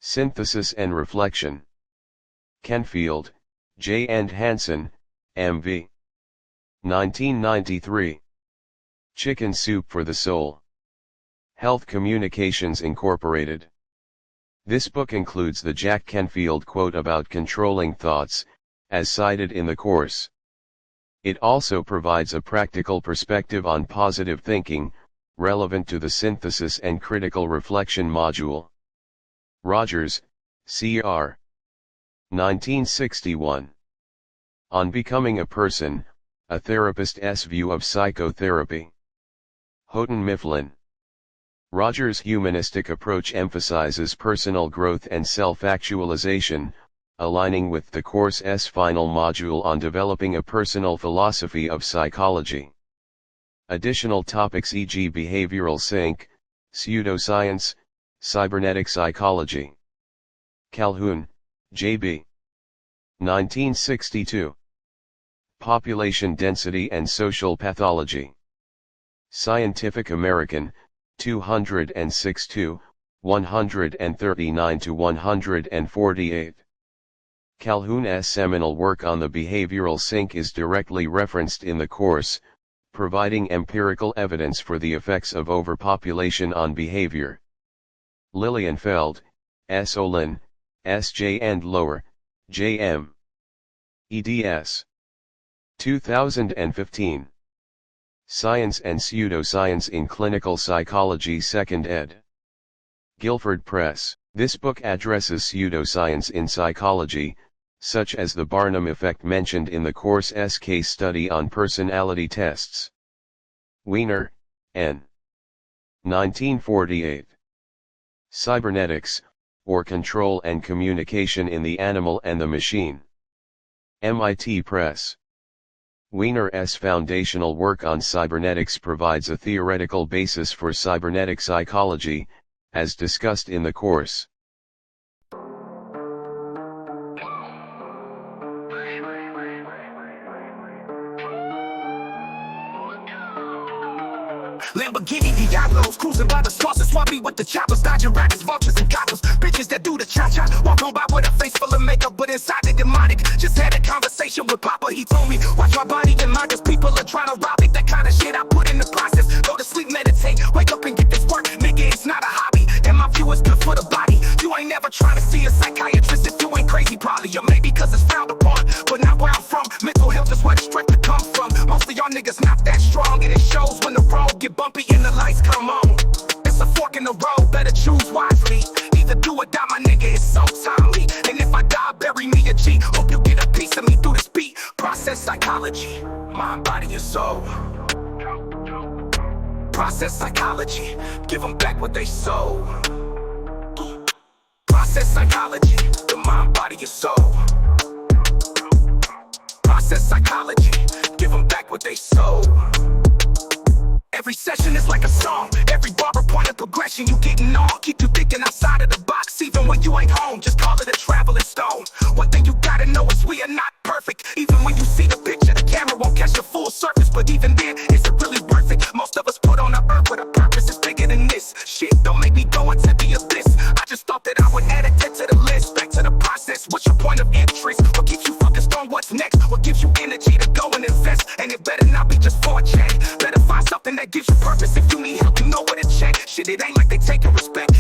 Synthesis and Reflection. Canfield, J. and Hansen, M.V. 1993. Chicken Soup for the Soul. Health Communications Incorporated. This book includes the Jack Canfield quote about controlling thoughts, as cited in the course. It also provides a practical perspective on positive thinking, relevant to the synthesis and critical reflection module. Rogers, C.R. 1961. On Becoming a Person, a Therapist's View of Psychotherapy. Houghton Mifflin. Rogers' humanistic approach emphasizes personal growth and self-actualization, aligning with the course's final module on developing a personal philosophy of psychology. Additional topics e.g. behavioral sync, pseudoscience, cybernetic psychology. Calhoun, J.B. 1962. Population Density and Social Pathology. Scientific American, 206 139-148. Calhoun's seminal work on the behavioral sync is directly referenced in the course, providing empirical evidence for the effects of overpopulation on behavior. Lilienfeld, S. Olin, S.J. and Lower, J.M. eds. 2015. Science and Pseudoscience in Clinical Psychology 2nd ed. Guilford Press. This book addresses pseudoscience in psychology, such as the Barnum effect mentioned in the course's case study on personality tests. Wiener, N. 1948. Cybernetics, or Control and Communication in the Animal and the Machine. MIT Press. Wiener's foundational work on cybernetics provides a theoretical basis for cybernetic psychology, as discussed in the course. Lamborghini J.O.L.A.L.F, cruising by the stars and swampy with the choppers, dodging rabbits, vultures, and goblins. Bitches that do the cha-cha, walk on by with a face full of makeup, but inside they demonic. Just had a conversation with Papa, he told me, watch my body and mind, cause people are trying to rob it. That kind of shit I put in the process. Go to sleep, meditate, wake up and get this work. Nigga, it's not a hobby, and my view is good for the body. You ain't never trying to see a psychiatrist if you ain't crazy, probably. Or maybe cause it's frowned upon, but not where I'm from. Mental health is where the strength to come from. Most of y'all niggas not that strong, and it shows when the road get bumpy and the lights come on. It's a fork in the road, better choose wisely. Either do or die, my nigga, it's so timely. And if I die, bury me a G. Hope you get a piece of me through this beat. Process psychology, mind, body, and soul. Process psychology, give them back what they sold. Process psychology, the mind, body, and soul. Process psychology, give them back what they sold. Every session is like a song, every bar a point of progression. You getting on, keep you thinking outside of the box. Even when you ain't home, just call it a traveling stone. One thing you gotta know is we are not perfect. Even when you see the picture, the camera won't catch the full surface. But even then, is it really worth it? Most of us put on the earth with a purpose is bigger than this. Shit, don't make me go into the abyss. I just thought that I would add a 10 to the list. Back to the process, what's your point of interest? What keeps you focused on what's next? What gives you energy to go and invest? And it better not be just for a check. Better find something that gives you purpose. If you need help, you know where to check. Shit, it ain't like they taking respect.